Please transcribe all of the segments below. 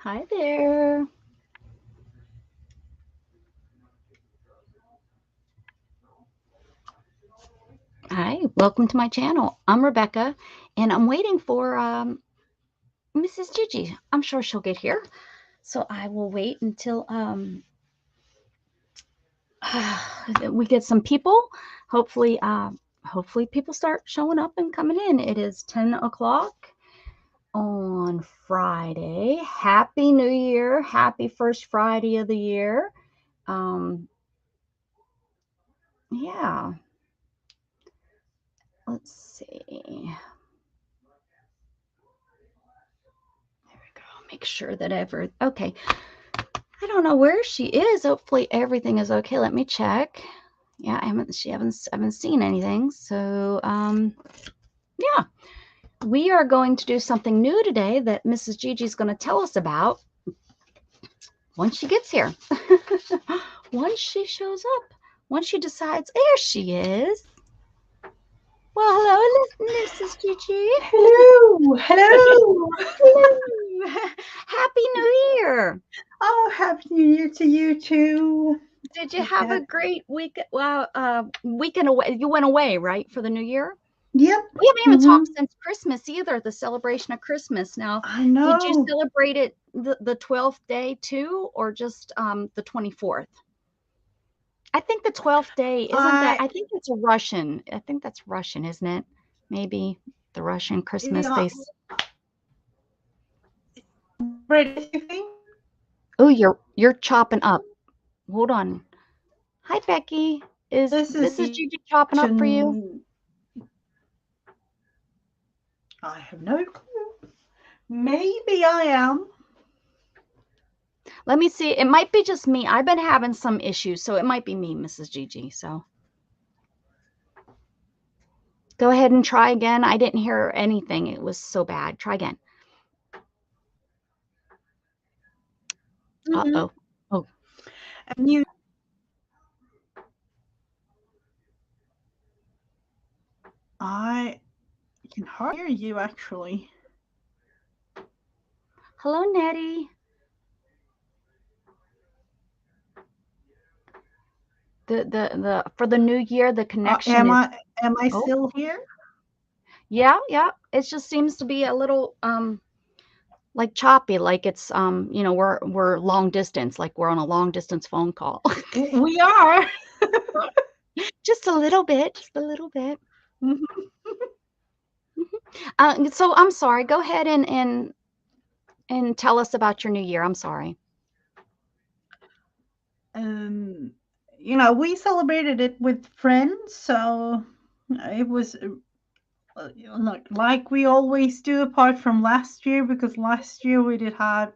Hi there. Hi, welcome to my channel. I'm Rebecca, and I'm waiting for Mrs. Gigi. I'm sure she'll get here, so I will wait until we get some people. Hopefully, hopefully people start showing up and coming in. It is 10 o'clock on Friday. Happy New Year! Happy first Friday of the year. Yeah. Let's see. Make sure that okay. I don't know where she is. Hopefully everything is okay. Let me check. Yeah, I haven't seen anything. So yeah. We are going to do something new today that Mrs. Gigi is going to tell us about once she gets here. Once she shows up. Once she decides, there she is. Well, hello, Mrs. Gigi. Hello, hello. Hello. Happy New Year. Oh, happy New Year to you too. Did you have a great week? Well, weekend away. You went away, right, for the New Year? Yep. We haven't even talked since Christmas either, the celebration of Christmas. Now, I did you know. celebrate it the 12th day too, or just the 24th? I think the 12th day, isn't that? I I think it's a Russian. I think that's Russian, isn't it? Maybe the Russian Christmas. yeah, ready anything? Oh, you're chopping up. Hold on. Hi, Becky. Is This is Mrs. the Gigi chopping up for you? I have no clue. Maybe I am. Let me see. It might be just me. I've been having some issues, so it might be me, Mrs. Gigi. So go ahead and try again. I didn't hear anything. It was so bad. Try again. Uh-oh. Oh, And you I can hardly hear you actually. hello, Nettie. The for the new year, the connection Am is I oh still here? yeah, yeah. It just seems to be a little like choppy, like it's we're long distance, like we're on a long distance phone call. We are. Just a little bit, just a little bit. Mhm. So I'm sorry. Go ahead and tell us about your new year. I'm sorry. um, we celebrated it with friends, so it was like we always do, apart from last year, because last year we did have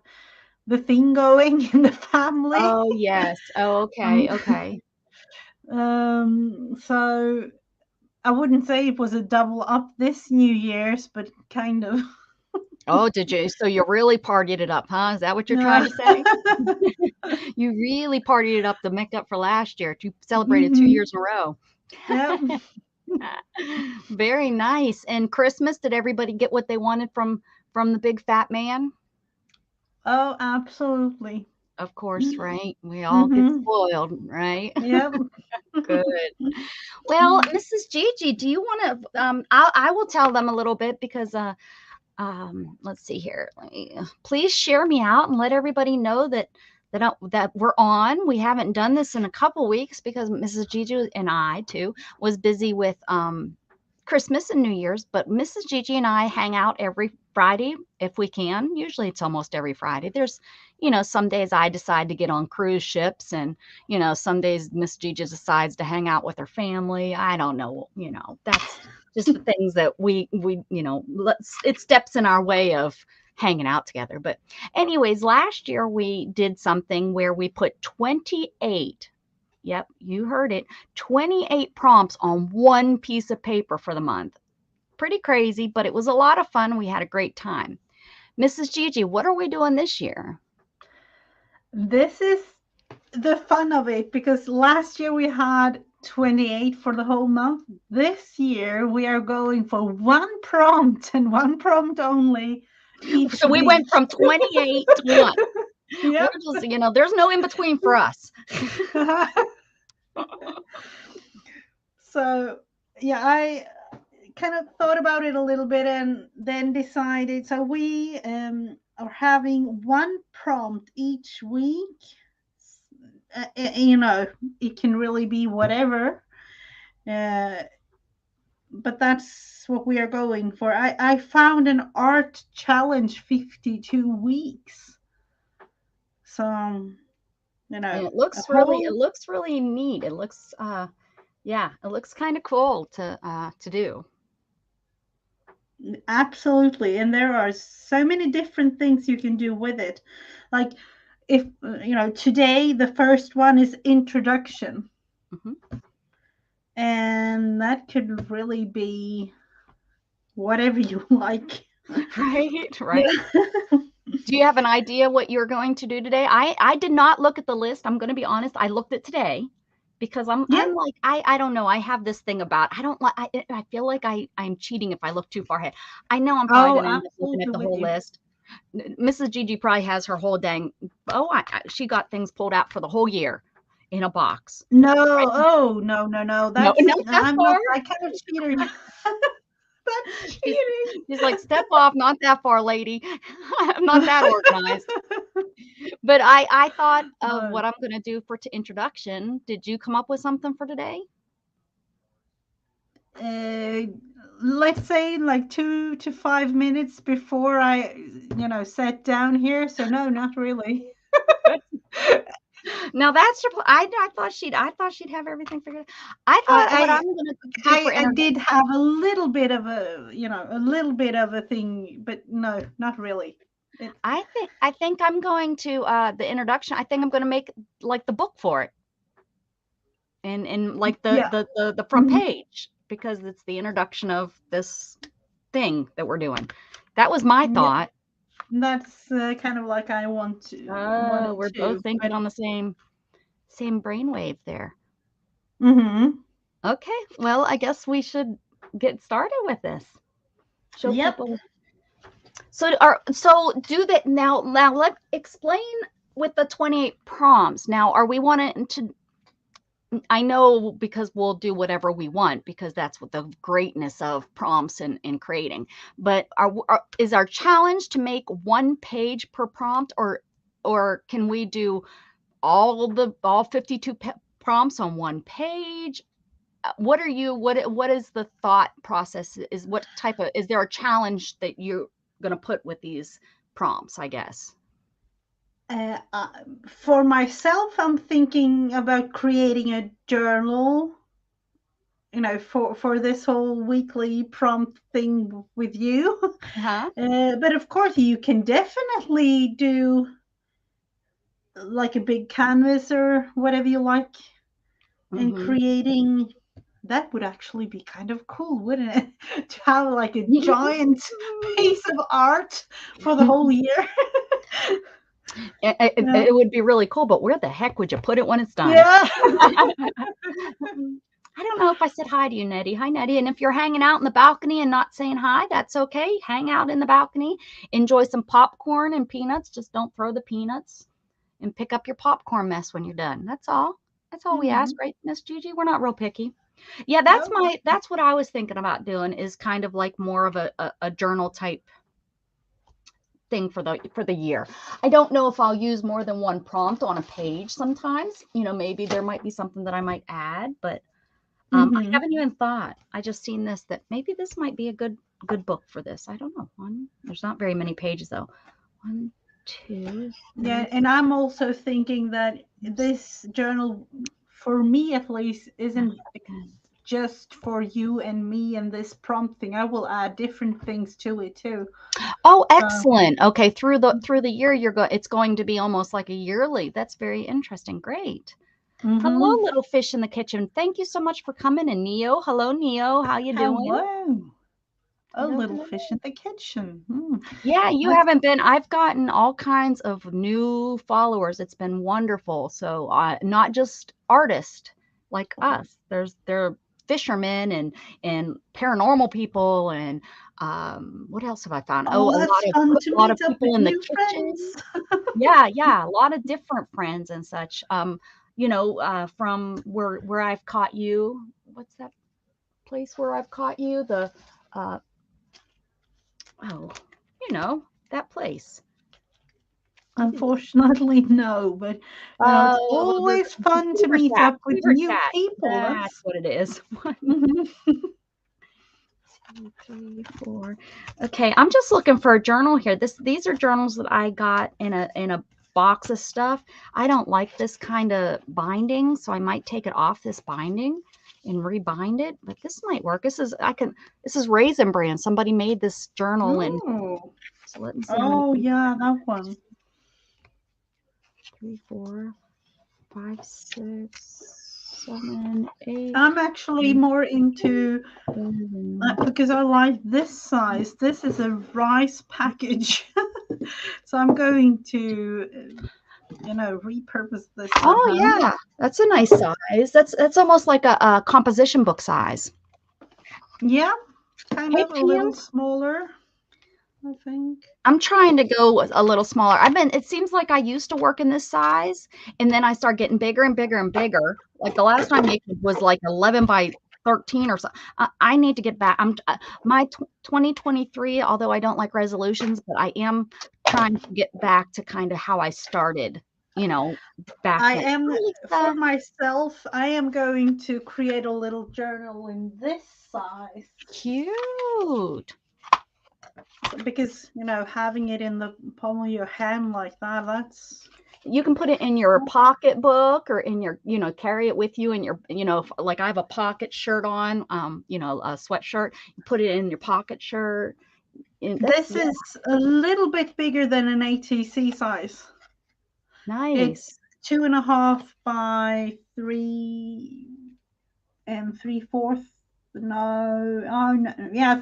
the thing going in the family. Oh, yes. Oh, okay, Um, okay. so I wouldn't say it was a double up this New Year's, but kind of. Oh, did you? So you really partied it up, huh? Is that what you're trying to say? You really partied it up to make up for last year. You celebrated 2 Mhm. years in a row. Yep. Very nice. And Christmas, did everybody get what they wanted from the big fat man? Oh, absolutely. Of course, right? We all get Mm-hmm. spoiled, right? Yep. Good. Well, Mrs. Gigi, do you want to? I will tell them a little bit because let's see here. Please share me out and let everybody know that we're on. We haven't done this in a couple weeks because Mrs. Gigi and I too was busy with Christmas and New Year's, but Mrs. Gigi and I hang out every Friday if we can. Usually it's almost every Friday. There's, some days I decide to get on cruise ships and, some days Miss Gigi decides to hang out with her family. I don't know, that's just the things that it steps in our way of hanging out together. But anyways, last year we did something where we put 28, yep, you heard it, 28 prompts on one piece of paper for the month. Pretty crazy, but it was a lot of fun. We had a great time. Mrs. Gigi, what are we doing this year? This is the fun of it, because last year we had 28 for the whole month. This year we are going for one prompt and one prompt only, each So we week. went from 28 to 1. Yep. We're just, there's no in between for us. So, yeah, I kind of thought about it a little bit and then decided. So we are having one prompt each week. It can really be whatever. Uh, but that's what we are going for. I found an art challenge 52 weeks. So, And it a it whole. looks really neat. It looks yeah, it looks kind of cool to do. Absolutely. And there are so many different things you can do with it. Like, if, today the first one is introduction. Hmm. And that could really be whatever you like. Right, right. Yeah. Do you have an idea what you're going to do today? I did not look at the list. I'm going to be honest. I looked at today because Yeah. I'm like I don't know. I have this thing about I don't like I feel like I'm cheating if I look too far ahead. I know I'm probably Oh, going to end up looking at absolutely the with whole you. list. Mrs. Gigi probably has her whole dang she got things pulled out for the whole year in a box. No, Right? oh, no, no, no. No, not that I'm not far. that kind of cheater. That's She's cheating. she's like, step off, not that far, lady. I'm not that organized. But I thought of No. what I'm gonna do for introduction. Did you come up with something for today? uh, let's say like 2 to 5 minutes before I sat down here. So no, not really. Now that's your I thought she'd have everything figured out. I thought what I I'm gonna do I for I introduction. did have a little bit of a little bit of a thing, but no, not really. It I think I'm going to the introduction. I think I'm gonna make like the book for it. And like Yeah. the front Mhm. page because it's the introduction of this thing that we're doing. That was my Yeah, thought. that's kind of like I Oh, wanted we're both to, thinking but on the same brainwave there. hmm Okay, well, I guess we should get started with this. Show yep. people. So do that now. Now let explain with the 28 prompts. Now, are we wanting to? I know because we'll do whatever we want because that's what the greatness of prompts and creating. But is our challenge to make one page per prompt, or can we do all 52 prompts on one page? What is the thought process? What type of is there a challenge that you're going to put with these prompts, I guess? Uh, uh, for myself, I'm thinking about creating a journal, for this whole weekly prompt thing with you. Huh? But of course, you can definitely do like a big canvas or whatever you like, and Mhm. creating that would actually be kind of cool, wouldn't it? To have like a giant piece of art for the whole year. Yeah. It would be really cool, but where the heck would you put it when it's done? Yeah. I don't know if I said hi to you, Nettie. Hi, Nettie. And if you're hanging out in the balcony and not saying hi, that's okay. Hang out in the balcony, enjoy some popcorn and peanuts. Just don't throw the peanuts and pick up your popcorn mess when you're done. That's all. That's all we ask, Mhm. right, Miss Gigi? We're not real picky. Yeah, No. that's what I was thinking about doing is kind of like more of a journal type thing for the year. I don't know if I'll use more than one prompt on a page sometimes. Maybe there might be something that I might add, but I Mhm. haven't even thought. I just seen this that maybe this might be a good book for this. I don't know. There's not very many pages though. One, two, Yeah, three. and I'm also thinking that this journal, for me at least, isn't just for you and me and this prompt thing. I will add different things to it too. Oh, So, excellent. Okay, through the year it's going to be almost like a yearly. That's very interesting. Great. mhm. Hello, little fish in the kitchen. Thank you so much for coming in, Neo. Hello, Neo. How you doing? Hello. A Hello, little hello. fish in the kitchen. Hmm. Yeah, you Let's haven't been. I've gotten all kinds of new followers. It's been wonderful. So, not just artists like us. There. fishermen and paranormal people and what else have I found? Oh, Oh, that's fun to a lot of meet up people with in the new kitchen. friends. Yeah, a lot of different friends and such. From where I've caught you. What's that place where I've caught you? The uh, oh, that place. Unfortunately, no, but it's Oh, always the fun to Cleaver meet Chat. up with Cleaver new Chat. people. That's That's what it is. Mhm. 2, 3, 4. Okay, I'm just looking for a journal here. These are journals that I got in a box of stuff. I don't like this kind of binding, so I might take it off this binding and rebind it. But this might work. This is Raisin Bran. Somebody made this journal, and Oh, so let me see how many. oh yeah, that one. 3, 4, 5, 6, 7, 8, I'm actually more into 7. because I like this size. This is a rice package, so I'm going to, repurpose this at Oh home. yeah, that's a nice size. That's almost like a composition book size. Yeah, kind Hey of a little Pam, smaller, I think. I'm trying to go a little smaller. It seems like I used to work in this size, and then I start getting bigger and bigger and bigger. Like the last time it was like 11 by 13 or so. I need to get back. My 2023, although I don't like resolutions, but I am trying to get back to kind of how I started, you know, back I then. am, Hi, for Lisa. myself, I am going to create a little journal in this size Cute. because, having it in the palm of your hand like that, that's. You can put it in your pocketbook or in your, carry it with you in your, like I have a pocket shirt on, a sweatshirt. You put it in your pocket shirt. And This yeah, is a little bit bigger than an ATC size. It's nice. 2.5 by 3 and 3/4. No, oh no, yeah,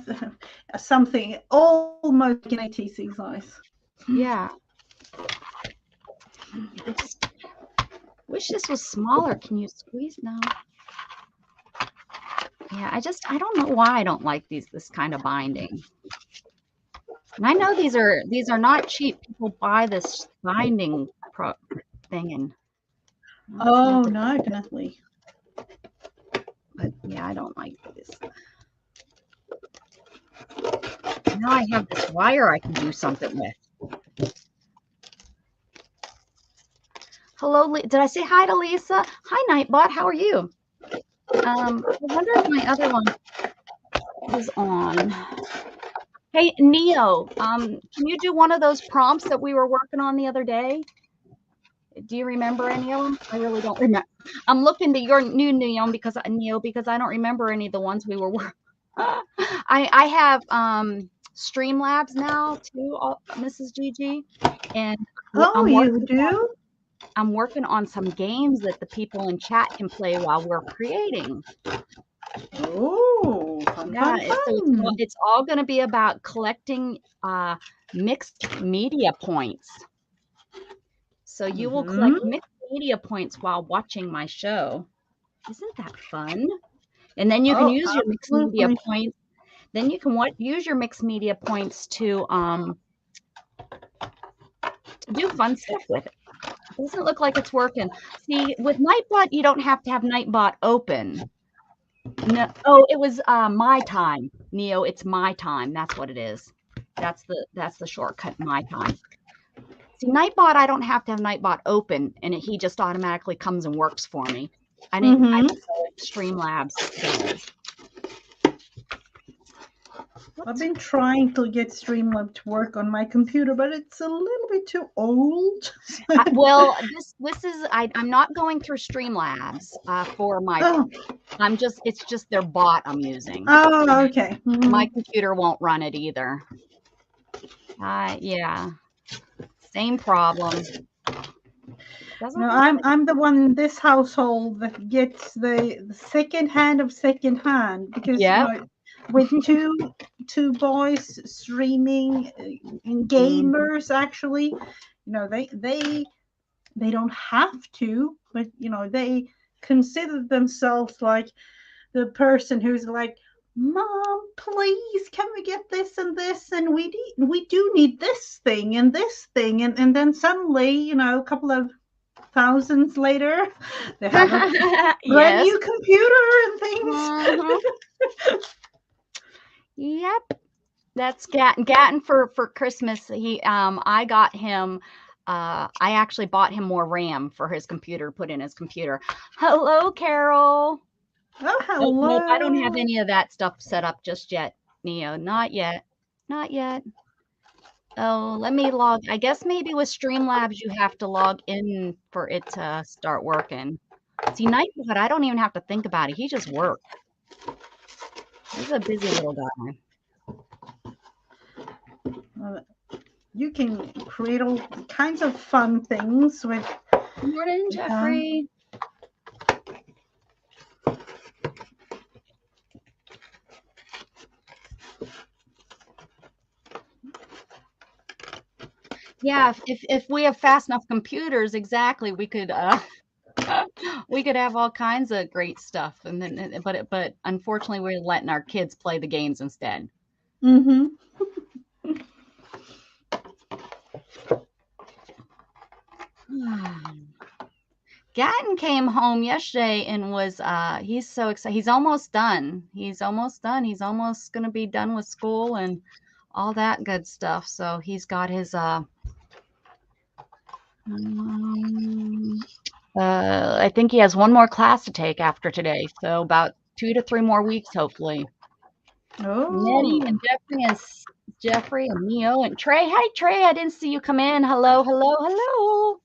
something almost an ATC size. Yeah. I just wish this was smaller. Can you squeeze? No. Yeah, I don't know why I don't like this kind of binding. And I know these are not cheap. People buy this binding thing and it's Oh never, no, definitely. but yeah, I don't like this. Now I have this wire I can do something with. Hello, did I say hi to Lisa? Hi, Nightbot. How are you? I wonder if my other one is on. Hey, Neo, can you do one of those prompts that we were working on the other day? Do you remember any of them? I really don't remember. I'm looking to your new Neo because I don't remember any of the ones we were working. I have Streamlabs now too, Mrs. Gigi, and Oh, you do? I'm working on some games that the people in chat can play while we're creating. Oh, fun, Yeah, fun, fun. it's all going to be about collecting mixed media points. So you will collect mixed media points while watching my show. Isn't that fun? And then you can Oh, use your mixed media absolutely. points. Then you can use your mixed media points to do fun stuff with it. It doesn't look like it's working. See, with Nightbot, you don't have to have Nightbot open. No, oh, it was my time, Neo. It's my time. That's what it is. That's the shortcut. My time. See, Nightbot, I don't have to have Nightbot open, and he just automatically comes and works for me. I don't know if Streamlabs does. I've been trying to get Streamlab to work on my computer, but it's a little bit too old. Well, this is I'm not going through Streamlabs for my. Oh, It's just their bot I'm using. oh, okay. My computer won't run it either. Yeah, same problem. No, I'm the one in this household that gets the second hand of second hand because with two boys streaming and gamers actually, they don't have to, but they consider themselves like the person who's like, Mom, please, can we get this and this? And we do need this thing and this thing. And then suddenly, you know, a couple of thousands later, they have a brand Yes. new computer and things. Mhm. Yep. That's Gatton for Christmas. I got him. I actually bought him more RAM for his computer, put in his computer. Hello, Carol. Oh, Nope, nope. I don't have hello. any of that stuff set up just yet, Neo. Not yet. Not yet. Oh, let me log. I guess maybe with Streamlabs you have to log in for it to start working. See, Nightbot, I don't even have to think about it. He just works. He's a busy little guy. You can create all kinds of fun things with. Morning, Jeffrey. Yeah, if we have fast enough computers, exactly, we could we could have all kinds of great stuff, and then but unfortunately we're letting our kids play the games instead. Mm-hmm. Gatton came home yesterday and was he's so excited. He's almost done. He's almost done. He's almost gonna be done with school and all that good stuff. So he's got his I think he has one more class to take after today. So about 2 to 3 more weeks, hopefully. Nettie Oh. and Jeffrey and Neo and Trey. Hi, Trey. I didn't see you come in. Hello, hello, hello.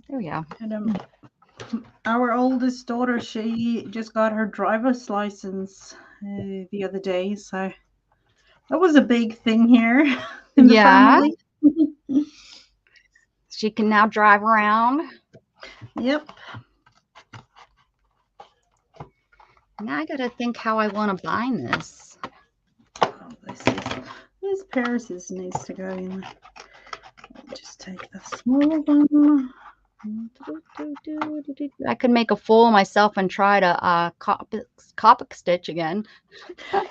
There we go. And our oldest daughter, she just got her driver's license the other day, so that was a big thing here in the family. She can now drive around. Yep. Now I gotta think how I want to bind this. Oh, this Paris needs to go in. I'll just take the small one. I could make a fool of myself and try to Copic stitch again.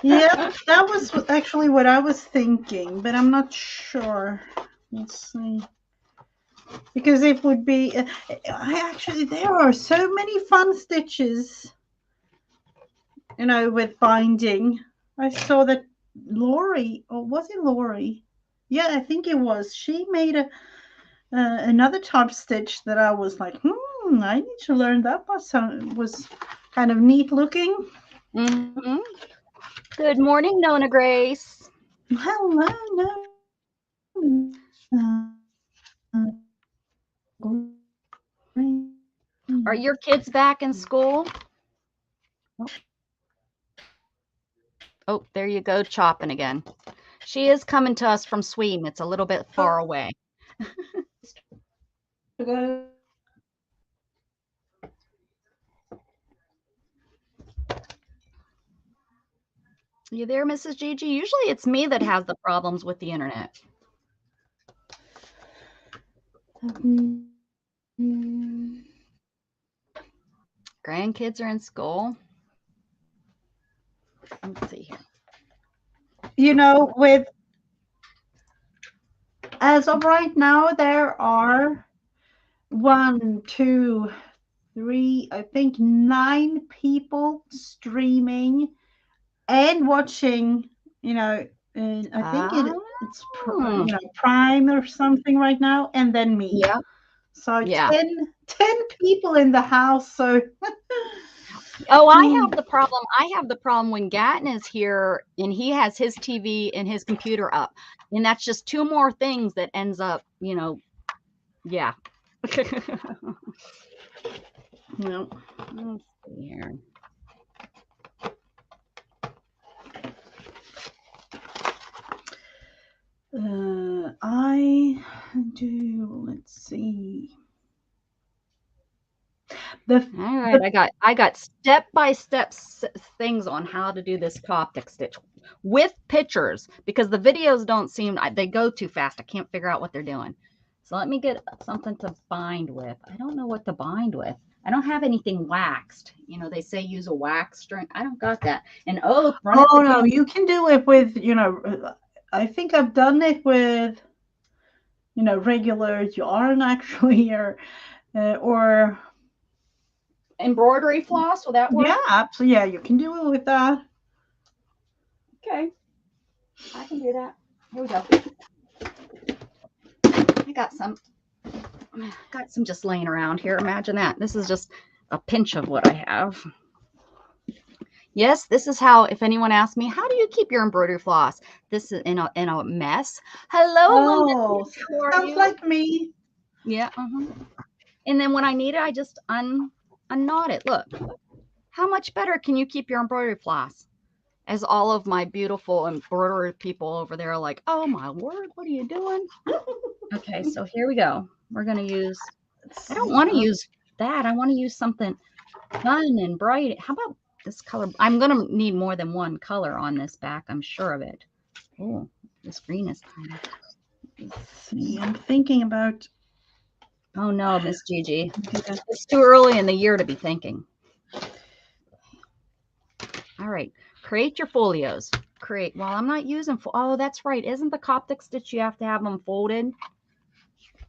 Yeah, that was actually what I was thinking, but I'm not sure. Let's see. Because it would be, there are so many fun stitches, you know, with binding. I saw that Lori, or was it Lori? Yeah, I think it was. She made another top stitch that I was like, I need to learn that. Was kind of neat looking. Mm-hmm. Good morning, Nona Grace. Hello, Are your kids back in school? Oh, there you go, chopping again. She is coming to us from Sweden. It's a little bit far away. You there, Mrs. Gigi? Usually it's me that has the problems with the internet. Grandkids are in school. Let's see here. You know, as of right now, there are 1, 2, 3, I think 9 people streaming and watching, you know, and I think it's Prime or something right now, and then me. Yeah. So yeah. 10 people in the house. So oh, I have the problem. I have the problem when Gatton is here and he has his TV and his computer up. And that's just 2 more things that ends up, you know, yeah. No. Let's see here. I do. Let's see. All right, I got step-by-step things on how to do this Coptic stitch with pictures because the videos don't seem, they go too fast. I can't figure out what they're doing. So let me get something to bind with. I don't know what to bind with. I don't have anything waxed. You know, they say use a wax string. I don't got that. An oath, run it Oh through. no, you can do it with, I think I've done it with, regular yarn actually, or Embroidery floss, will that yeah, work? absolutely. Yeah, you can do it with that. Okay, I can do that. Here we go. I got some just laying around here. Imagine that. This is just a pinch of what I have. Yes, this is how, if anyone asks me, how do you keep your embroidery floss? This is in a mess. Hello, Linda. Oh, How are sounds you? like me. Yeah. And then when I need it, I just unknot it. Look, how much better can you keep your embroidery floss? As all of my beautiful embroidery people over there are like, oh my word, what are you doing? Okay, so here we go. We're going to use, Let's I don't see. want to use that. I want to use something fun and bright. How about this color? I'm going to need more than one color on this back. I'm sure of it. Oh, this green is kind of. Let's see. I'm thinking about. Oh no, Miss Gigi. Yeah. It's too early in the year to be thinking. All right, create your folios. Create. Well, I'm not using. Oh, that's right. Isn't the Coptic stitch you have to have them folded?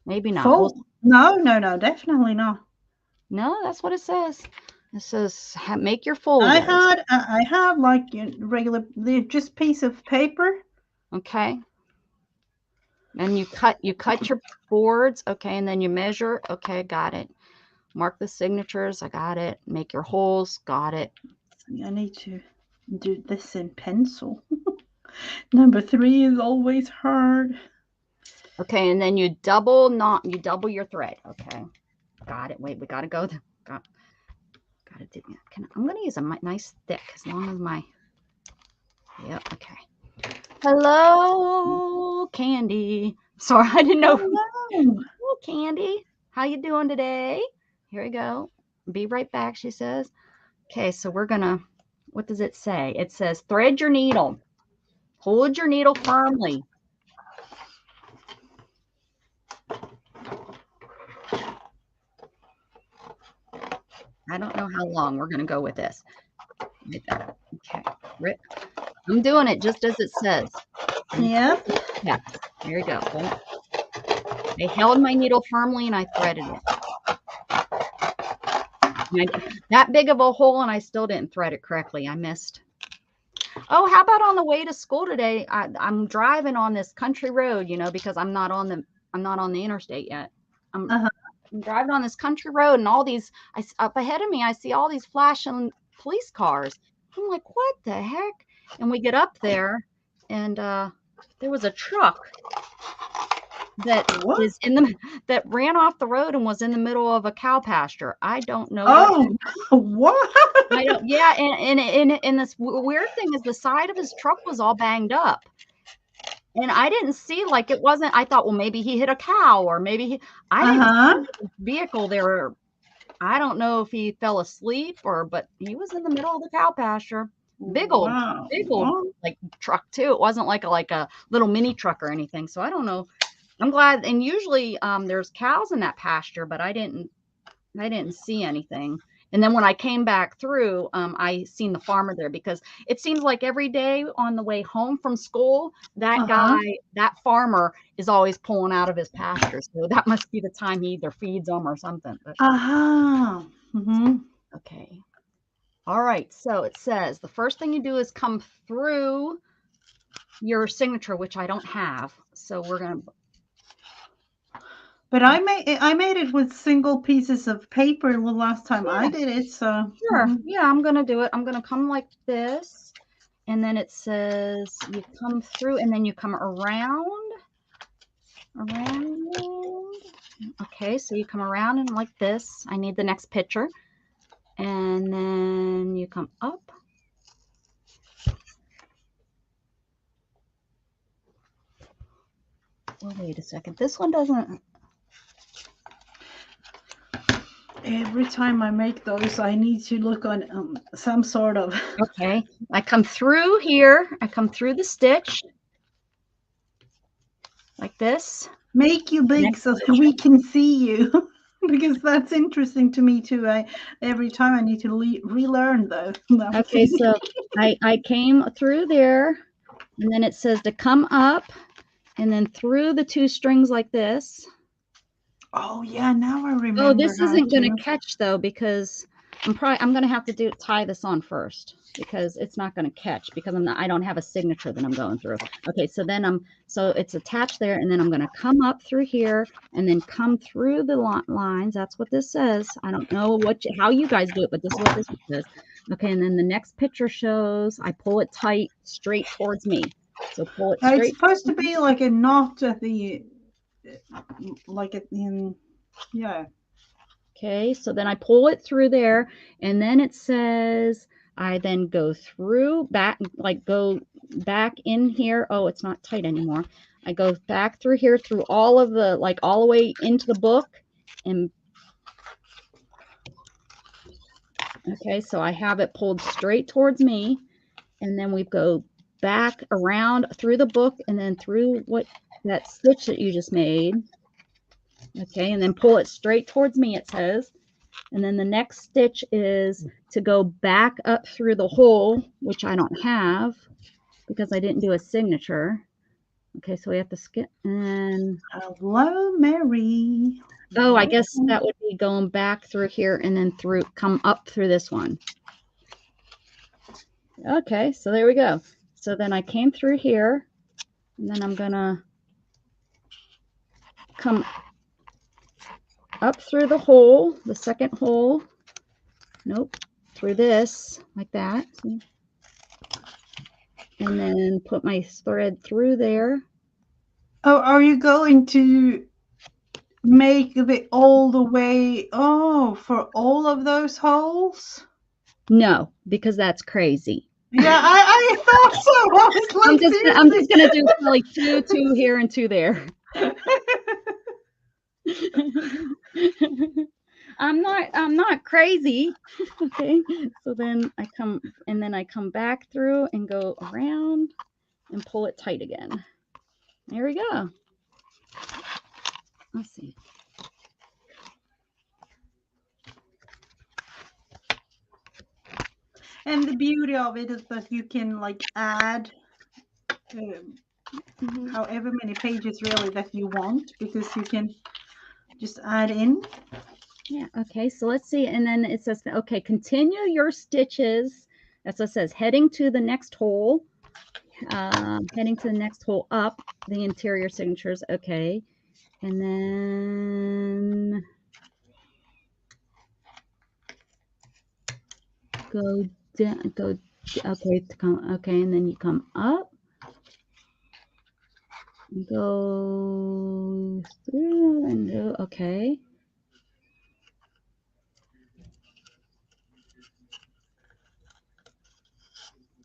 Maybe not. Full. No, definitely not. No, that's what it says. It says make your folios. I have like regular, just piece of paper. Okay. And you cut your boards. Okay, and then you measure. Okay, got it. Mark the signatures. I got it. Make your holes. Got it. I need to do this in pencil. Number 3 is always hard. Okay, and then you double your thread. Okay, got it. Wait, we gotta go. Gotta do. I'm gonna use a nice thick, as long as my. Yep. Okay. Hello, Candy. Sorry, I didn't know. Hello. Hello, Candy. How you doing today? Here we go. Be right back, she says. Okay, so we're gonna. What does it say? It says thread your needle. Hold your needle firmly. I don't know how long we're going to go with this. Okay. I'm doing it just as it says. Yep. Yeah. There you go. I held my needle firmly and I threaded it. That big of a hole and I still didn't thread it correctly. I missed. Oh, how about on the way to school today? I'm driving on this country road, because I'm not on the interstate yet. I'm driving on this country road and all these, up ahead of me, I see all these flashing police cars. I'm like, what the heck? And we get up there and there was a truck that that ran off the road and was in the middle of a cow pasture. I don't know. Oh, what? I don't. Yeah, and this weird thing is the side of his truck was all banged up. And I didn't see, like, it wasn't, I thought, well, maybe he hit a cow or maybe I didn't see the vehicle there. I don't know if he fell asleep but he was in the middle of the cow pasture. Big old, like truck too. It wasn't like a little mini truck or anything. So I don't know. I'm glad. And usually there's cows in that pasture, but I didn't see anything. And then when I came back through, I seen the farmer there because it seems like every day on the way home from school, that guy, that farmer is always pulling out of his pasture. So that must be the time he either feeds them or something. But, okay. All right. So it says the first thing you do is come through your signature, which I don't have. So we're going to. But I made it with single pieces of paper the last time I did it. So sure. Yeah, I'm gonna do it. I'm gonna come like this, and then it says you come through, and then you come around. Okay, so you come around and like this. I need the next picture, and then you come up. Well, wait a second. This one doesn't. Every time I make those, I need to look on some sort of. Okay, I come through here. I come through the stitch like this. Make you big so we can see you. because that's interesting to me too. Every time I need to relearn though. Okay, so I came through there, and then it says to come up, and then through the 2 strings like this. Oh yeah, now I remember. Oh, this how isn't to. going to catch though, because I'm going to have to tie this on first, because it's not going to catch, because I don't have a signature that I'm going through. Okay, so then so it's attached there, and then I'm going to come up through here and then come through the lines. That's what this says. I don't know how you guys do it, but this is what this says. Okay, and then the next picture shows I pull it tight straight towards me. So pull it straight. It's supposed to be like a knot at the, like in, yeah. Okay, so then I pull it through there, and then it says I then go through back, like go back in here. Oh, it's not tight anymore. I go back through here, through all of the, like all the way into the book. And okay, so I have it pulled straight towards me, and then we go back around through the book, and then through that stitch that you just made. Okay, and then pull it straight towards me, it says. And then the next stitch is to go back up through the hole, which I don't have because I didn't do a signature. Okay, so we have to skip. And hello, Mary. Oh, I guess that would be going back through here and then come up through this one. Okay, so there we go. So then I came through here, and then I'm gonna come up through the hole, the second hole. Nope, through this, like that. See? And then put my thread through there. Oh, are you going to make the all the way, for all of those holes? No, because that's crazy. Yeah, I thought so. I was like, I'm just gonna do like two here and 2 there. I'm not crazy. Okay, so then I come back through and go around and pull it tight again. There we go. Let's see. And the beauty of it is that you can like add however many pages really that you want, because you can just add in. Yeah, okay, so let's see. And then it says, okay, continue your stitches. That's what it says, heading to the next hole. Heading to the next hole up the interior signatures. Okay, and then go down, okay, and then you come up, go through and go, okay.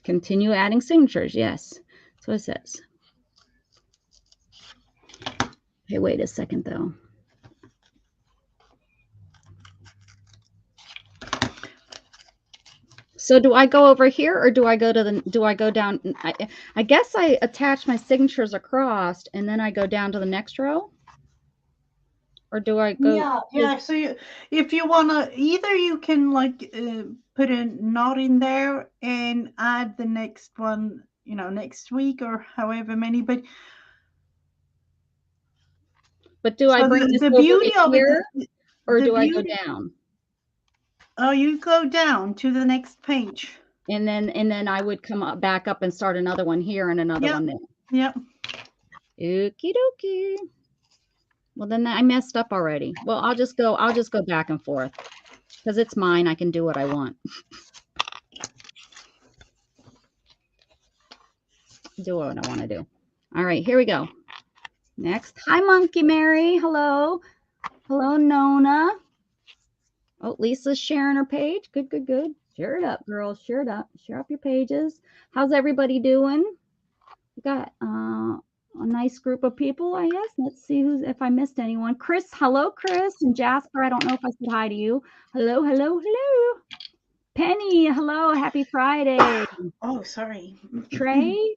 Continue adding signatures, yes, that's what it says. Okay, wait a second though. So do I go over here, or do I go down? I guess I attach my signatures across and then I go down to the next row, or do I go? Yeah. So if you wanna, either you can like put a knot in there and add the next one, next week or however many. But do I bring this the over beauty to here, or do I go beauty, down? Oh, you go down to the next page. And then I would come back up and start another one here and another one there. Yep. Okie dokie. Well, then I messed up already. Well, I'll just go back and forth because it's mine. I can do what I want. Do what I want to do. All right, here we go. Next. Hi, Monkey Mary. Hello. Hello, Nona. Oh, Lisa's sharing her page. Good, good, good. Share it up, girls. Share it up. Share up your pages. How's everybody doing? We got a nice group of people, I guess. Let's see if I missed anyone. Chris, hello, Chris. And Jasper, I don't know if I said hi to you. Hello, hello, hello. Penny, hello. Happy Friday. Oh, sorry. Trey,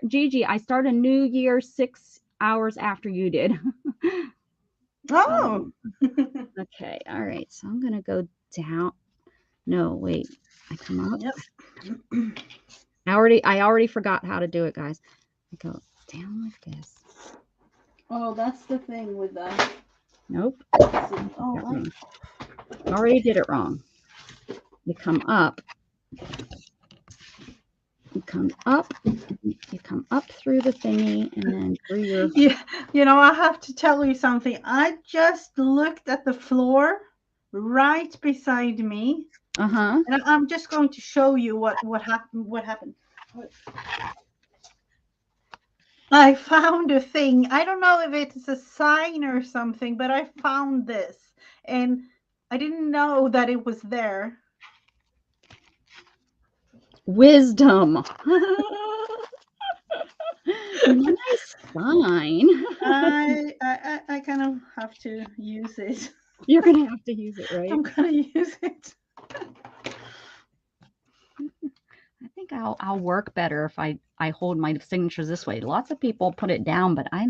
Gigi, I start a new year 6 hours after you did. Oh. Okay. All right. So I'm going to go down. No, wait. I come up. Yep. I already forgot how to do it, guys. I go down like this. Oh, that's the thing with that. Nope. Oh, Already did it wrong. You come up. You come up. You come up through the thingy and then through your. yeah. You know, I have to tell you something. I just looked at the floor right beside me, Uh-huh. and I'm just going to show you what happened. What happened? I found a thing. I don't know if it's a sign or something, but I found this, and I didn't know that it was there. Wisdom. Nice sign. I kind of have to use it. You're gonna have to use it, right? I'm gonna use it. I think I'll work better if I hold my signatures this way. Lots of people put it down, but I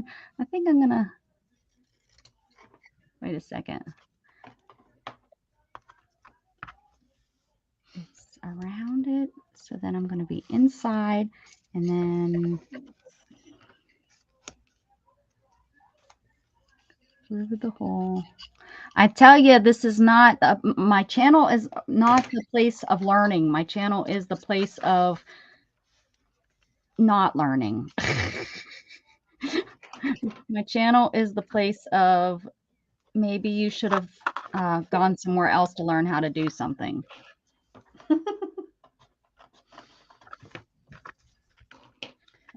think I'm gonna wait a second. It's around it, so then I'm gonna be inside, and then through the hole. I tell you, this is not my channel is not the place of learning. My channel is the place of not learning. My channel is the place of maybe you should have gone somewhere else to learn how to do something.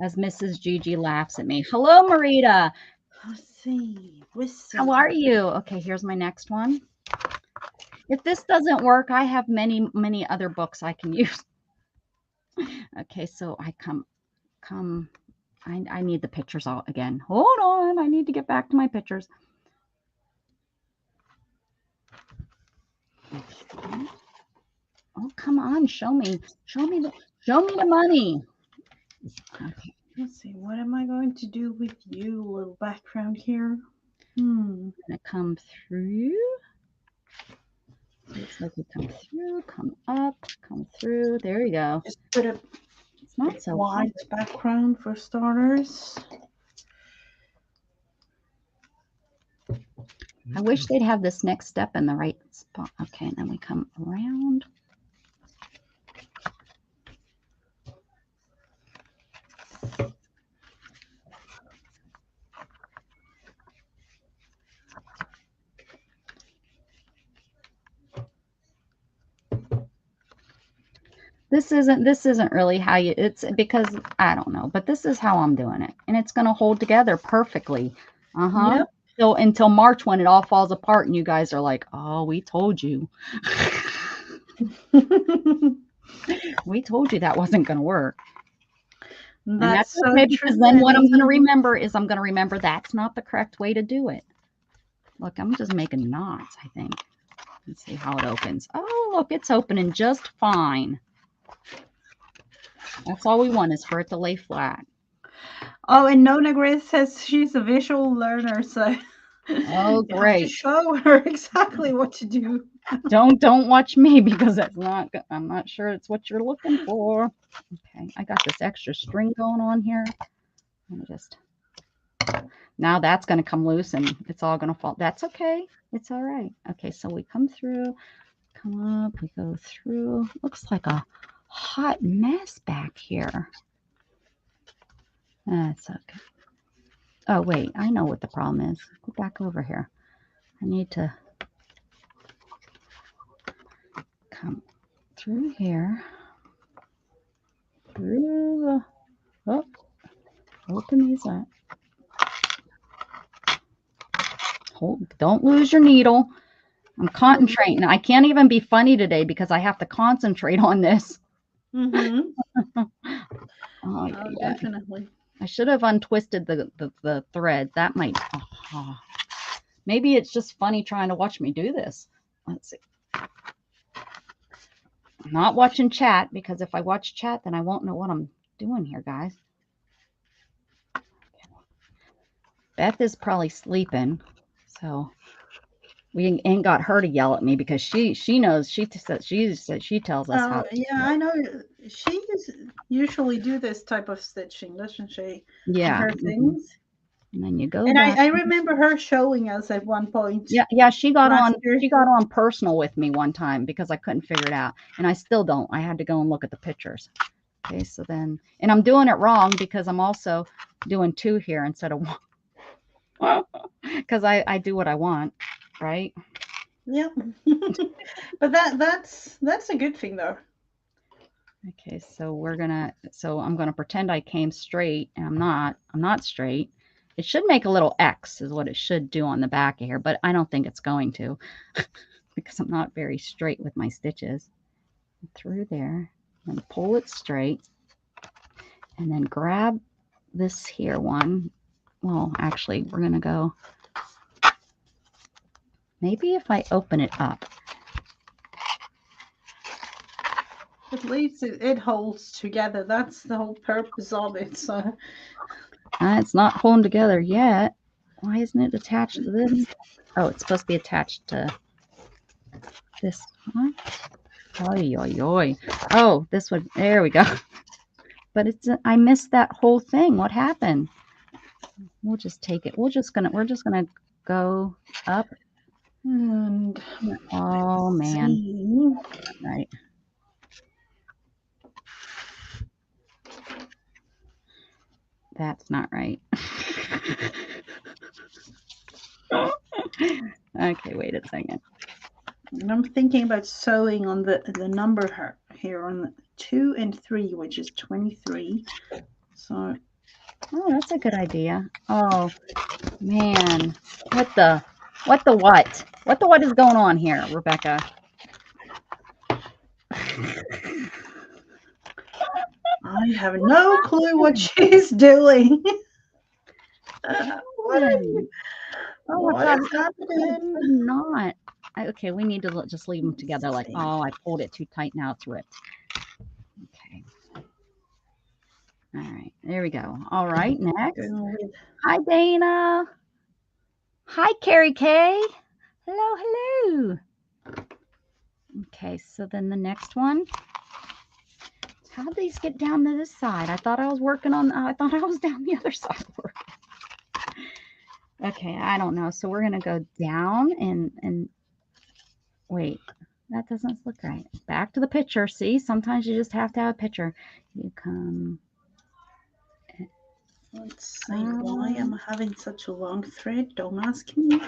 As Mrs. Gigi laughs at me. Hello, Marita. Let's see. How are you? Okay, here's my next one. If this doesn't work, I have many, many other books I can use. Okay, so I I need the pictures all again. Hold on, I need to get back to my pictures. Oh, come on, show me the money. Okay. Let's see. What am I going to do with you? A little background here. I'm gonna come through. Looks like you come through, come up, come through. There you go. Just put a It's not so white background for starters. I wish they'd have this next step in the right spot. Okay, and then we come around. This isn't really how you, it's because I don't know, but this is how I'm doing it. And it's going to hold together perfectly. Yep. So until March when it all falls apart and you guys are like, oh, we told you. We told you that wasn't going to work. And that's so okay, true, because then what I'm going to remember is I'm going to remember that's not the correct way to do it. Look, I'm just making knots, I think. Let's see how it opens. Oh, look, it's opening just fine. That's all we want is for it to lay flat. Oh, and Nona Grace says she's a visual learner, so oh, great. You have to show her exactly what to do. Don't watch me because I'm not sure it's what you're looking for. Okay, I got this extra string going on here. Let me just. Now that's going to come loose and it's all going to fall. That's okay. It's all right. Okay, so we come through, come up, we go through. Looks like a hot mess back here. That's okay. Oh, wait, I know what the problem is. Go back over here. I need to come through here. Through the, oh, open these up. Don't lose your needle. I'm concentrating. I can't even be funny today because I have to concentrate on this. Oh, definitely. I should have untwisted the thread. That might. Maybe it's just funny trying to watch me do this. Let's see. I'm not watching chat because if I watch chat, then I won't know what I'm doing here, guys. Beth is probably sleeping. So we ain't got her to yell at me because she knows she tells us how Oh, to yeah, do it. I know. She usually do this type of stitching, doesn't she? On Yeah. her Mhm. things. And then you go And back. I remember her showing us at one point Yeah, she got last on year. she got on personal with me one time because I couldn't figure it out. And I still don't. I had to go and look at the pictures. Okay, so then and I'm doing it wrong because I'm also doing two here instead of one. Because I do what I want, right? Yeah. But that's a good thing though. Okay, so I'm gonna pretend I came straight and I'm not straight. It should make a little X is what it should do on the back of here, but I don't think it's going to because I'm not very straight with my stitches. Through there and pull it straight and then grab this here one. Well, actually, we're gonna go, maybe if I open it up. At least it holds together. That's the whole purpose of it. So It's not holding together yet. Why isn't it attached to this? Oh, it's supposed to be attached to this one. Oi, oi, oi. Oh, this one. There we go. But I missed that whole thing. What happened? We'll just take it. We're just gonna go up. and Oh let's man. see. Right. That's not right. Okay, wait a second. And I'm thinking about sewing on the number here on 2 and 3, which is 23. So Oh, that's a good idea. Oh man, what the what the what? What the what is going on here, Rebecca? I have no clue what she's doing. What are Hmm. you? Oh my What God, is it happening? should not. Okay, we need to just leave them together. Let's Like, see. oh, I pulled it too tight. Now it's ripped. Okay. All right. There we go. All right. Next. Going with Hi, Dana. Hi, Carrie K. Hello, hello. Okay. So then the next one. How did these get down to this side? I thought I was working on. I thought I was down the other side. Okay. I don't know. So we're gonna go down and wait. That doesn't look right. Back to the picture. See, sometimes you just have to have a picture. You come. let's see why I'm having such a long thread. Don't ask me.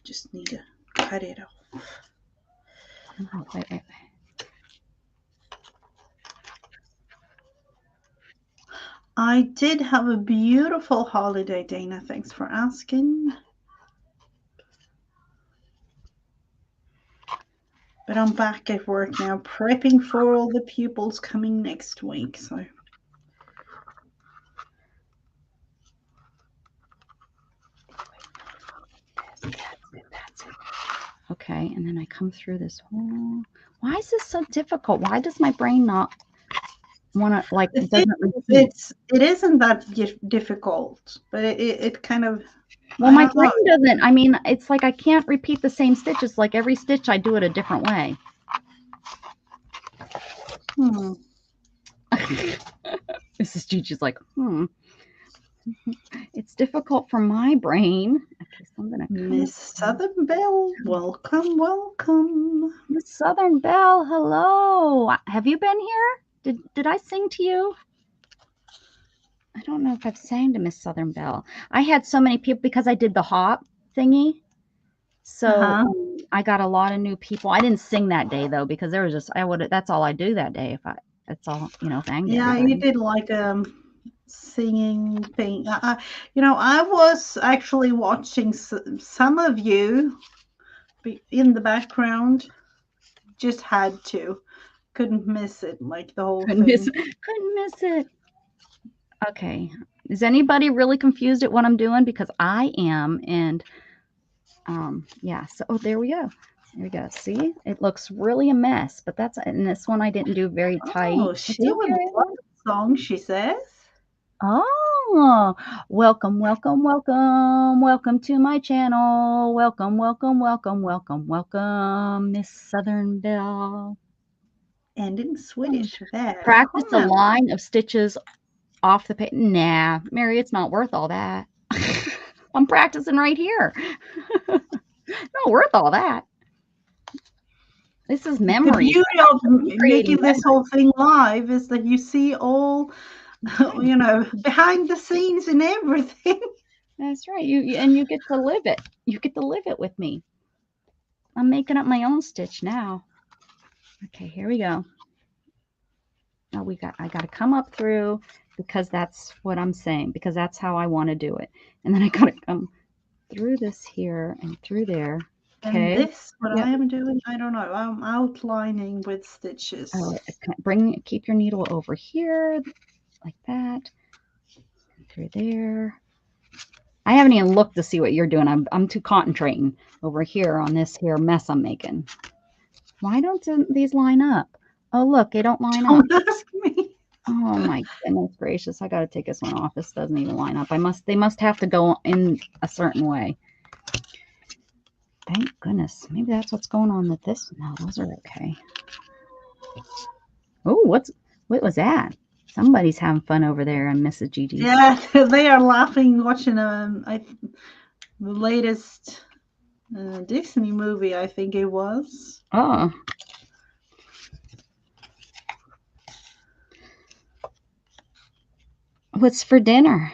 Just need to cut it off. Oh, wait. I did have a beautiful holiday, Dana. Thanks for asking. But I'm back at work now, prepping for all the pupils coming next week. So That's it. Okay, and then I come through this whole. Why is this so difficult? Why does my brain not want to like? the It thing doesn't is, repeat. it isn't that difficult, but it kind of, Well, I my don't know. brain doesn't. I mean, it's like I can't repeat the same stitches. Like every stitch, I do it a different way. Hmm. Mrs. Gigi's like, it's difficult for my brain. Okay, so I'm gonna come. Miss Southern Belle, welcome, welcome. Miss Southern Belle, hello. Have you been here? Did I sing to you? I don't know if I've sang to Miss Southern Belle. I had so many people because I did the hop thingy. So Uh-huh. I got a lot of new people. I didn't sing that day though because there was just I would that's all I do that day if I that's all sang to Yeah, you everybody. did like singing thing. I was actually watching some of you in the background. Just had to, couldn't miss it, like the whole thing. Couldn't miss it. Okay. Is anybody really confused at what I'm doing? Because I am, and yeah. So there we go. There we go. See, it looks really a mess, but that's and this one I didn't do very tight. Oh, It's she would okay. love the song, she says. Oh, Oh, welcome, welcome, welcome, welcome to my channel. Welcome, welcome, welcome, welcome, welcome, Miss Southern Belle. And in Swedish, Practice a välkommen. line of stitches off the page. Nah, Mary, it's not worth all that. I'm practicing right here. Not worth all that. This is The memory. beauty of Creating making this whole thing live is that you see all, memory. behind the scenes and everything. That's right. You get to live it. You get to live it with me. I'm making up my own stitch now. Okay, here we go. Now I got to come up through because that's what I'm saying, because that's how I want to do it. And then I got to come through this here and through there. Okay. And this, what Yep. I am doing, I don't know. I'm outlining with stitches. Oh, keep your needle over here like that. Through there. I haven't even looked to see what you're doing. I'm too concentrating over here on this here mess I'm making. Why don't these line up? Oh, look, they don't line up. Don't ask me. Oh my goodness gracious! I got to take this one off. This doesn't even line up. They must have to go in a certain way. Thank goodness. Maybe that's what's going on with this. No, those are okay. Oh, what was that? Somebody's having fun over there on Mrs. Gigi's. Yeah, they are laughing watching the latest Disney movie, I think it was. Oh. What's for dinner?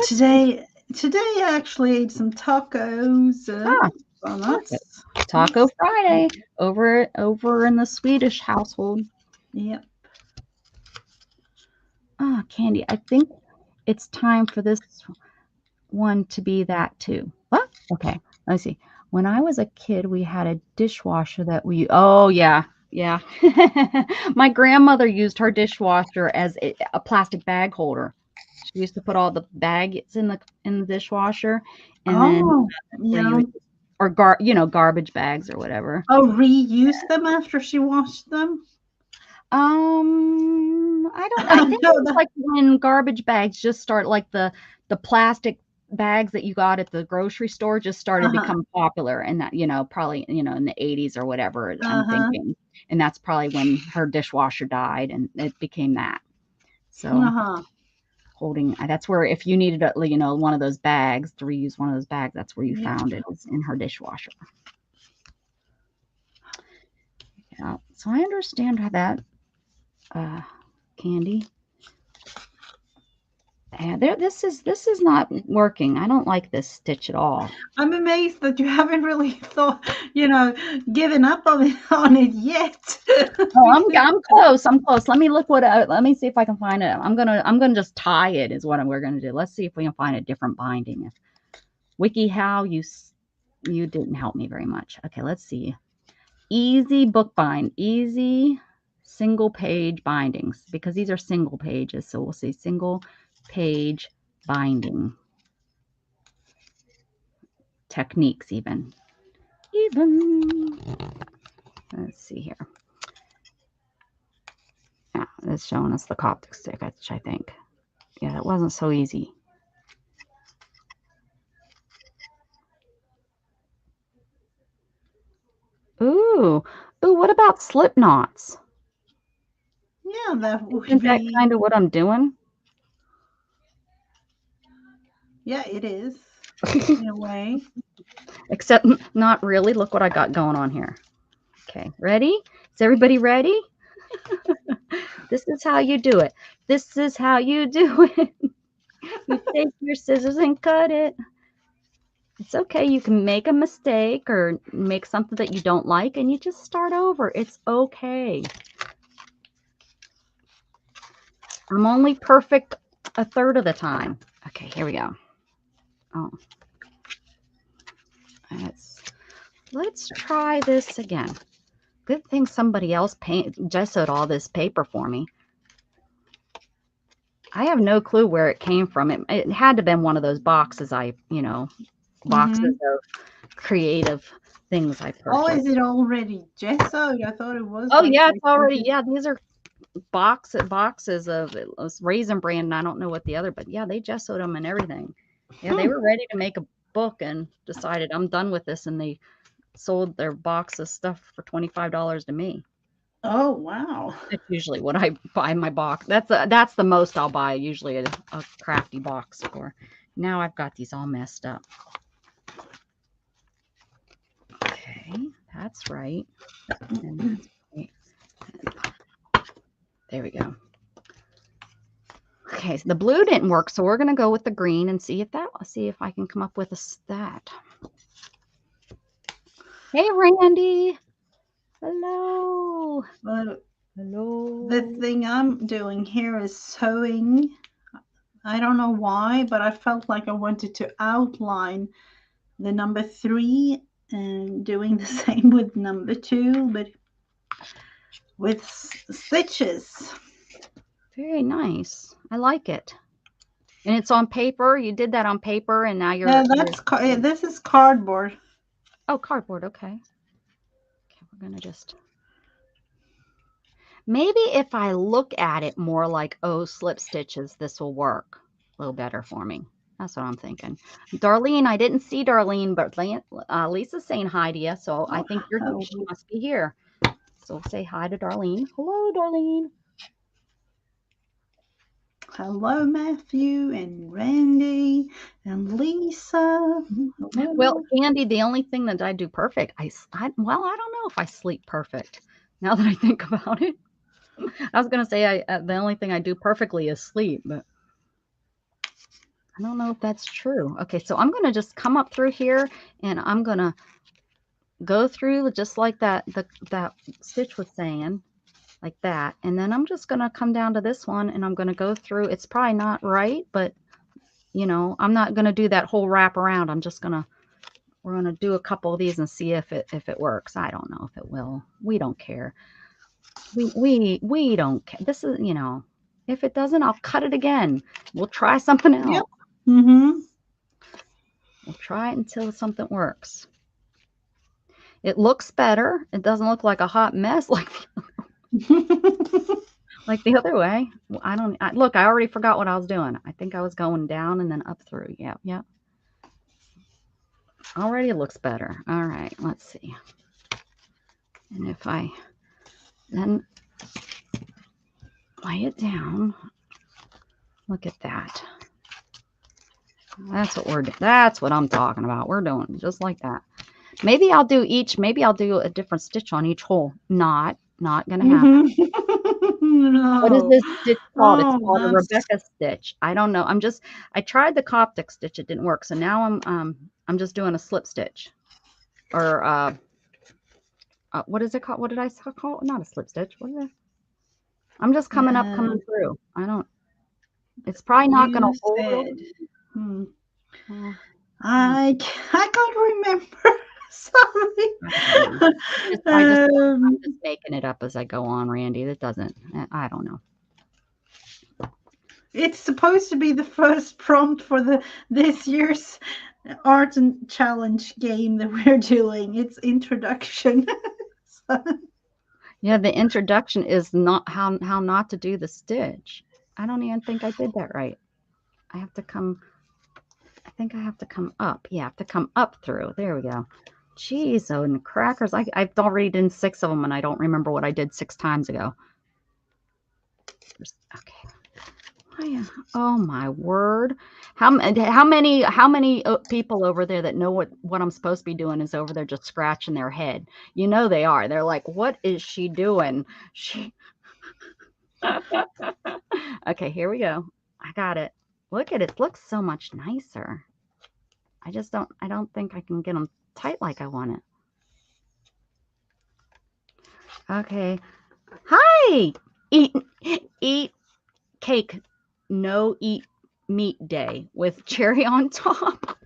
Today I actually ate some tacos. So that's Taco Friday over in the Swedish household. Yep. Oh, Candy, I think it's time for this one to be that too. What? Okay, let's see. When I was a kid, we had a dishwasher that oh yeah. My grandmother used her dishwasher as a plastic bag holder. She used to put all the bags in the dishwasher, and then garbage bags or whatever. Oh, reuse them after she washed them? I think it was like when garbage bags just start, like the plastic bags that you got at the grocery store just started to become popular, and that, probably, in the 80s or whatever, I'm thinking. And that's probably when her dishwasher died and it became that. So that's where, if you needed one of those bags to reuse one of those bags, that's where you found it, was in her dishwasher. Yeah, so I understand how that Candy. Yeah, this is not working. I don't like this stitch at all. I'm amazed that you haven't really thought, given up on it yet. Oh, I'm close. I'm close. Let me let me see if I can find it. I'm gonna just tie it is what we're gonna do. Let's see if we can find a different binding. WikiHow, you didn't help me very much. Okay, let's see. Easy bookbind, easy single page bindings, because these are single pages. So we'll see single page binding techniques even. Let's see here. Yeah, it's showing us the Coptic stick, which I think. Yeah, that wasn't so easy. Ooh, what about slip knots? Yeah, that would Isn't that kind of what I'm doing? Yeah, it is, in a way. Except not really. Look what I got going on here. Okay, ready? Is everybody ready? This is how you do it. This is how you do it. You take your scissors and cut it. It's okay. You can make a mistake or make something that you don't like, and you just start over. It's okay. I'm only perfect a third of the time. Okay, here we go. Oh. Let's try this again. Good thing somebody else gessoed all this paper for me. I have no clue where it came from. It had to have been one of those boxes boxes of creative things I purchased. Oh, is it already gessoed? I thought it was. Oh, yeah, it's already, yeah, these are boxes of it was Raisin Bran, and I don't know what the other, but yeah, they gessoed them and everything. Yeah, they were ready to make a book and decided I'm done with this, and they sold their box of stuff for $25 to me. Oh, wow. That's usually what I buy my box. That's the most I'll buy, usually a crafty box for. Now I've got these all messed up. Okay, that's right. And that's right. There we go. Okay, so the blue didn't work, so we're gonna go with the green and see if I can come up with that. Hey, Randy. Hello. Hello. The thing I'm doing here is sewing. I don't know why, but I felt like I wanted to outline the number 3 and doing the same with number 2, but with stitches. Very nice. I like it. And it's on paper. You did that on paper, and now Yeah, this is cardboard. Oh, cardboard. Okay. Okay, we're gonna just. Maybe if I look at it more like, oh, slip stitches, this will work a little better for me. That's what I'm thinking. Darlene, I didn't see Darlene, but Lisa's saying hi to you, so I think she must be here. So say hi to Darlene. Hello, Darlene. Hello, Matthew and Randy and Lisa. Hello. Well, Candy, the only thing that I do perfect, I don't know if I sleep perfect. Now that I think about it, I was going to say the only thing I do perfectly is sleep, but I don't know if that's true. Okay, so I'm going to just come up through here, and I'm going to go through just like that stitch was saying, like that. And then I'm just going to come down to this one, and I'm going to go through. It's probably not right, but I'm not going to do that whole wrap around. We're going to do a couple of these and see if it works. I don't know if it will. We don't care. We don't care. This is, if it doesn't, I'll cut it again. We'll try something else. Yep. Mm-hmm. We'll try it until something works. It looks better. It doesn't look like a hot mess like the other way. Look, I already forgot what I was doing. I think I was going down and then up through. Yeah. Already looks better. All right, let's see. And if I then lay it down, look at that. That's what I'm talking about. We're doing just like that. Maybe I'll do a different stitch on each hole. Not gonna happen. No. What is this stitch called? It's called a Rebecca stitch. I don't know. I tried the Coptic stitch. It didn't work. So now I'm just doing a slip stitch. Or what is it called? What did I call it? Not a slip stitch. What is it? I'm just coming through. It's probably not going to hold. I can't remember. Sorry. I'm just making it up as I go on, Randy. That doesn't, I don't know. It's supposed to be the first prompt for this year's art and challenge game that we're doing. It's introduction. Yeah, the introduction is not how not to do the stitch. I don't even think I did that right. I think I have to come up. Yeah, I have to come up through. There we go. Jeez, oh, and crackers. I've already done 6 of them, and I don't remember what I did 6 times ago. Okay. Oh my word! How many people over there that know what I'm supposed to be doing is over there just scratching their head? They are. They're like, "What is she doing?" Okay, here we go. I got it. Look at it. It looks so much nicer. I don't think I can get them tight like I want it. Okay. Hi. Eat cake. No eat meat day with cherry on top.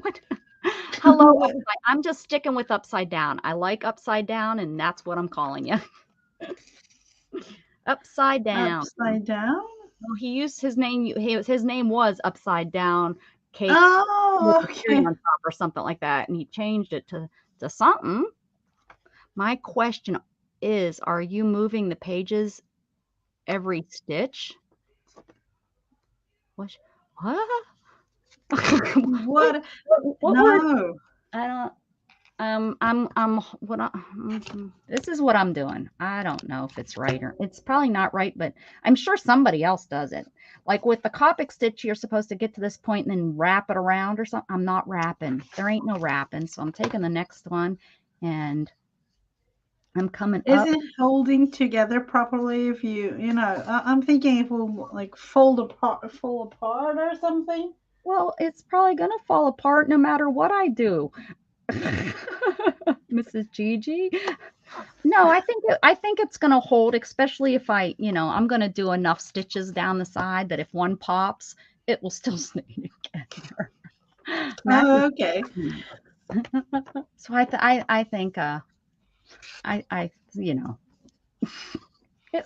Hello, I'm just sticking with upside down. I like upside down, and that's what I'm calling you. Upside down. Upside down? Well, he used his name. His name was Upside Down Cake with cherry on top or something like that, and he changed it to something. My question is, are you moving the pages every stitch. What? What? Wait, What? what word? No. I don't. This is what I'm doing. I don't know if it's right or it's probably not right, but I'm sure somebody else does it. Like with the Copic stitch, you're supposed to get to this point and then wrap it around or something. I'm not wrapping. There ain't no wrapping. So I'm taking the next one and I'm coming Is up. it holding together properly? If I'm thinking it will like fall apart or something. Well, it's probably gonna fall apart no matter what I do. Mrs. Gigi. No, I think it's gonna hold, especially if I'm gonna do enough stitches down the side that if one pops, it will still stay together. Oh, Imagine. okay. So I think I it,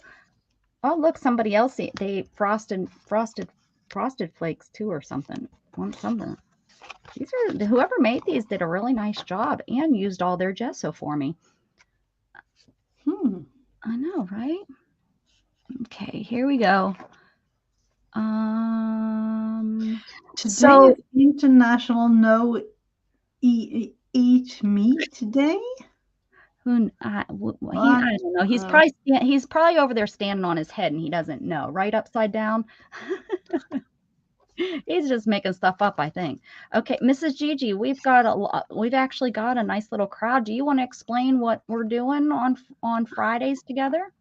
oh look, somebody else they frosted flakes too or something. Want something. These are whoever made these did a really nice job and used all their gesso for me. Hmm. I know, right? Okay, here we go. Today So is International No Eat Meat Day. What? I don't know. Uh, He's probably over there standing on his head and he doesn't know. Right upside down. He's just making stuff up, I think. Okay, Mrs. Gigi, we've actually got a nice little crowd. Do you want to explain what we're doing on Fridays together?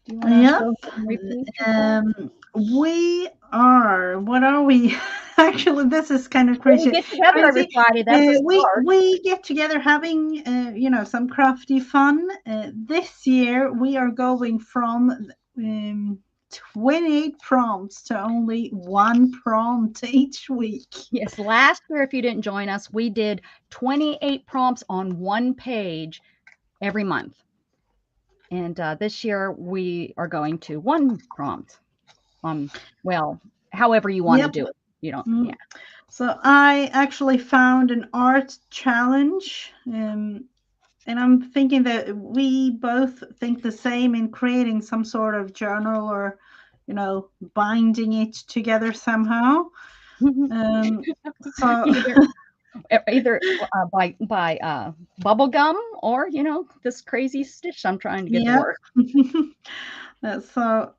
Do you want to yep. go ahead and repeat yourself? We are. What are we? Actually, this is kind of Well, we crazy. get together every Crazy. Friday. That's a start. We get together having some crafty fun. This year we are going from 28 prompts to only one prompt each week. Yes, last year, if you didn't join us, we did 28 prompts on one page every month. And this year we are going to one prompt on, well, however you want to Yep. do it. You don't, Mm. yeah. So I actually found an art challenge. And I'm thinking that we both think the same in creating some sort of journal or, binding it together somehow. So, Either by bubble gum or this crazy stitch I'm trying to get to yeah. work. So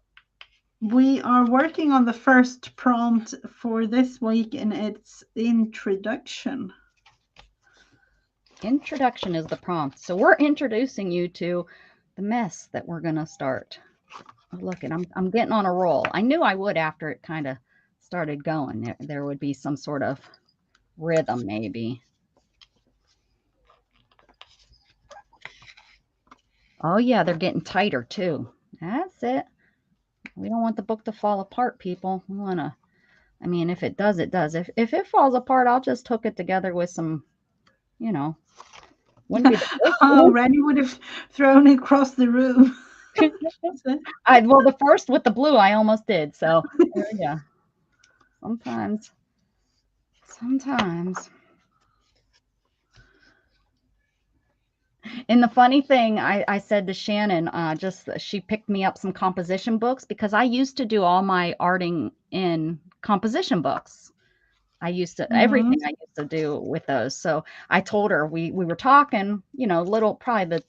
we are working on the first prompt for this week, and it's introduction. Introduction is the prompt. So we're introducing you to the mess that we're gonna start. Oh, look, and I'm getting on a roll. I knew I would after it kind of started going. There would be some sort of rhythm, maybe. Oh yeah, they're getting tighter too. That's it. We don't want the book to fall apart, people. We want to. I mean, if it does, it does. If it falls apart, I'll just hook it together with some. You know, wouldn't be the first. Oh, Randy would have thrown it across the room. Well, the first with the blue, I almost did. So there we go. Sometimes. And the funny thing, I said to Shannon, just she picked me up some composition books because I used to do all my arting in composition books. I used to Hmm. everything I used to do with those. So I told her we were talking, little probably the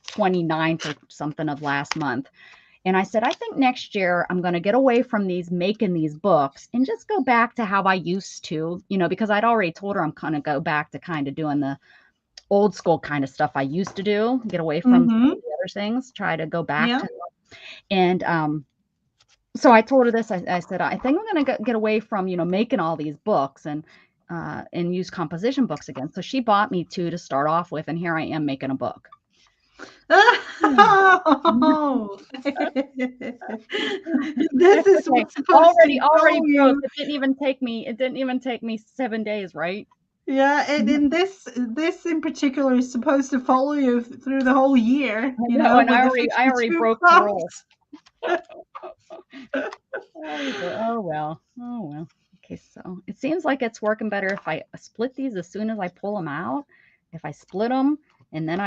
29th or something of last month. And I said, I think next year I'm going to get away from making these books and just go back to how I used to, because I'd already told her I'm going to go back to kind of doing the old school kind of stuff I used to do, get away from some Hmm. of the other things, try to go back Yeah. to. And so I told her this. I said, I think I'm going to get away from, making all these books and use composition books again. So she bought me two to start off with, and here I am making a book. Oh, this is Okay, what's supposed to already show broke. you. It didn't even take me 7 days, right? Yeah, and in this in particular is supposed to follow you through the whole year, I know, and with the I already 52 broke the roll. prompts. Oh well. Oh well. Okay, so it seems like it's working better if I split these as soon as I pull them out. If I split them and then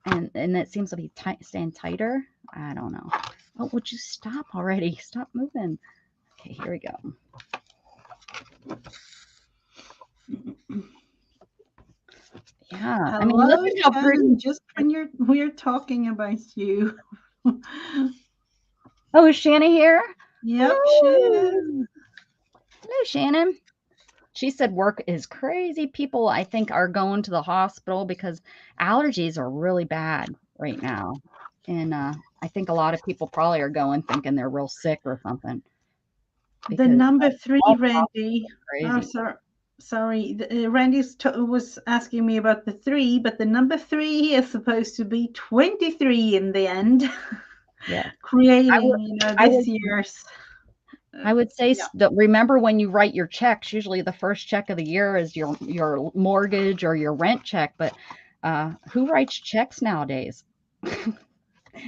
and it seems to be staying tighter. I don't know. Oh, would you stop already? Stop moving. Okay, here we go. Yeah, I mean, look Hello, at how pretty. Shannon. Just when we're talking about you. Oh, is Shannon here? Yep, she is. Hello. Hello, Shannon. She said work is crazy. People, I think, are going to the hospital because allergies are really bad right now. And I think a lot of people probably are going thinking they're real sick or something The because number three, all the Randy. hospitals are Oh, crazy. sorry. Sorry, Randy was asking me about the three, but the number three is supposed to be 23 in the end, Yeah. I would, creating, I this would, year's. I would say Yeah. that remember when you write your checks, usually the first check of the year is your mortgage or your rent check. But who writes checks nowadays?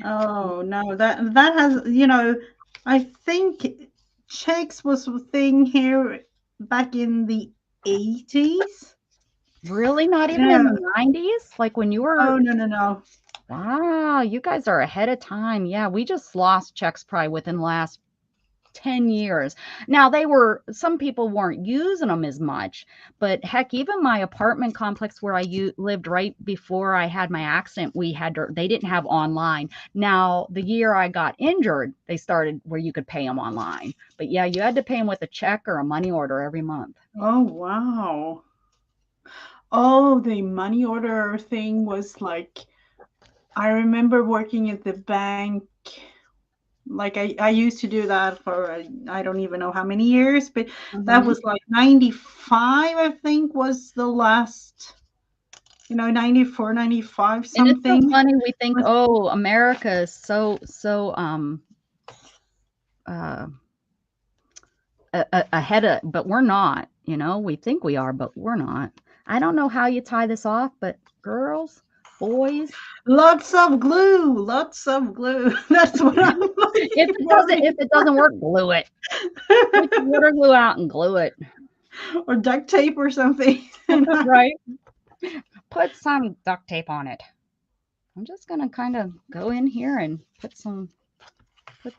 Oh no, that has, I think checks was a thing here back in the 80s. Really? Not even in Yeah. the 90s? Like when you were Oh no, no, no. wow, you guys are ahead of time. Yeah, we just lost checks probably within the last 10 years. Now some people weren't using them as much, but heck, even my apartment complex where lived right before I had my accident, they didn't have online. Now, the year I got injured, they started where you could pay them online. But yeah, you had to pay them with a check or a money order every month. Oh wow. Oh, the money order thing was like, I remember working at the bank. Like I used to do that for I don't even know how many years, but that Mhm. was like 95, I think, was the last, 94, 95 And it's so something. funny we think, Was "Oh, America is so uh ahead of, but we're not, we think we are, but we're not. I don't know how you tie this off, but girls, boys, lots of glue, lots of glue. That's what I'm like if worried it doesn't work, glue it. for. Take the water glue out and glue it. Or duct tape or something. Right. Put some duct tape on it. I'm just gonna kind of go in here and put some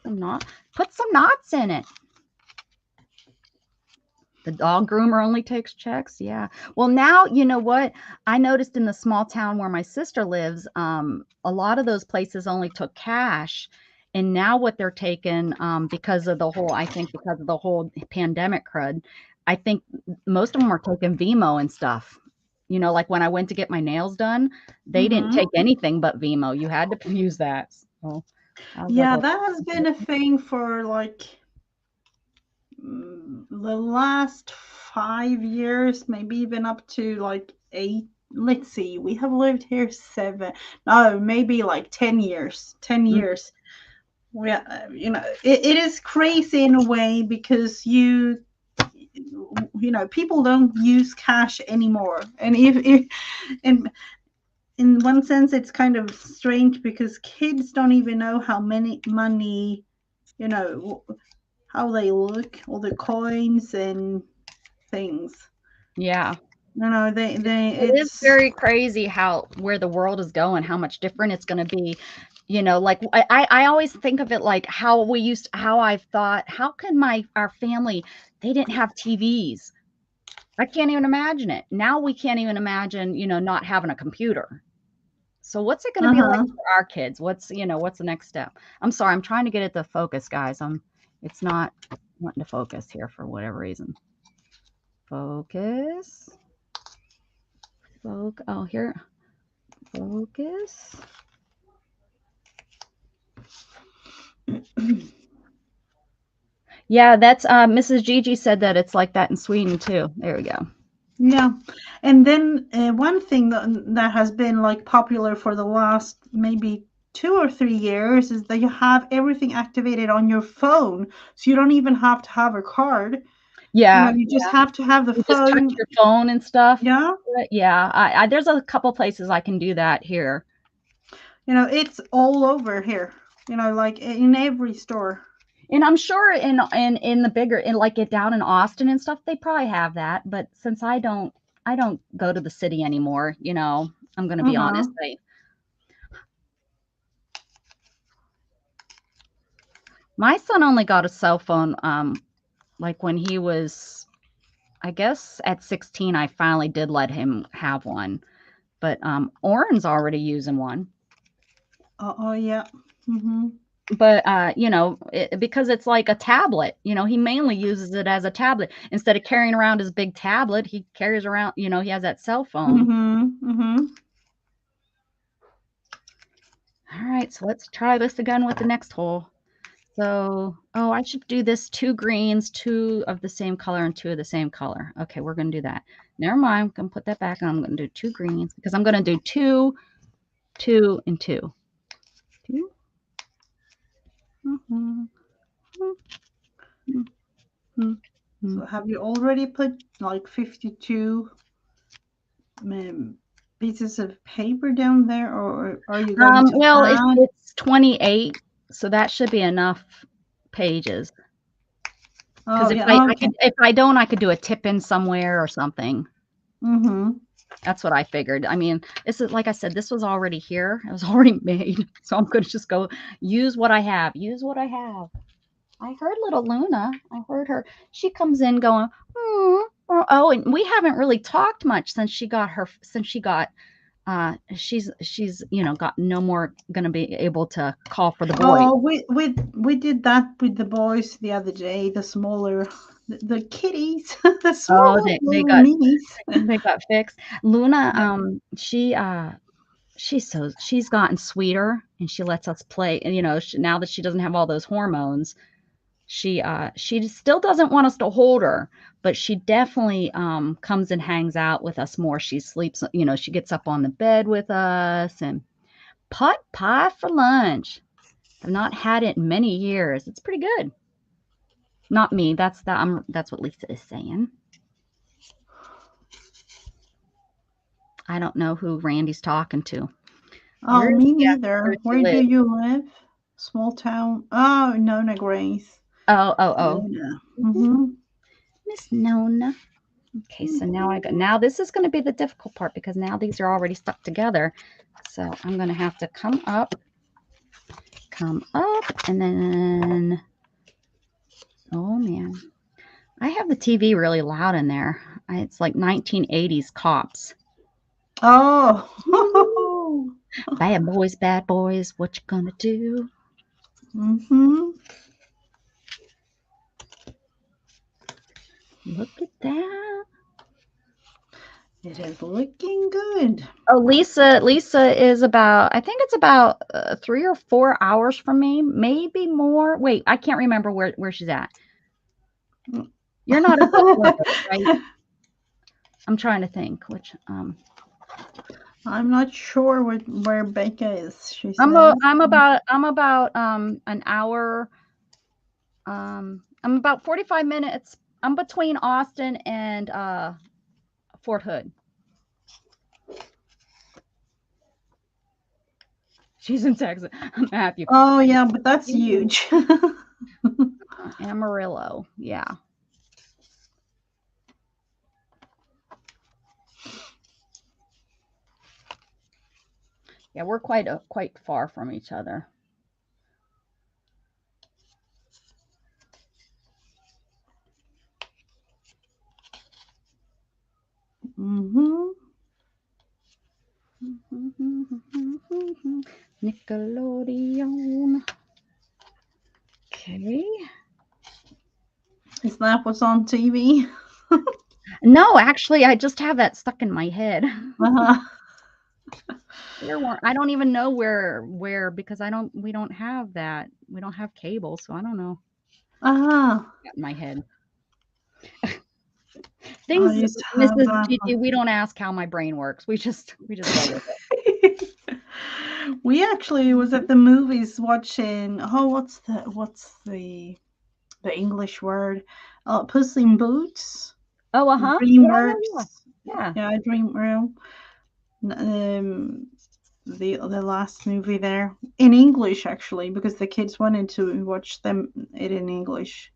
knot put some knots in it. The dog groomer only takes checks. Yeah. Well, now you know what I noticed in the small town where my sister lives. A lot of those places only took cash, and now what they're taking, I think because of the whole pandemic crud, I think most of them are taking Vimo and stuff. Like when I went to get my nails done, they didn't Hmm. take anything but Vimo. You had to use that. So I was like, Yeah, well, that has been a thing for like the last 5 years, maybe even up to like 8. Let's see, we have lived here 7, no, maybe like 10 years. 10 mm, years. It is crazy in a way because people don't use cash anymore. And if and in one sense it's kind of strange because kids don't even know how many money, you know how they look, all the coins and things. yeah. They It is it's very crazy how where the world is going, how much different it's going to be. Like I always think of it like how I've thought, how can our family, they didn't have TVs. I can't even imagine it. Now we can't even imagine, not having a computer. So what's it going to be like uh-huh. for our kids? What's the next step? I'm sorry, I'm trying to get it to focus, guys. It's not wanting to focus here for whatever reason. Focus. Oh, here. Focus. Yeah, that's Mrs. Gigi said that it's like that in Sweden too. There we go. Yeah. And then one thing that has been like popular for the last maybe 2 or 3 years is that you have everything activated on your phone, so you don't even have to have a card. Yeah, You just yeah. have to have the You just touch phone. your phone and stuff. Yeah. Yeah, I there's a couple places I can do that here. It's all over here. Like in every store. And I'm sure in the bigger in like it down in Austin and stuff, they probably have that. But since I don't go to the city anymore, I'm gonna be Uh-huh. honest. My son only got a cell phone like when he was, I guess at 16 I finally did let him have one. But Oren's already using one. Oh yeah. Mm-hmm. But because it's like a tablet, he mainly uses it as a tablet. Instead of carrying around his big tablet, he carries around, he has that cell phone. Mm-hmm. Mm-hmm. All right, so let's try this again with the next hole. So, oh, I should do this 2 greens, 2 of the same color, and 2 of the same color. Okay, we're going to do that. Never mind. I'm going to put that back, and I'm going to do 2 greens because I'm going to do 2, 2, and 2. 2. Mhm. So have you already put like 52 pieces of paper down there, or are you going to Well, add? it's 28, so that should be enough pages. Oh Because yeah. Okay. if I don't, I could do a tip in somewhere or something. Mm-hmm. That's what I figured. I mean, this is like I said, this was already here. It was already made. So I'm gonna just go use what I have. Use what I have. I heard little Luna. I heard her. She comes in going, oh, and we haven't really talked much since she got she's got no more gonna be able to call for the boys. Oh, we did that with the boys the other day. The smaller, the kitties, the Oh, small little minis. they got fixed. Luna, Yeah. she's gotten sweeter and she lets us play. And now that she doesn't have all those hormones, she still doesn't want us to hold her, but she definitely comes and hangs out with us more. She sleeps, she gets up on the bed with us and pot pie for lunch. I've not had it in many years. It's pretty good. Not me. That's what Lisa is saying. I don't know who Randy's talking to. Oh, me Where neither. she Where do live? you live? Small town. Oh, Nona Grace. Oh, oh, oh. Nona. Mhm. Mm-hmm. Miss Nona. Okay, so now this is going to be the difficult part because now these are already stuck together. So I'm going to have to come up, and then, oh man, I have the TV really loud in there. It's like 1980s cops. Oh. Bad boys, what you gonna do? Mm-hmm. Look at that. It is looking good. Oh, Lisa is about, I think it's about 3 or 4 hours from me, maybe more. Wait, I can't remember where she's at. You're not in Florida, right? I'm trying to think which. I'm not sure where Becca is. She says. I'm about an hour. I'm about 45 minutes. I'm between Austin and Fort Hood. She's in Texas. Matthew. Oh yeah, but that's huge. Amarillo. Yeah. Yeah, we're quite far from each other. Mm-hmm. Nickelodeon. Okay. Is that what's on TV? No, actually, I just have that stuck in my head. Uh-huh. I don't even know where because we don't have that. We don't have cable, so I don't know. Uh-huh. In my head. I Things, used to have Mrs. that. Gigi, we don't ask how my brain works. We just go with it. We actually was at the movies watching. Oh, what's the English word? Puss in Boots. Oh, uh-huh. Yeah. DreamWorks. Yeah. Yeah, DreamWorks. The last movie there in English actually because the kids wanted to watch it in English.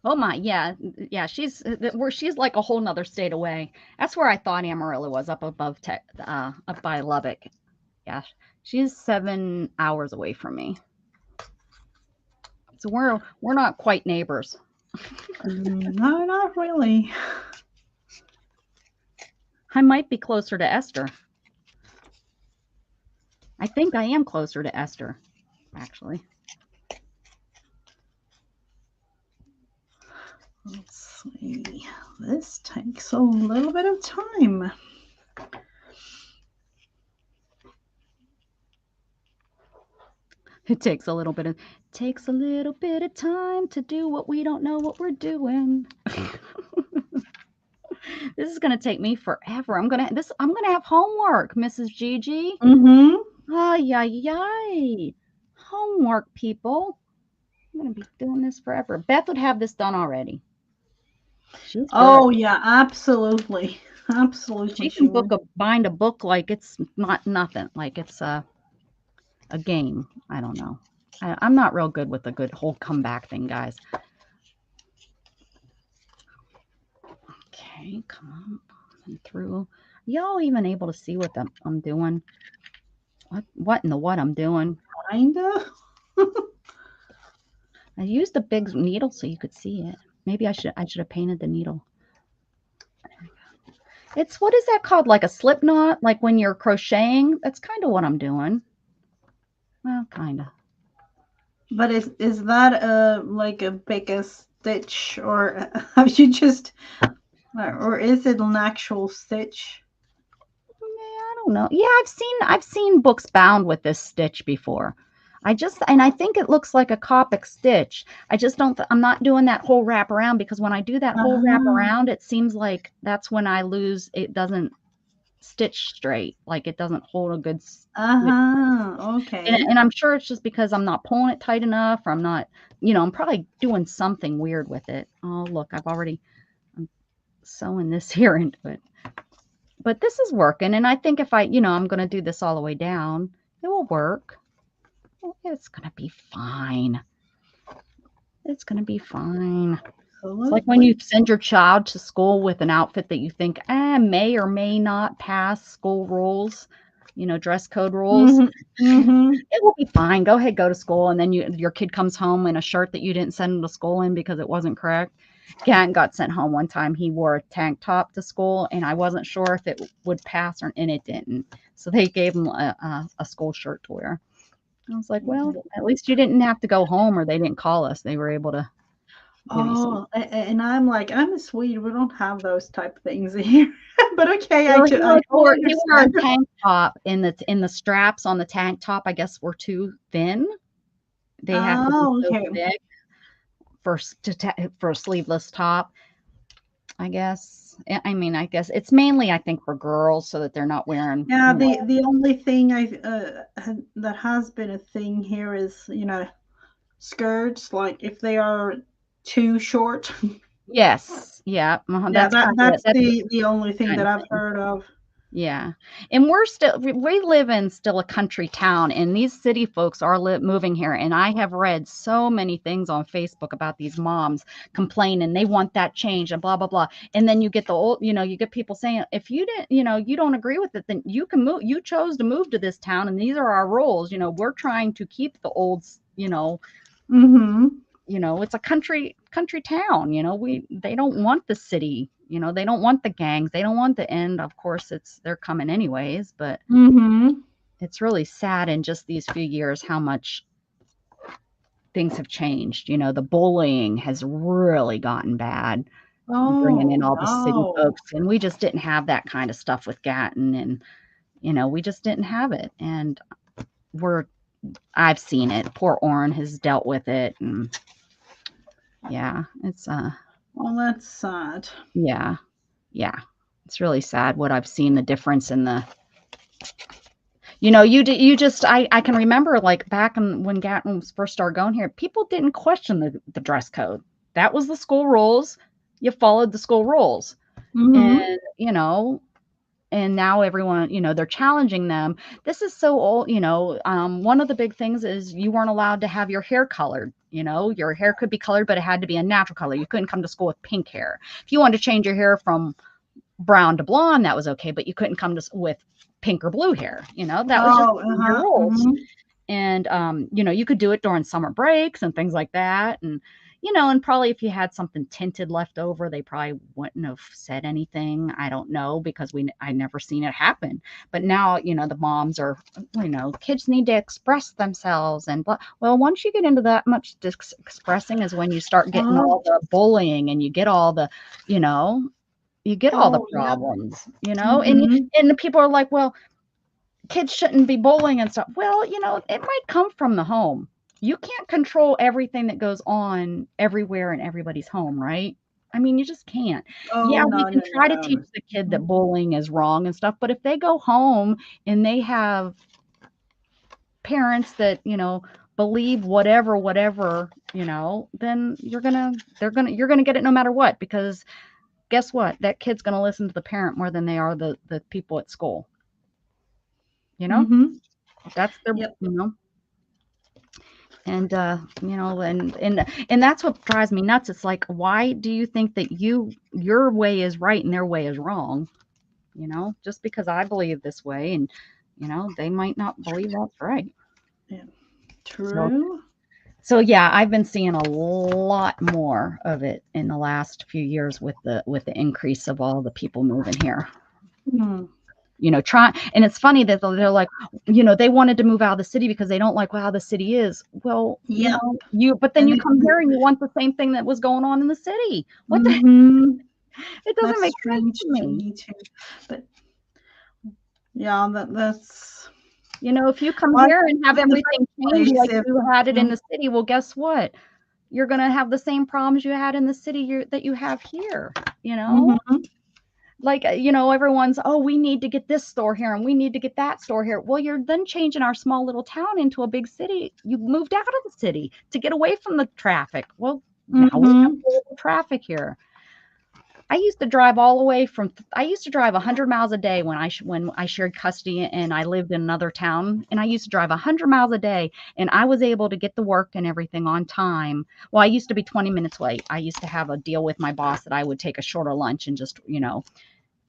Oh my, yeah, she's like a whole nother state away. That's where I thought Amarillo was, up above up by Lubbock. Yeah, she's 7 hours away from me, so we're not quite neighbors. No, not really. I might be closer to Esther. I think I am closer to Esther, actually. Let's see. This takes a little bit of time. It takes a little bit of time to do what we don't know what we're doing. This is gonna take me forever. I'm gonna have homework, Mrs. Gigi. Mm-hmm. Ay, ay, ay. Homework, people. I'm gonna be doing this forever. Beth would have this done already. She's good. Oh yeah, absolutely. Absolutely She can she would. bind a book like it's not nothing, like it's a game. I don't know. I'm not real good with the good whole comeback thing, guys. Okay, come on. And through. Y'all even able to see what I'm doing? What in the what I'm doing? Kinda. I used a big needle so you could see it. Maybe I should have painted the needle. It's what is that called? Like a slip knot, like when you're crocheting. That's kind of what I'm doing. Well, kind of. But is that like a bigger stitch, or have you just, or is it an actual stitch? Yeah, I don't know. Yeah, I've seen books bound with this stitch before. I think it looks like a Copic stitch. I just don't I'm not doing that whole wrap around because when I do that whole wrap Uh-huh. around, it seems like that's when I lose it doesn't stitch straight. Like it doesn't hold a good Uh-huh. Okay. and I'm sure it's just because I'm not pulling it tight enough or I'm not, I'm probably doing something weird with it. Oh, look, I'm sewing this here into it. But this is working, and I think if I'm gonna do this all the way down, it will work. It's gonna be fine. It's gonna be fine. It's like when you Absolutely. send your child to school with an outfit that you think, may or may not pass school rules, dress code rules. Mm-hmm. Mm-hmm. It will be fine. Go ahead, go to school, and then your kid comes home in a shirt that you didn't send him to school in because it wasn't correct. Gant got sent home one time. He wore a tank top to school, and I wasn't sure if it would pass and it didn't. So they gave him a school shirt to wear. I was like, well, at least you didn't have to go home, or they didn't call us. They were able to give you some. Oh, and I'm like, I'm a Swede. We don't have those type of things here. But okay, Well, I totally he wore a understand. tank top, and the straps on the tank top, I guess, were too thin. They have to be Oh, so okay. thick for a sleeveless top, I guess. I mean, I guess it's mainly, I think, for girls so that they're not wearing, Yeah, the only thing that has been a thing here is, skirts, like if they are too short. Yes, yeah, Yeah, that's that's the only thing kind that of I've thing. heard of. Yeah, and we live in still a country town, and these city folks are moving here, and I have read so many things on Facebook about these moms complaining they want that change and blah blah blah, and then you get you get people saying if you didn't, you don't agree with it, then you can move. You chose to move to this town, and these are our rules. We're trying to keep the old, Mm-hmm. it's a country town. They don't want the city. They don't want the gangs. They don't want the end. Of course, they're coming anyways, but Mm-hmm. it's really sad in just these few years how much things have changed. The bullying has really gotten bad, bringing in Oh all the city no. folks, and we just didn't have that kind of stuff with Gatton, and we just didn't have it, and we're I've seen it. Poor Orrin has dealt with it, and yeah, it's Well, that's sad. yeah. Yeah, it's really sad what I've seen the difference in the you just I can remember like back when Gatton first started going here, people didn't question the dress code. That was the school rules. You followed the school rules. Mm-hmm. And, and now everyone, they're challenging them. This is so old, one of the big things is you weren't allowed to have your hair colored. Your hair could be colored, but it had to be a natural color. You couldn't come to school with pink hair. If you wanted to change your hair from brown to blonde, that was okay, but you couldn't come to with pink or blue hair. That was just Oh, your uh-huh. rules. Mm-hmm. And you could do it during summer breaks and things like that. And and probably if you had something tinted left over, they probably wouldn't have said anything. I don't know, because I never seen it happen. But now, the moms are, kids need to express themselves. And well, once you get into that much expressing is when you start getting Oh, all the bullying, and you get all the, you know, you get all the oh, yeah. problems, Mm-hmm. and the people are like, well, kids shouldn't be bullying and stuff. Well, it might come from the home. You can't control everything that goes on everywhere in everybody's home, right? I mean, you just can't. Oh, Yeah, we no, can no, try to no. teach the kid that bullying is wrong and stuff, but if they go home and they have parents that, believe whatever, then you're gonna get it no matter what, because guess what? That kid's gonna listen to the parent more than they are the people at school. You know? Mm-hmm. That's their, Yep. and and that's what drives me nuts. It's like, why do you think that your way is right and their way is wrong? Just because I believe this way, and they might not believe that's right. Yeah. So True. yeah, I've been seeing a lot more of it in the last few years with the increase of all the people moving here. Mm. Try, and it's funny that they're like, they wanted to move out of the city because they don't like how the city is. Well, Yeah. but then And you come here and you want the same thing that was going on in the city. What the, mm-hmm. it doesn't That's make sense strange to to me. me too. But yeah, that's If you come why here and have in the everything first change place like if you had it in mm, the city, well, guess what? You're going to have the same problems you had in the city that you have here, you know? mm-hmm. Like, everyone's, oh, we need to get this store here and we need to get that store here. Well, you're then changing our small little town into a big city. You moved out of the city to get away from the traffic. Well, now we have Mm-hmm. horrible traffic here. I used to drive all the way from, I used to drive 100 miles a day when I shared custody and I lived in another town. And I used to drive 100 miles a day, and I was able to get to work and everything on time. Well, I used to be 20 minutes late. I used to have a deal with my boss that I would take a shorter lunch and just,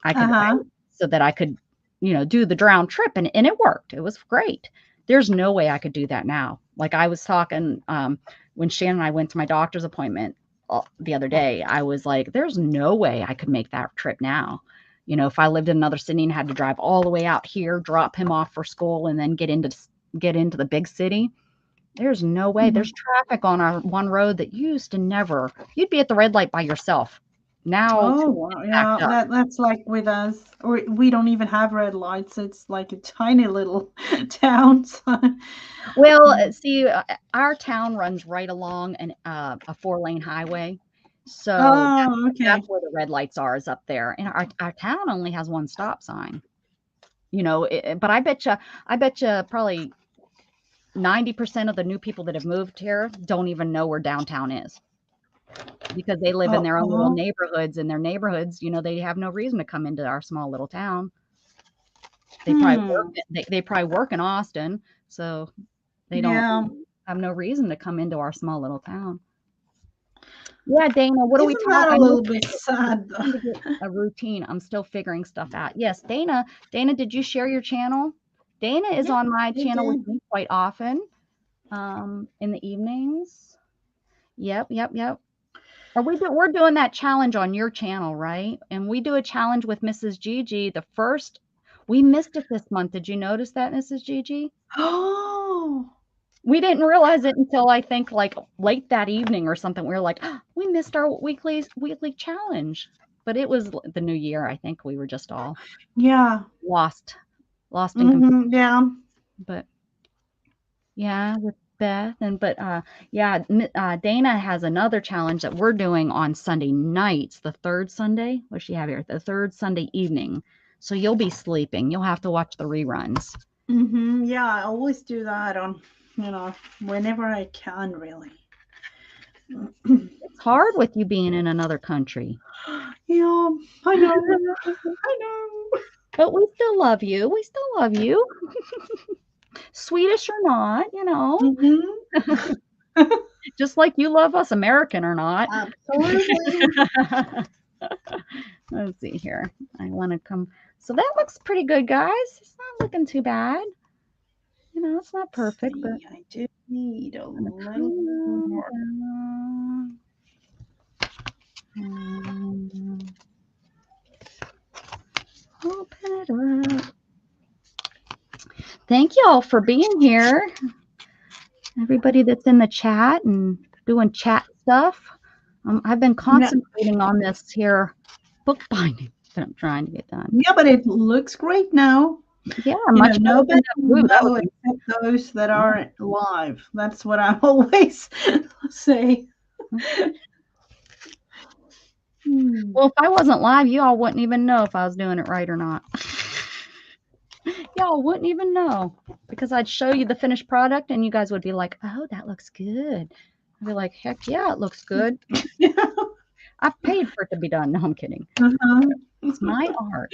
Uh-huh. so that I could, do the round trip, and it worked. It was great. There's no way I could do that now. Like I was talking, when Shannon and I went to my doctor's appointment the other day, I was like, there's no way I could make that trip now. If I lived in another city and had to drive all the way out here, drop him off for school, and then get into the big city, there's no way. Mhm. There's traffic on our one road that used to never. You'd be at the red light by yourself. Now Oh, it's wow. backed Yeah, up. that's like with us. We don't even have red lights. It's like a tiny little town. So. Well, Mm. see, our town runs right along a 4-lane highway, so Oh, that's okay. where the red lights are, is up there, and our town only has one stop sign. But I bet you probably 90% of the new people that have moved here don't even know where downtown is, because they live in Oh, their own little uh-huh. neighborhoods. In their neighborhoods, they have no reason to come into our small little town. They probably work. Hmm. They probably work in Austin, so they don't Yeah. have no reason to come into our small little town. Yeah, Dana, what are we Isn't talking? that a little bit sad though? Trying to get a routine. I'm still figuring stuff out. Yes, Dana. Dana, did you share your channel? Dana is Yeah, on my they channel with did. me quite often, in the evenings. Yep, yep, yep. We're doing that challenge on your channel, right? And we do a challenge with Mrs. Gigi. We missed it this month. Did you notice that, Mrs. Gigi? Oh, We didn't realize it until I think like late that evening or something. We were like, "Oh, we missed our weekly challenge." But it was the new year. I think we were just all yeah. lost, lost and confused. Mm-hmm. Yeah. But yeah, with Beth but yeah, Dana has another challenge that we're doing on Sunday nights, the third Sunday. What does she have here? The third Sunday evening. So you'll be sleeping. You'll have to watch the reruns. Mm-hmm. Yeah, I always do that on, whenever I can, really. It's hard with you being in another country. Yeah, I know. I know. But we still love you. We still love you. Swedish or not, you know. Mm-hmm. Just like you love us, American or not. Absolutely. Let's see here. I want to come. So that looks pretty good, guys. It's not looking too bad. You know, it's not perfect, but See, I do need a I'm little more. Open it up. Thank y'all for being here. Everybody that's in the chat and doing chat stuff. I've been No, concentrating on this here bookbinding that I'm trying to get done. yeah, but it looks great now. Yeah, You know, much better than nobody that will blue. That know was except those that aren't live. That's what I always say. well, if I wasn't live, you all wouldn't even know if I was doing it right or not. Y'all wouldn't even know because I'd show you the finished product and you guys would be like, oh, that looks good. I'd be like, heck yeah, it looks good. I paid for it to be done. No, I'm kidding. Uh-huh. It's my art.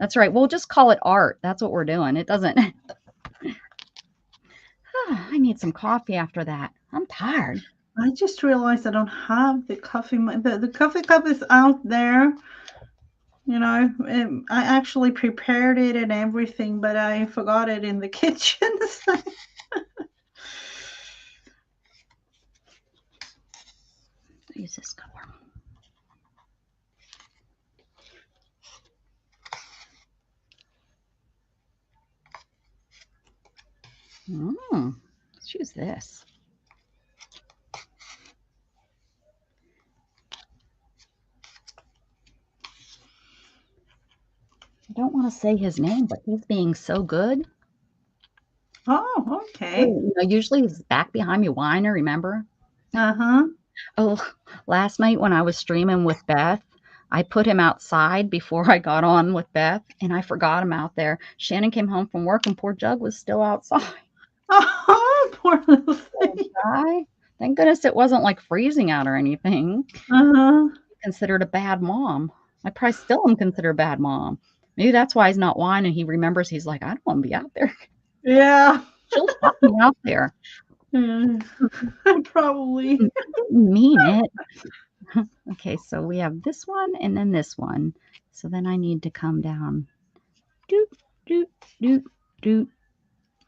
That's right. We'll just call it art. That's what we're doing. It doesn't. I need some coffee after that. I'm tired. I just realized I don't have the coffee. The coffee cup is out there. You know, I actually prepared it and everything, but I forgot it in the kitchen. Use this color. Let's use this. I don't want to say his name, but he's being so good. Oh, okay. You know, usually he's back behind me whiner, remember? Uh-huh. Oh, last night when I was streaming with Beth, I put him outside before I got on with Beth, and I forgot him out there. Shannon came home from work, and poor Jug was still outside. Oh, poor little thing. Guy. Thank goodness it wasn't like freezing out or anything. Uh-huh. Considered a bad mom. I probably still am considered a bad mom. Maybe that's why he's not whining. He remembers he's like, I don't want to be out there. Yeah. She'll talk me out there. Probably. Didn't mean it. Okay, so we have this one and then this one. So then I need to come down. Doot, doot, doot, doot.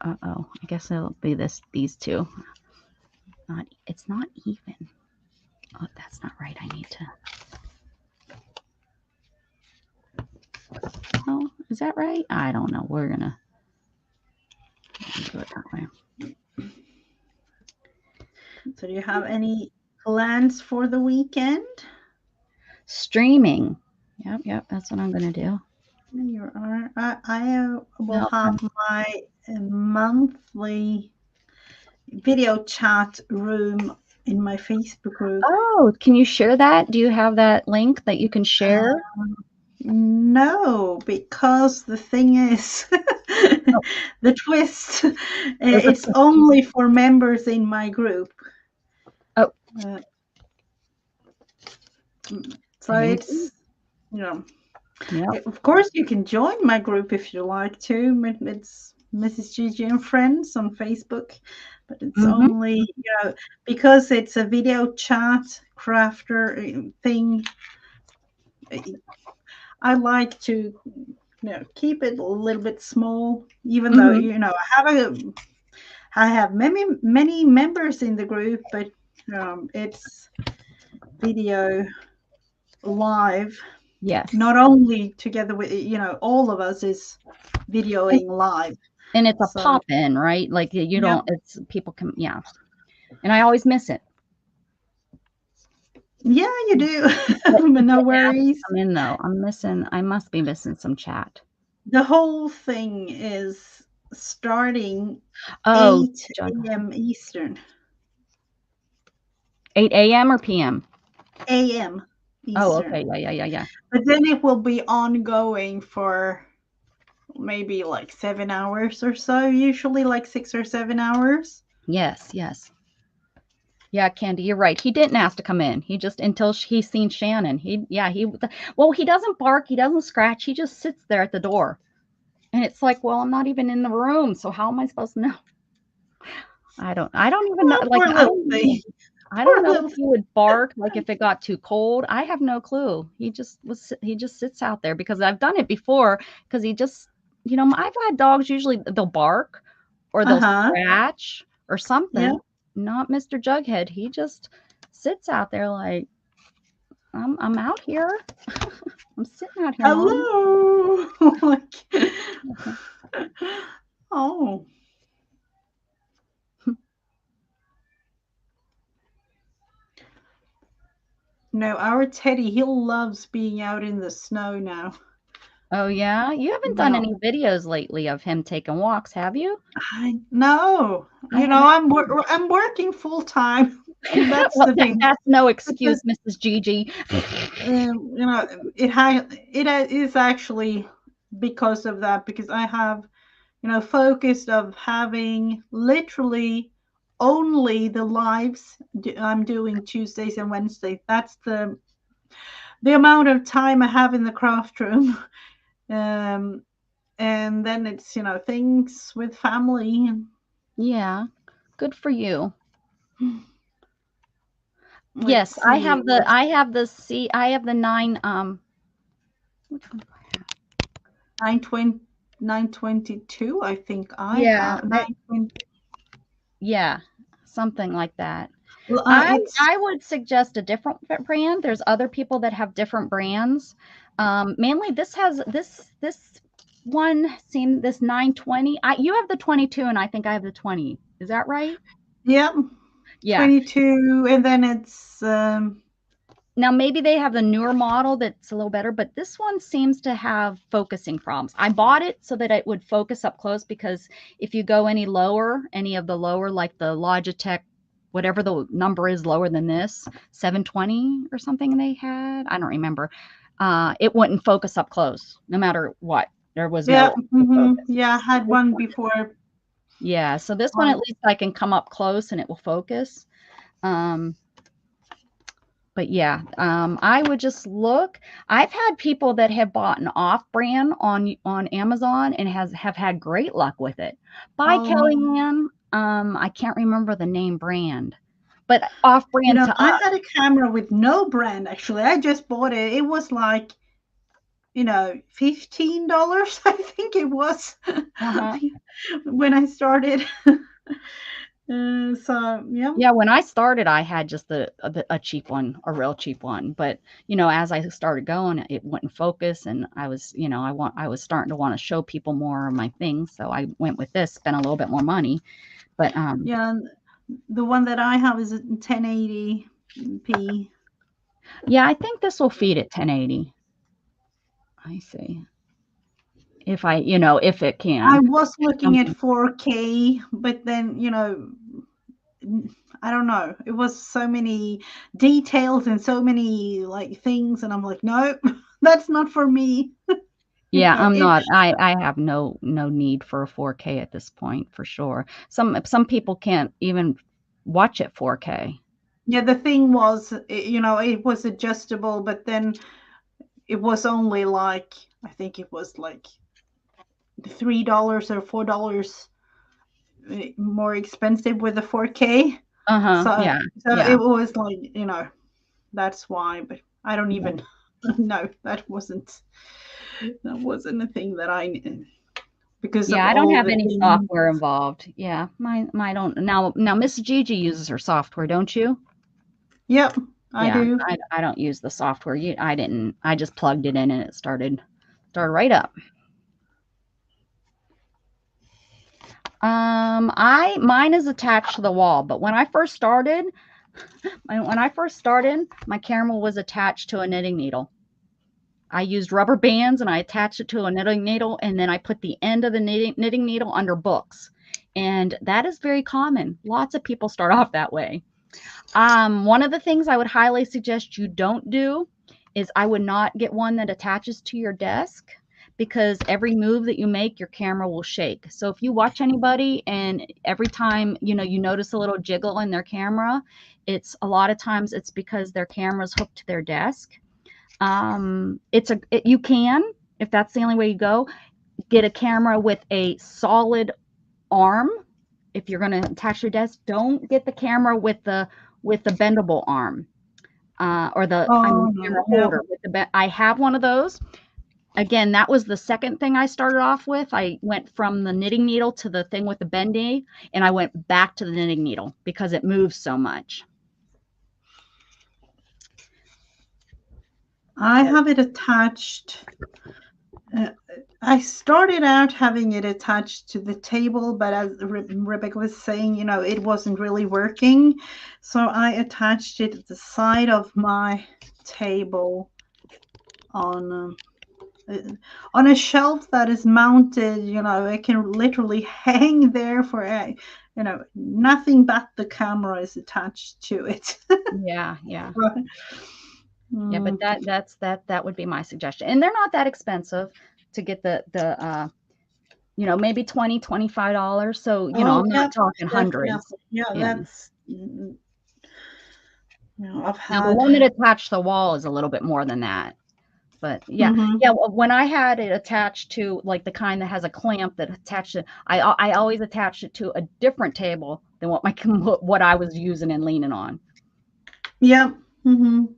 Uh-oh. I guess it'll be these two. It's not even. Oh, that's not right. I need to. Oh, is that right? I don't know. We're gonna do it that way. So do you have any plans for the weekend? Streaming. Yep. That's what I'm gonna do. I will have my monthly video chat room in my Facebook group. Oh, can you share that? Do you have that link that you can share? No, because the thing is, the twist, it's only for members in my group. Oh. So it's, you know, of course you can join my group if you like to. It's Mrs. Gigi and Friends on Facebook, but it's only, you know, because it's a video chat crafter thing. I like to, you know, keep it a little bit small, even though, you know, I have many members in the group, but it's video live. Yes. Not only together with, you know, all of us is videoing live. And it's a pop in, right? Like you don't, it's people can, and I always miss it. Yeah, you do. But no worries. I'm in though. I must be missing some chat. The whole thing is starting 8 a.m. Eastern. 8 a.m. or p.m.? A.m. Eastern. Oh, okay. Yeah. But then it will be ongoing for maybe like 7 hours or so, usually like 6 or 7 hours. Yes. Yeah, Candy, you're right. He didn't ask to come in. He just until he's seen Shannon. Well, he doesn't bark, he doesn't scratch. He just sits there at the door. And it's like, well, I'm not even in the room, so how am I supposed to know? I don't even know. Oh, Like poor little thing. I don't Poor know if little he would bark like if it got too cold. I have no clue. He just sits out there because I've done it before because he just, I've had dogs usually they'll bark or they'll Uh-huh. scratch or Yeah. something. Not Mr. Jughead. He just sits out there like I'm out here. I'm sitting out here, Mom. Hello. Like, oh. No, our Teddy, he loves being out in the snow now. Oh yeah, you haven't done Yeah. any videos lately of him taking walks, have you? I know. I You know, haven't. I'm working full time. That's Well, the thing. that's no But the, excuse, Mrs. Gigi. you know, is actually because of that, because I have, focused of having literally only the lives I'm doing Tuesdays and Wednesdays. That's the amount of time I have in the craft room. Um, and then it's, things with family and Yeah, good for you. let's Yes, I see, have the I have the C I have the 9 which one do I have? 920 922, I think I Yeah, have 920. yeah, something like that. Well, it's I would suggest a different brand. There's other people that have different brands. Mainly this has this one seem this 920. You have the 22 and I think I have the 20. Is that right? yeah, Yeah. 22, and then it's Now maybe they have the newer model that's a little better, but this one seems to have focusing problems. I bought it so that it would focus up close because if you go any lower, any of the lower, like the Logitech, whatever the number is lower than this, 720 or something they had, I don't remember. It wouldn't focus up close, no matter what. There was yeah, no focus. yeah, I had This one one, before. yeah, so this one I at least I can come up close and it will focus. Um, but yeah, I would just look. I've had people that have bought an off-brand on Amazon and have had great luck with it. By oh, Kellyanne, I can't remember the name brand, but off-brand to I us. had a camera with no brand actually. I just bought it. It was like, $15, I think it was Uh-huh. when I started. So yeah, Yeah, when I started, I had just a cheap one, a real cheap one. But as I started going, it wouldn't focus, and I was, I was starting to want to show people more of my things, so I went with this, spent a little bit more money. But yeah. The one that I have is a 1080p. yeah, I think this will feed at 1080. I see. If it I can. was looking at Um, 4K, but then, I don't know. It was so many details and so many like things, and I'm like, nope, that's not for me. yeah, I'm It, not. I have no need for a 4K at this point for sure. Some people can't even watch it 4K. yeah, the thing was, it was adjustable, but then it was only like, I think it was like $3 or $4 more expensive with the 4K. Uh-huh. So Yeah. so it Yeah. was like, that's why, but I don't Yeah. even no, that wasn't a thing that I knew because of Yeah, I don't all have the any things. software involved. Yeah, mine don't. Now Miss Gigi uses her software, don't you? Yep, I Yeah, do. I don't use the software. I didn't. I just plugged it in and it started right up. I mine is attached to the wall, but when I first started, my camera was attached to a knitting needle. I used rubber bands and I attached it to a knitting needle, and then I put the end of the knitting needle under books. And that is very common. Lots of people start off that way. One of the things I would highly suggest you don't do is I would not get one that attaches to your desk because every move that you make, your camera will shake. So if you watch anybody and every time, you know, you notice a little jiggle in their camera, it's a lot of times it's because their camera's hooked to their desk. You can, if that's the only way you go, get a camera with a solid arm. If you're going to attach your desk, don't get the camera with the bendable arm, or Oh camera no, yeah. holder with I have one of those. Again, that was the second thing I started off with. I went from the knitting needle to the thing with the bendy, and I went back to the knitting needle because it moves so much. I have it attached. I started out having it attached to the table, but as Rebecca was saying, you know, it wasn't really working. So I attached it at the side of my table on a shelf that is mounted. You know, it can literally hang there for a, you know, nothing but the camera is attached to it. Yeah, yeah. Yeah, but that would be my suggestion. And they're not that expensive to get the you know, maybe $20-$25. So, you know, Oh, I'm yeah, not talking hundreds. yeah, Yeah. that's, you know, I've Now the had. one that attached to the wall is a little bit more than that. But yeah, Mhm. yeah. When I had it attached to like the kind that has a clamp that attached it, I always attached it to a different table than what my what I was using and leaning on. Yeah. Mhm.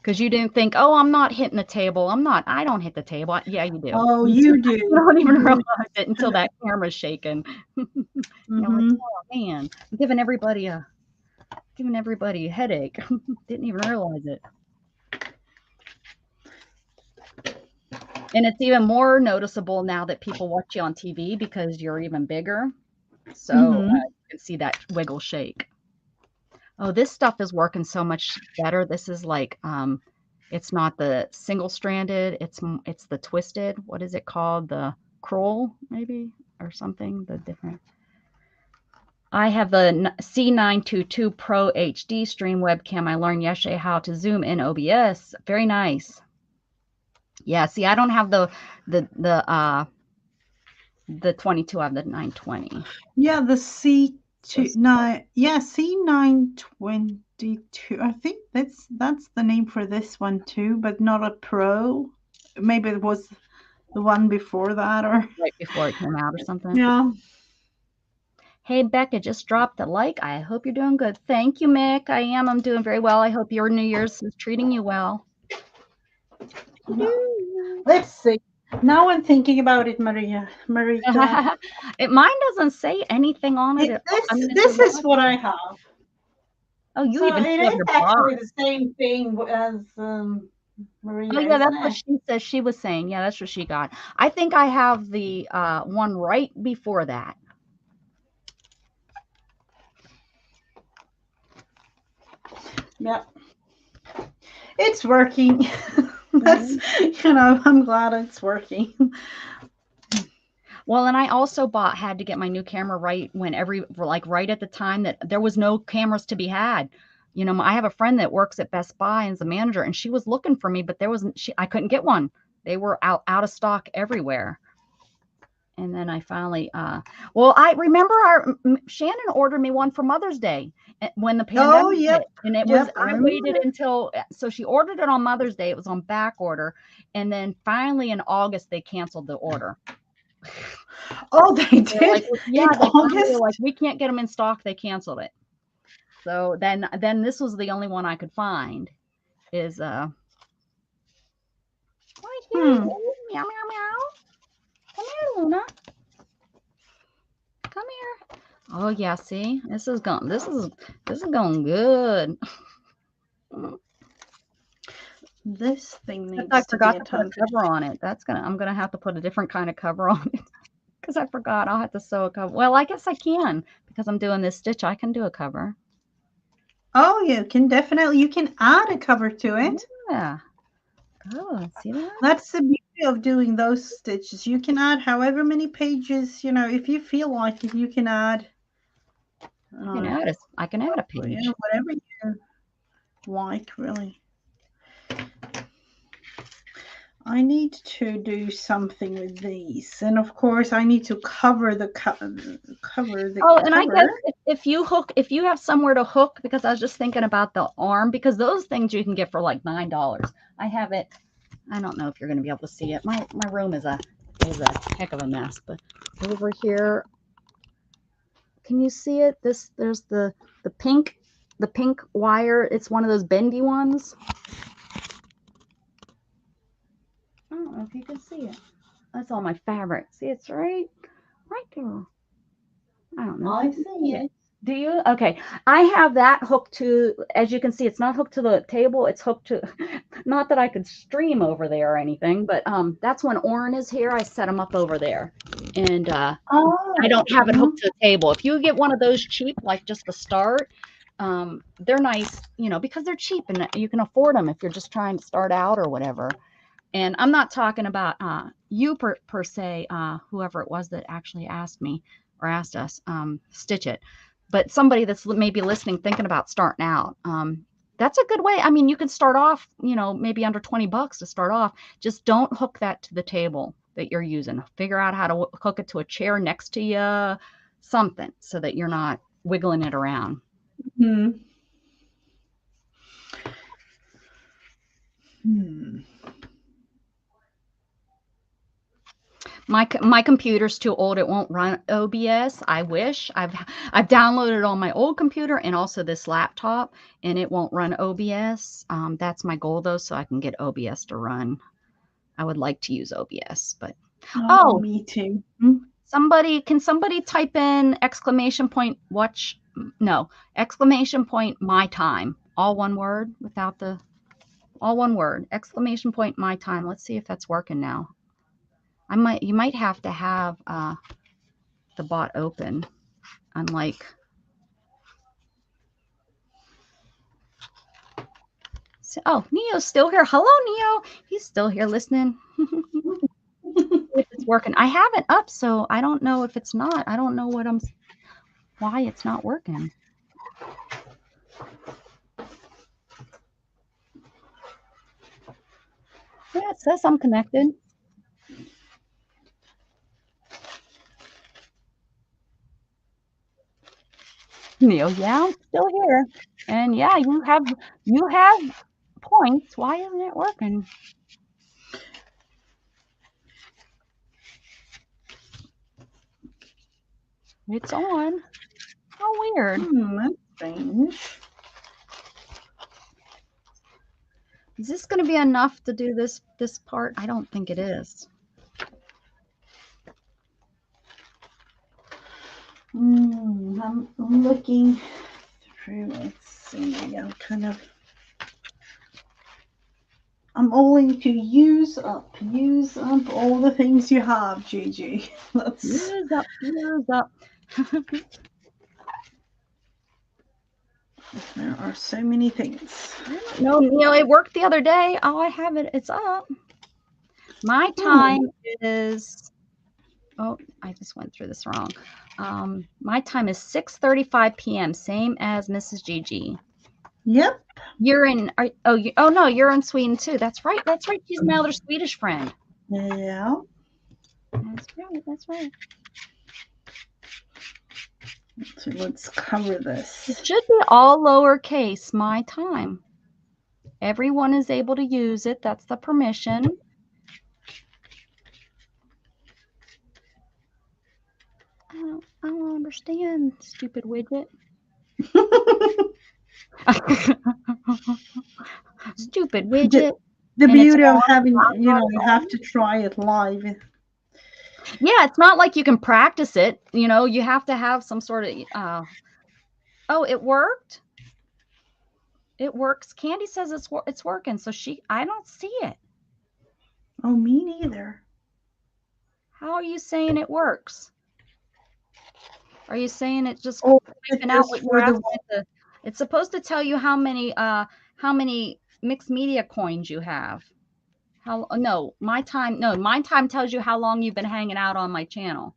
Because you didn't think, oh, I'm not hitting the table. I don't hit the table. Yeah, you do. Oh, You you don't even do. realize it until that camera's shaking. You're like, Mhm. oh man, I'm giving everybody a headache. Didn't even realize it. And it's even more noticeable now that people watch you on TV because you're even bigger. So Mhm. you can see that wiggle shake. Oh, this stuff is working so much better. This is like, it's not the single stranded. It's the twisted. What is it called? The Kroll maybe or something. The different. I have the C922 Pro HD stream webcam. I learned yesterday how to zoom in OBS. Very nice. Yeah. See, I don't have the 22. I have the 920. Yeah, the This C922. I think that's the name for this one too, but not a Pro. Maybe it was the one before that, or right before it came out or something. yeah. Hey, Becca, just dropped a like. I hope you're doing good. Thank you, Mick. I am. I'm doing very well. I hope your New Year's is treating you well. Let's see. Now I'm thinking about it, Maria. Marita. Mine doesn't say anything on it at all. I mean, it's a This is what Roger. I have. Oh, you So even it still have is your actually box. the same thing as Oh, Maria, yeah, isn't that's what it? she says she was saying. Yeah, that's what she got. I think I have the one right before that. Yeah. It's working. That's, Mhm. you know, I'm glad it's working. Well, and I also had to get my new camera right when right at the time that there was no cameras to be had. You know, I have a friend that works at Best Buy and is a manager, and she was looking for me, but I couldn't get one. They were out of stock everywhere. And then I finally, well, I remember Shannon ordered me one for Mother's Day when the Oh, pandemic yep. hit. And Yep, I I waited remember. until, so she ordered it on Mother's Day. It was on back order. And then finally in August, they canceled the order. Oh, they They're like, did well, yeah, in they finally were like, August. we can't get them in stock. They canceled it. So then this was the only one I could find is, right here. Hmm. Meow, meow, meow. Come here, Luna. Come here. Oh yeah, see, this is going good. This thing Except I needs to be forgot to put a attached. cover on it. I'm gonna have to put a different kind of cover on it because I forgot. I'll have to sew a cover. Well, I guess I can because I'm doing this stitch. I can do a cover. Oh, you can add a cover to it. Yeah. Good. See that? That's the beauty of doing those stitches. You can add however many pages, you know, if you feel like it, you can add. Uh, I can add a yeah, page. whatever you like, really. I need to do something with these, and of course, I need to cover the cover the Oh, and I cover. guess if you have somewhere to hook, because I was just thinking about the arm, because those things you can get for like $9. I have it. I don't know if you're going to be able to see it. My room is a heck of a mess, but over here, can you see it? There's the pink wire. It's one of those bendy ones. I don't know if you can see it. That's all my fabric. See, it's right there. I don't know. I see it. Do you? Okay. I have that hooked to, as you can see, it's not hooked to the table. It's hooked to, not that I could stream over there or anything, but that's when Oren is here. I set him up over there. And I Oh, don't have it hooked to the table. If you get one of those cheap, like just the start, they're nice, because they're cheap and you can afford them if you're just trying to start out or whatever. And I'm not talking about you per se, whoever it was that actually asked me or asked us, stitch it, but somebody that's maybe listening, thinking about starting out. That's a good way. I mean, you can start off, maybe under $20 to start off. Just don't hook that to the table that you're using. Figure out how to hook it to a chair next to you, something, so that you're not wiggling it around. Hmm. My computer's too old. It won't run OBS. I wish. I've downloaded it on my old computer and also this laptop, and it won't run OBS. That's my goal though, so I can get OBS to run. I would like to use OBS, but Oh, oh, me too. can somebody type in watch? No, my time. All one word without the all one word. My time. Let's see if that's working now. You might have to have the bot open, unlike Neo's still here. Hello, Neo. He's still here listening. If it's working. I have it up, so I don't know if it's not. I don't know why it's not working. Yeah, it says I'm connected. Neo, yeah, I'm still here. And yeah, you have points. Why isn't it working? It's on. How weird. That's strange. Is this going to be enough to do this part? I don't think it is. I'm looking through. Let's see. I'm only to use up all the things you have, Gigi. Use up. There are so many things. No, it worked the other day. Oh, I have it. It's up. My time is, oh, I just went through this wrong. My time is 6:35 p.m., same as Mrs. Gigi. Yep. You're in, oh no, you're in Sweden too. That's right. She's my other Swedish friend. Yeah. That's right. So let's cover this. It should be all lowercase, my time. Everyone is able to use it. That's the permission. I don't understand, stupid widget. Stupid widget. The beauty of having, you have to try it live. Yeah, it's not like you can practice it. You have to have some sort of. Oh, it worked. It works. Candy says it's working. So I don't see it. Oh, me neither. How are you saying it works? Are you saying it just it's out what you're asking it's supposed to tell you how many mixed media coins you have. My time tells you how long you've been hanging out on my channel.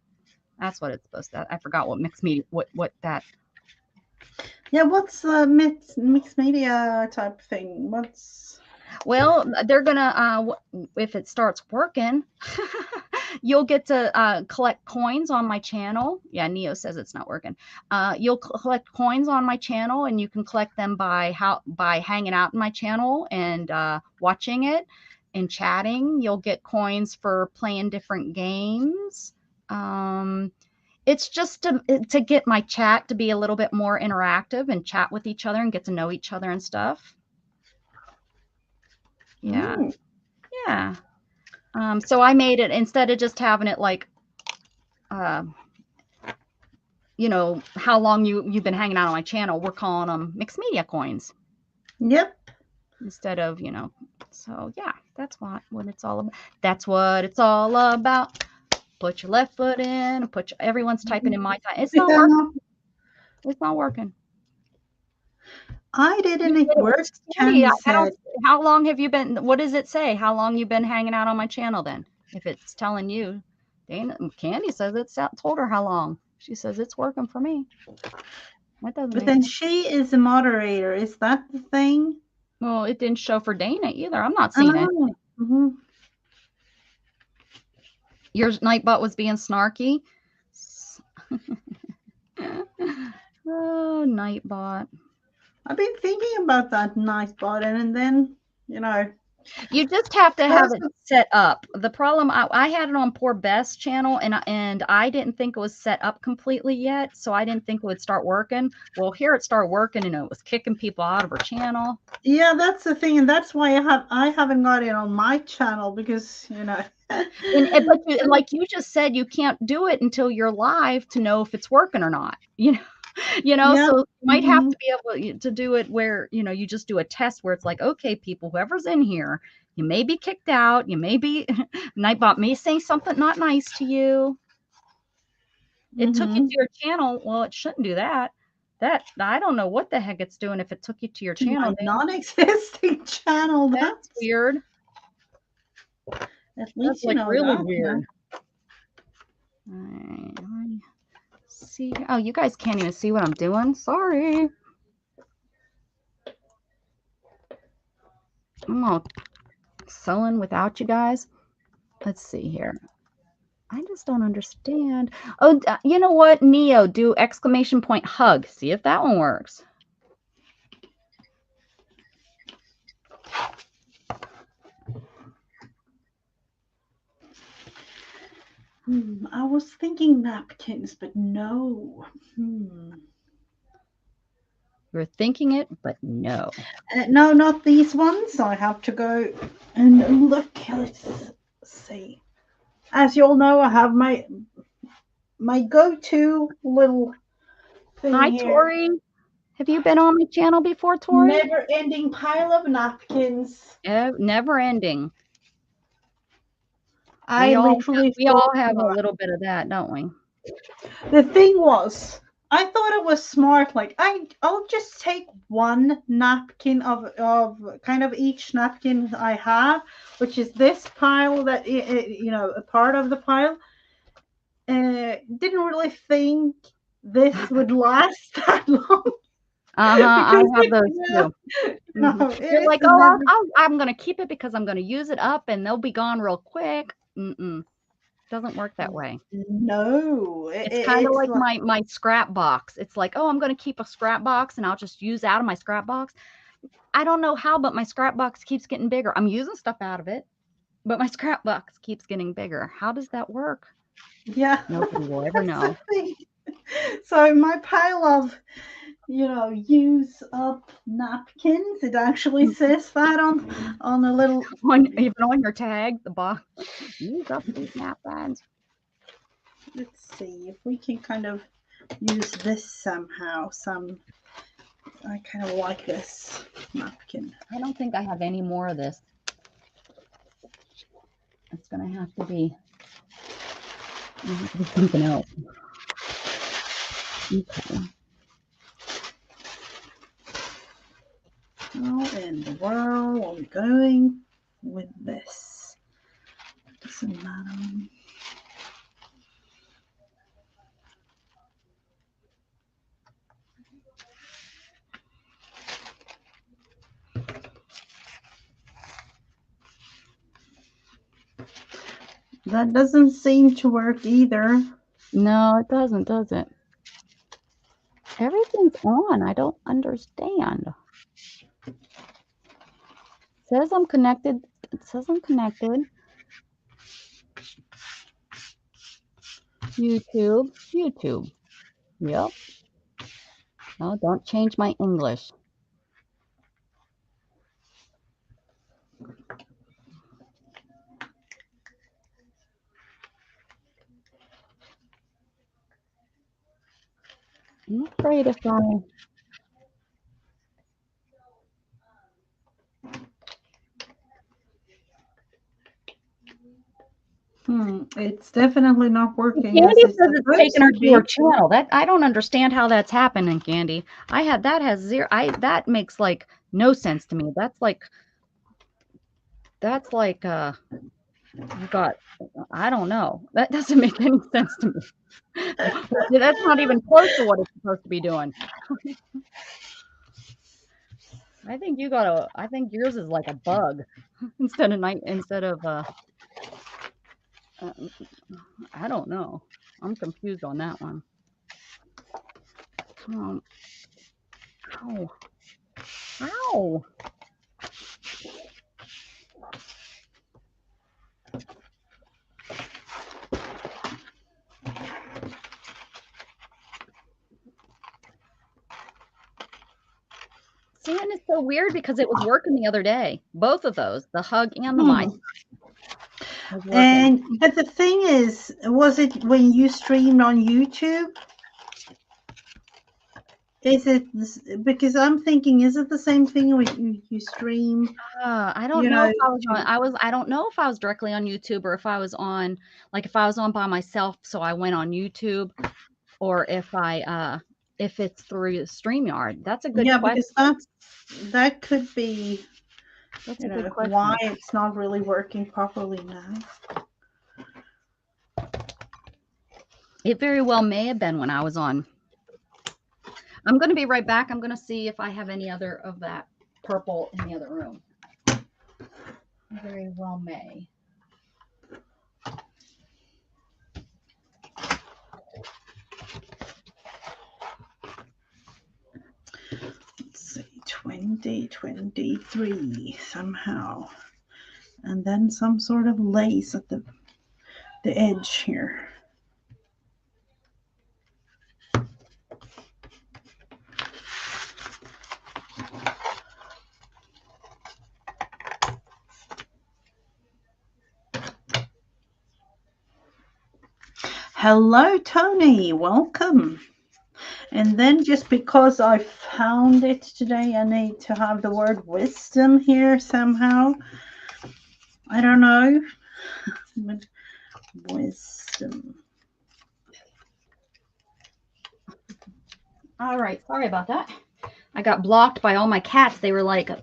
That's what it's supposed to. I forgot what mixed media what that. Yeah, what's the mixed media type thing? Well, they're gonna if it starts working, you'll get to collect coins on my channel. Yeah, Neo says it's not working. You'll collect coins on my channel, and you can collect them by hanging out in my channel and watching it and chatting. You'll get coins for playing different games. It's just to get my chat to be a little bit more interactive and chat with each other and get to know each other and stuff. Yeah. Mm. Yeah. So I made it instead of just having it like, you know, how long you've been hanging out on my channel. We're calling them mixed media coins Yep. instead of, you know. So yeah, that's what it's all about. That's what it's all about. Put your left foot in. Everyone's typing in my time. It's not Yeah, working. It's not working. I did You and it said it was worked. steady. Candy I don't. said, How long have you been? What does it say? How long you been hanging out on my channel? Then, if it's telling you, Dana Candy says it's told her how long. She says it's working for me. That doesn't but make then sense. she is a moderator. Is that the thing? Well, it didn't show for Dana either. I'm not seeing it. Oh. Hmm. Your Nightbot was being snarky. Oh, Nightbot. I've been thinking about that nice button, and then, you know, You just have to have it person- set up. The problem, I had it on poor Beth's channel, and I didn't think it was set up completely yet, so I didn't think it would start working. Well, here it started working, and it was kicking people out of her channel. yeah, that's the thing, and that's why I haven't got it on my channel because, you know. But like you just said, you can't do it until you're live to know if it's working or not. Yeah. So you might have Hmm. to be able to do it where, you just do a test where it's like, okay, people, whoever's in here, you may be kicked out. You may be, Nightbot may say something not nice to you. It took you to Hmm. your channel. Well, it shouldn't do that. I don't know what the heck it's doing if it took you to your To my channel. non-existing channel. That's weird. At That's least you like know really that. weird. All right, let me see. Oh, you guys can't even see what I'm doing. Sorry. I'm all sewing without you guys. Let's see here. I just don't understand. Oh, you know what? Neo, do exclamation point hug. See if that one works. I was thinking napkins, but no. You're thinking it, but no. No, not these ones. I have to go and look. Let's see. As you all know, I have my go-to little thing Hi, here. Tori. Have you been on my channel before, Tori? Never-ending pile of napkins. Never ending. I literally We all thought have a about little bit of that, don't we? the thing was, I thought it was smart. Like I'll just take one napkin of kind of each napkin I have, which is this pile that a part of the pile. Didn't really think this would last that long I because have those too. it You're is like, a oh, never. I'm going to keep it because I'm going to use it up and they'll be gone real quick. Doesn't work that way. No, It's kind of it's like like my scrap box. It's like, oh, I'm going to keep a scrap box and I'll just use out of my scrap box. I don't know how, but my scrap box keeps getting bigger. I'm using stuff out of it, but my scrap box keeps getting bigger. How does that work? yeah. Nobody will ever That's the know. thing. So my pile of use up napkins. It actually says that on a little. Even on your tag, the box, use up these napkins. Let's see if we can kind of use this somehow. I kind of like this napkin. I don't think I have any more of this. It's going to have to be something else. Okay. How in the world are we going with this? Doesn't matter. That doesn't seem to work either. No, it doesn't, does it? Everything's on. I don't understand. It says I'm connected. It says I'm connected. YouTube. Yep. No, don't change my English. I'm afraid if I... It's definitely not working Candy as it's says it's supposed taken her to to her be. channel. That I don't understand how that's happening, Candy. That has zero. That makes like no sense to me. That's like you got, I don't know. That doesn't make any sense to me. That's not even close to what it's supposed to be doing. I think yours is like a bug instead of I don't know. I'm confused on that one. Ow. Ow. See, and it's so weird because it was working the other day. Both of those, the hug and the mic. But the thing is, was it when you streamed on YouTube? Is it because I'm thinking, is it the same thing when you stream? I don't know if I was on. I don't know if I was directly on YouTube or if I was on, like, if I was on by myself, so I went on YouTube, or if it's through StreamYard. That's a good question. Because that could be. That's a good question. Why it's not really working properly now. It very well may have been when I was on. I'm going to be right back. I'm going to see if I have any other of that purple in the other room. Very well may. Let's see, 2023 somehow. And then some sort of lace at the edge here. Hello, Tony. Welcome. And then just because I found it today, I need to have the word wisdom here somehow. I don't know. But wisdom. All right. Sorry about that. I got blocked by all my cats. They were like, I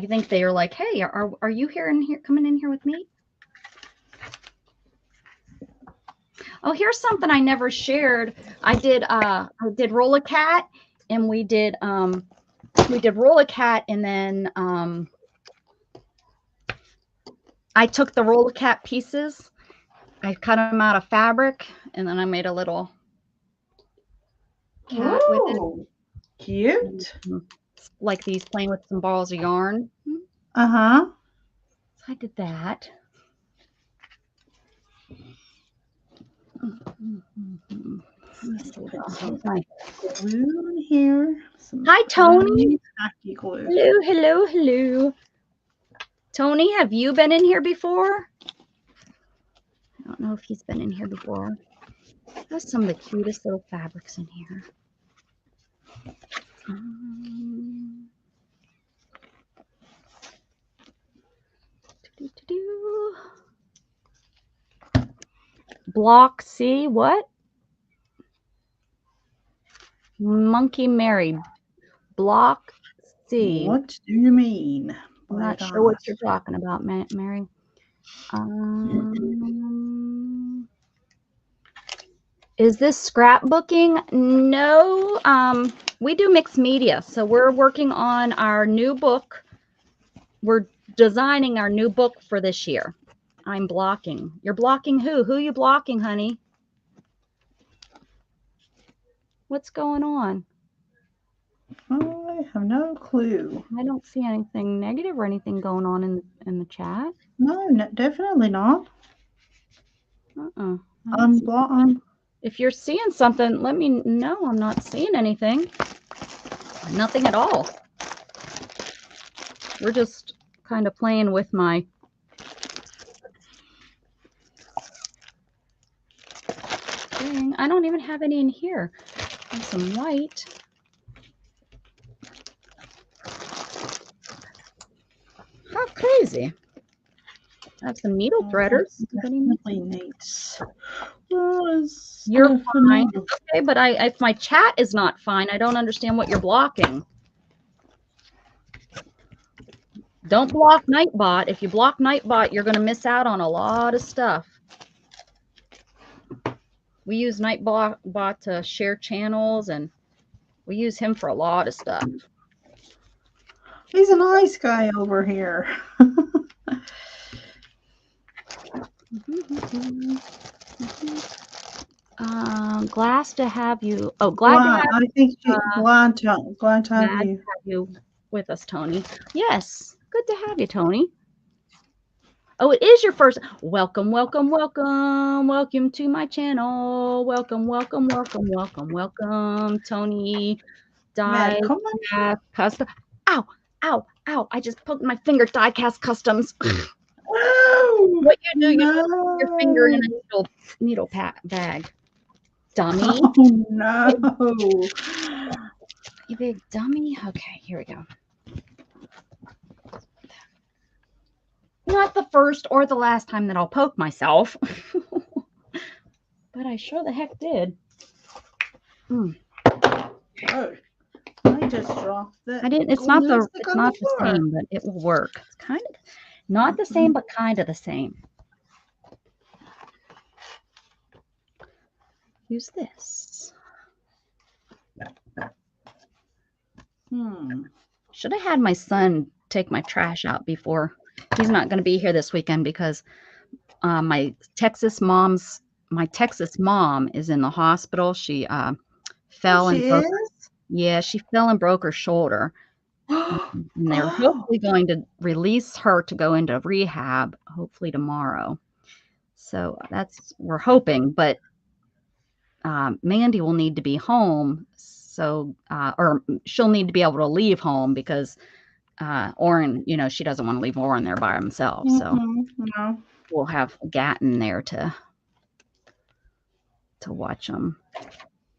think they were like, hey, are you coming in here with me? Oh, here's something I never shared. I did Roll a Cat, and we did Roll a Cat, and then I took the Roll a Cat pieces, I cut them out of fabric, and then I made a little cat with it. Cute. Like these, playing with some balls of yarn. Uh-huh. So I did that. Glue here. Hi, Tony. Glue. Hello. Tony, have you been in here before? I don't know if he's been in here before. There's some of the cutest little fabrics in here. Block C, what? Monkey Mary. Block C. What do you mean? I'm not sure what you're talking about, Mary. Is this scrapbooking? No. We do mixed media. So we're working on our new book. We're designing our new book for this year. I'm blocking. You're blocking who? Who are you blocking, honey? What's going on? I have no clue. I don't see anything negative or anything going on in the chat. No, definitely not. If you're seeing something, let me know. I'm not seeing anything. Nothing at all. We're just kind of playing with my thing. I don't even have any in here. There's some white. How crazy. I have some needle threaders. Definitely needs. You're fine. Okay, but if my chat is not fine, I don't understand what you're blocking. Don't block Nightbot. If you block Nightbot, you're going to miss out on a lot of stuff. We use Nightbot to share channels, and we use him for a lot of stuff. He's a nice guy over here. Glad to have you. Oh, glad to have I think glad to have you with us, Tony. Yes, good to have you, Tony. Oh, it is your first. Welcome, welcome, welcome. Welcome to my channel. Welcome, welcome, welcome, welcome, welcome, Tony. Diecast Custom. Ow, ow, ow. I just poked my finger. Diecast Customs. Oh, what you do, you put your finger in a needle bag. Dummy. Oh, no. You big dummy. Okay, here we go. Not the first or the last time that I'll poke myself. But I sure the heck did. Oh, I just dropped that. I didn't. It's not the same, but it will work. It's kind of not the same, but kind of the same. Use this. Should have had my son take my trash out before. He's not going to be here this weekend because my Texas mom is in the hospital. She fell and broke. Yeah, she fell and broke her shoulder. And they're hopefully going to release her to go into rehab, hopefully tomorrow. So we're hoping, but Mandy will need to be home. So, or she'll need to be able to leave home because Oren, she doesn't want to leave Oren there by himself. So we'll have Gatton there to watch him.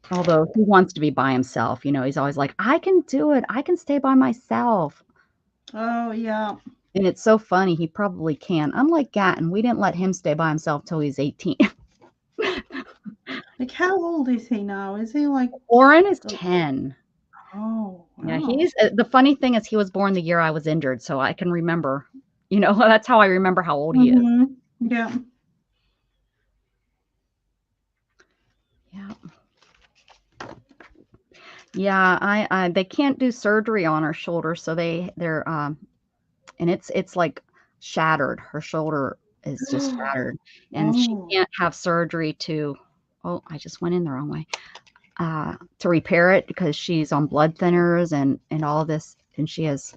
Although he wants to be by himself, he's always like, I can do it. I can stay by myself. Oh, yeah. And it's so funny. He probably can. Unlike Gatton, we didn't let him stay by himself till he's 18. Like, how old is he now? Is he like... Oren is 10. Oh, wow. Yeah, the funny thing is he was born the year I was injured, so I can remember, that's how I remember how old he is. Yeah. Yeah. Yeah, they can't do surgery on her shoulder, so they're and it's like shattered. Her shoulder is just shattered, and she can't have surgery to. Oh, I just went in the wrong way. To repair it because she's on blood thinners and all of this, and she has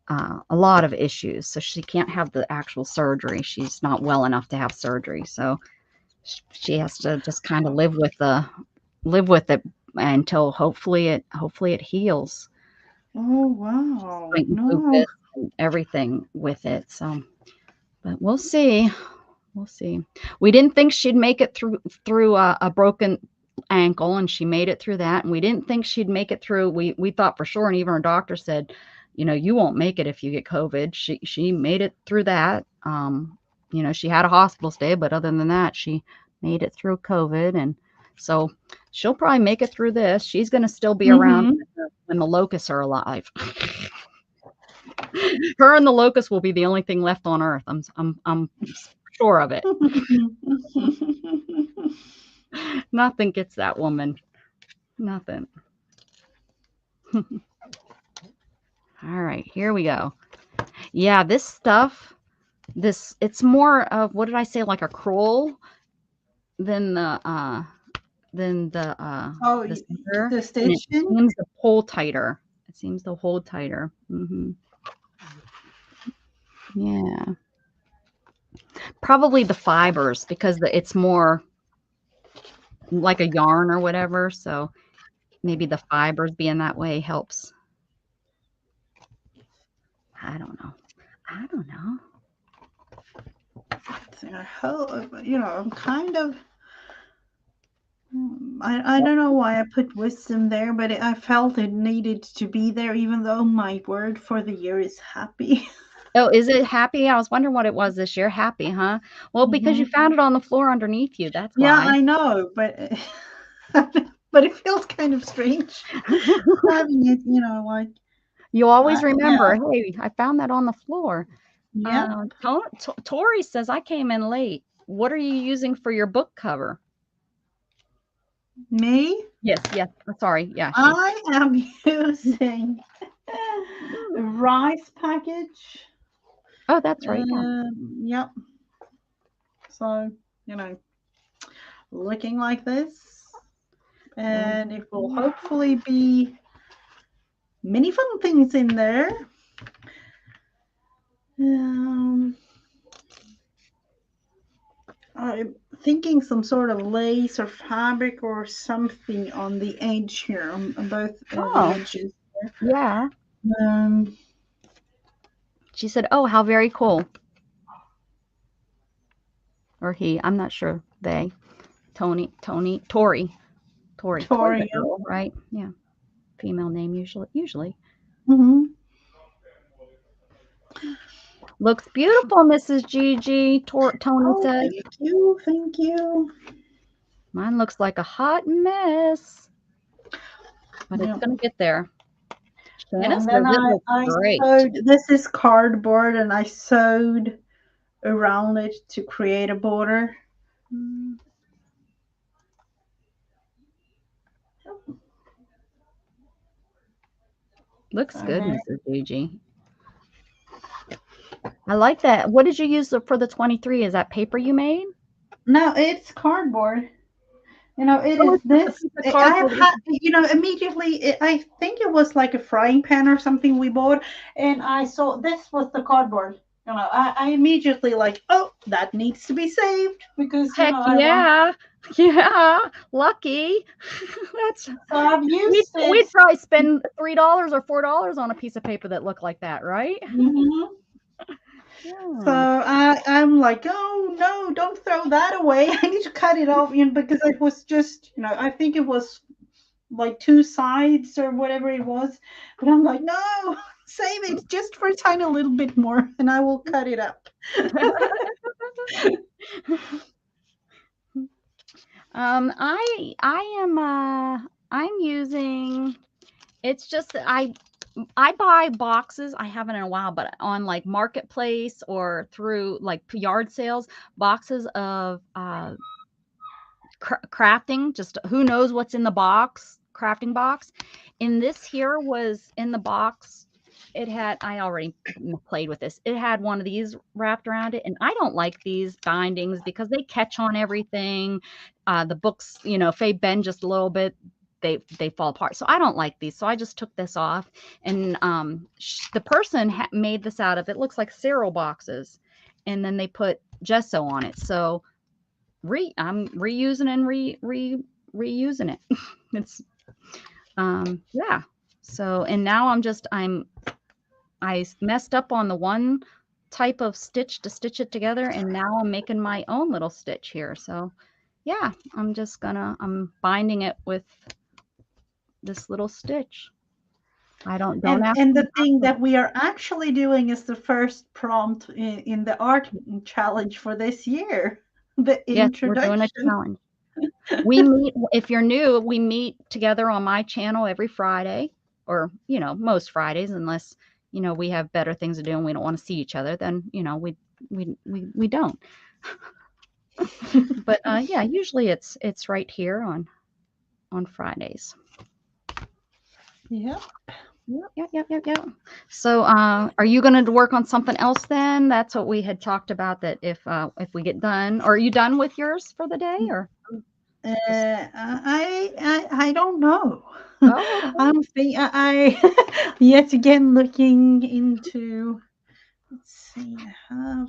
a lot of issues, so she can't have the actual surgery. She's not well enough to have surgery, so she has to just kind of live with it until hopefully it heals. Oh, wow. No. And everything with it. So, but we'll see. We'll see. We didn't think she'd make it through a broken ankle, and she made it through that. And we didn't think she'd make it through. We thought for sure, and even her doctor said, you won't make it if you get COVID. She made it through that. She had a hospital stay, but other than that, she made it through COVID, and so she'll probably make it through this. She's going to still be around when the locusts are alive. Her and the locusts will be the only thing left on Earth. I'm sure of it. Nothing gets that woman. Nothing. All right, here we go. Yeah, this stuff, this, it's more of, what did I say, like a scroll than the Oh, the center, the and it stitching. seems to pull tighter. It seems to hold tighter. Yeah. Probably the fibers, because it's more like a yarn or whatever, so maybe the fibers being that way helps. I don't know. I don't know. I'm kind of. I don't know why I put wisdom there, but I felt it needed to be there, even though my word for the year is happy. Oh, is it happy? I was wondering what it was this year. Happy, huh? Well, because you Hmm. found it on the floor underneath you. That's Yeah, why. I know, but but it feels kind of strange having it, like You always remember, yeah, hey, I found that on the floor. yeah, Tori says, I came in late. What are you using for your book cover? me. Yes, yes. Sorry. Yeah, she. I am using a rice package. Oh, that's right. Yeah. Yep. So, you know, looking like this, and it will Mhm. hopefully be many fun things in there. Um, I'm thinking some sort of lace or fabric or something on the edge here, on both the Oh, edges. yeah. Um, She said, oh, how very cool. Or he. I'm not sure. They. Tori. Tori's a Torium. girl, right? Yeah. Female name usually. Usually. Hmm. Looks beautiful, Mrs. Gigi. Tony Oh, says. thank you, thank you. Mine looks like a hot mess, but it's Yeah. gonna get there. Shanna And then says it I, looks I great. sewed, this is cardboard, and I sewed around it to create a border. Mm, looks So good, there. Mrs. Gigi. I like that. What did you use for the 23? Is that paper you made? No, it's cardboard. It Oh, is it's just a this. piece of I have cardboard. had, immediately, I think it was like a frying pan or something we bought, and I saw this was the cardboard. I immediately like, oh, that needs to be saved because, Heck I want, yeah. Yeah. Lucky. That's so I've we'd used we'd this. probably spend $3 or $4 on a piece of paper that looked like that, right? Mhm. So Yeah. I'm like, oh no, don't throw that away. I need to cut it off, because it was just, I think it was like two sides or whatever it was. But I'm like, no, save it just for a tiny little bit more, and I will cut it up. I am I'm using, it's just that I buy boxes. I haven't in a while, but on like Marketplace or through like yard sales, boxes of crafting, just who knows what's in the box, crafting box. And this here was in the box. It had, I already played with this. It had one of these wrapped around it. And I don't like these bindings because they catch on everything. The books, if they bend just a little bit, they fall apart. So I don't like these. So I just took this off. And the person made this out of, it looks like cereal boxes. And then they put gesso on it. So I'm reusing and reusing it. It's yeah. So and now I messed up on the one type of stitch to stitch it together, and now I'm making my own little stitch here. So yeah, I'm binding it with this little stitch. I don't And ask and me the how thing to. that we are actually doing is the first prompt in the art challenge for this year, the Yes, we're doing a introduction. challenge. We meet, if you're new, we meet together on my channel every Friday, or, most Fridays, unless, we have better things to do and we don't want to see each other, then, we don't. But yeah, usually it's right here on Fridays. Yeah. Yep. So, are you going to work on something else then? That's what we had talked about. That if we get done, or are you done with yours for the day, or just? I don't know. Oh, okay. I yet again looking into. Let's see. I have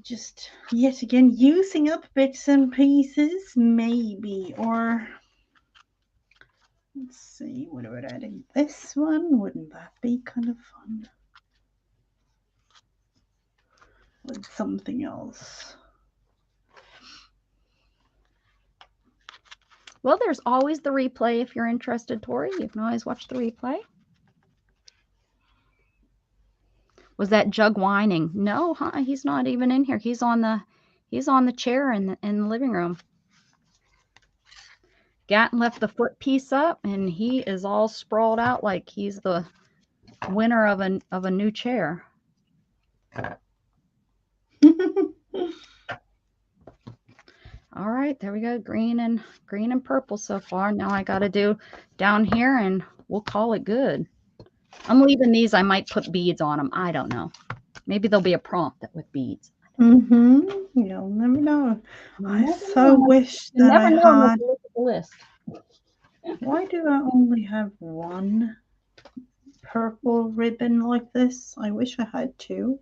just yet again using up bits and pieces, maybe, or let's see. What about adding this one? Wouldn't that be kind of fun? With something else. Well, there's always the replay if you're interested, Tori. You can always watch the replay. Was that Jug whining? No, he's not even in here. He's on the chair in the living room. Gatton left the foot piece up, and he is all sprawled out like he's the winner of a new chair. All right, there we go. Green and purple so far. Now I got to do down here, and we'll call it good. I'm leaving these. I might put beads on them. I don't know. Maybe there'll be a prompt with beads. You'll never know. I so wish You that never I know unless had. you look at the list. Why do I only have one purple ribbon like this? I wish I had two.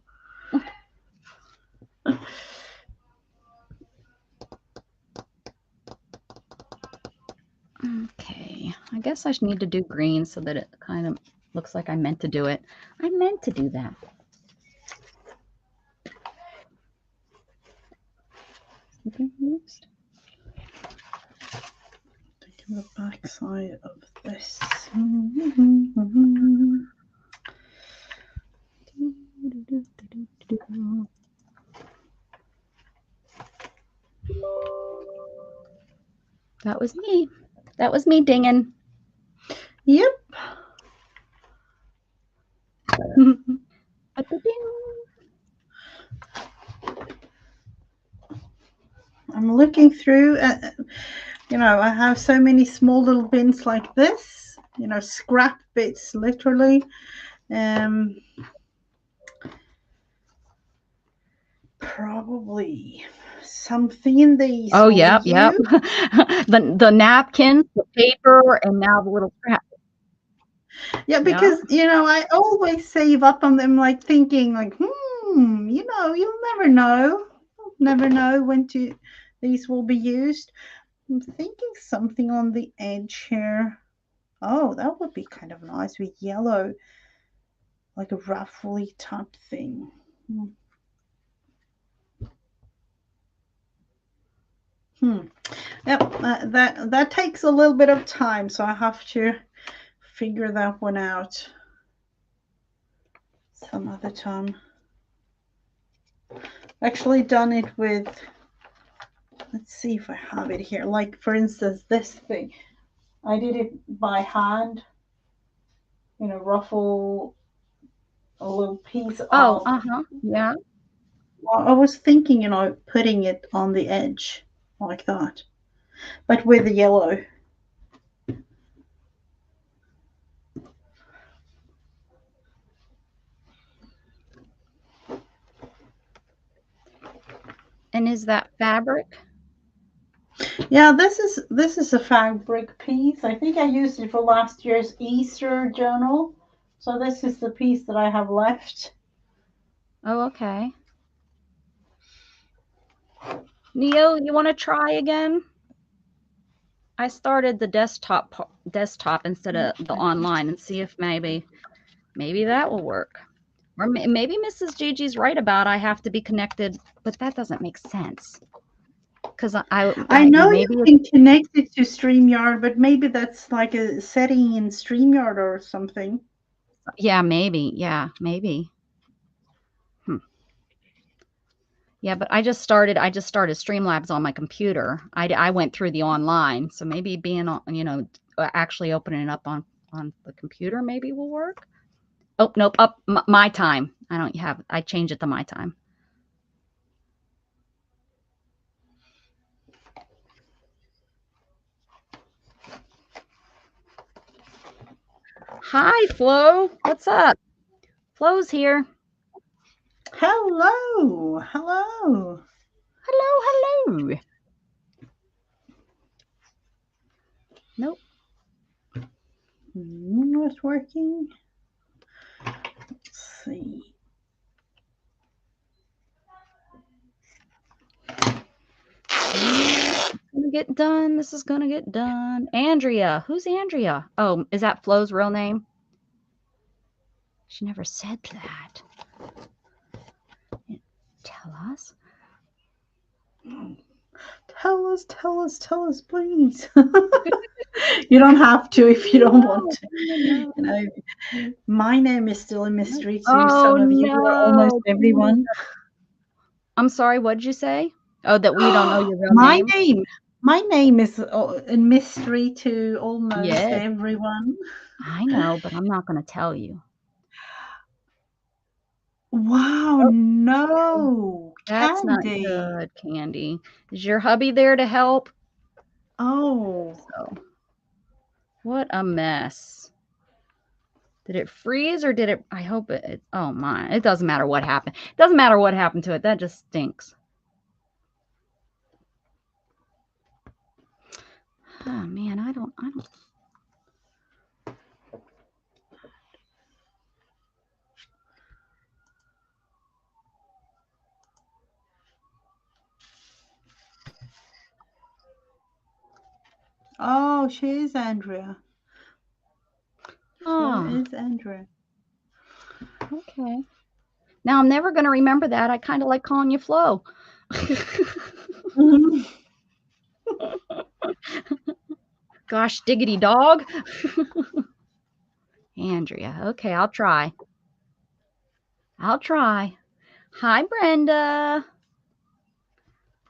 Okay, I guess I need to do green so that it kind of looks like I meant to do it. I meant to do that. Taking the back side of this. That was me. That was me dinging. Yep. I'm looking through. I have so many small little bins like this. Scrap bits, literally. Probably something in these Oh, will be yep. used. The napkins, the paper, and now the little crap. Yeah, Yeah. because I always save up on them, like thinking, like, you'll never know when these will be used. I'm thinking something on the edge here. Oh, that would be kind of nice with yellow, like a ruffly type thing. Yep, that takes a little bit of time, so I have to figure that one out some other time. Actually done it with, let's see if I have it here. Like, for instance, this thing. I did it by hand, ruffle a little piece Oh, off. yeah. I was thinking, putting it on the edge like that, but with the yellow. And is that fabric? Yeah, this is a fabric piece. I think I used it for last year's Easter journal. So this is the piece that I have left. Oh, okay. Neo, you want to try again? I started the desktop instead of the online and see if maybe that will work. Or maybe Mrs. Gigi's right about I have to be connected, but that doesn't make sense. Because I know you maybe can connect it to StreamYard, but maybe that's like a setting in StreamYard or something. yeah, maybe. Yeah, but I just started Streamlabs on my computer. I went through the online, so maybe being on, actually opening it up on the computer maybe will work. Oh, nope, up my time. I change it to my time. Hi, Flo. What's up? Flo's here. Hello. Hello. Hello. Nope. Not working. Let's see. Gonna get done. This is gonna get done. Andrea. Who's Andrea? Oh, is that Flo's real name? She never said that. Tell us. Tell us, please. You don't have to if you don't want to. No. You know, my name is still a mystery to Oh, some of you or almost no. everyone. I'm sorry, what did you say? Oh, that we don't know your real My name? name is a mystery to almost Yes, everyone. I know, but I'm not gonna tell you. Wow, Oh, no, that's not Candy. good, Candy. Is your hubby there to help? Oh, So, what a mess. Did it freeze or did it? I hope it. Oh my! It doesn't matter what happened. It doesn't matter what happened to it. That just stinks. Oh man, I don't. oh, she is Andrea. Flo Ah, is Andrea. okay. Now I'm never gonna remember that. I kind of like calling you Flo. Mhm. Gosh, diggity dog. Andrea. Okay, I'll try. I'll try. Hi, Brenda.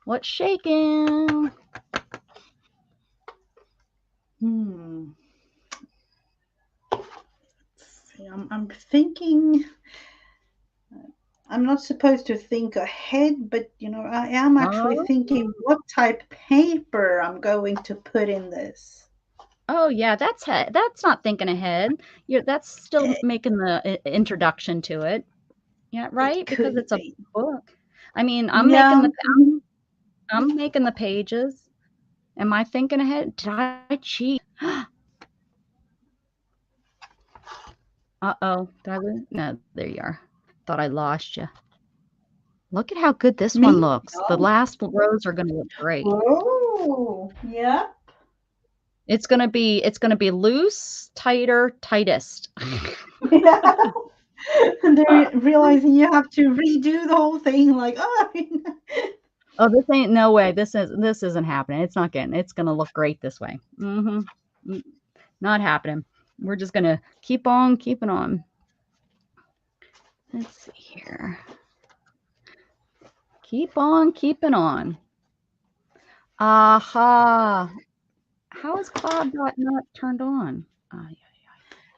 What's shaking? Hmm. See, I'm thinking. I'm not supposed to think ahead, but I am actually Oh, thinking what type paper I'm going to put in this. oh yeah, that's not thinking ahead. That's still It, making the introduction to it. Yeah, it right? Because could it's a be. book. I mean, Yeah. Mhm. I'm making the pages. Am I thinking ahead? Did I cheat? Uh-oh. Did I lose? No, there you are. Thought I lost you. Look at how good this one Me? looks. The No. last rows are going to look great. Oh, yeah. It's gonna be loose, tighter, tightest. Yeah. And they're realizing you have to redo the whole thing. Like, oh, Oh, this ain't no way. This isn't happening. It's gonna look great this way. Not happening. We're just gonna keep on keeping on. Let's see here. Keep on keeping on. Aha. How is Bob not turned on?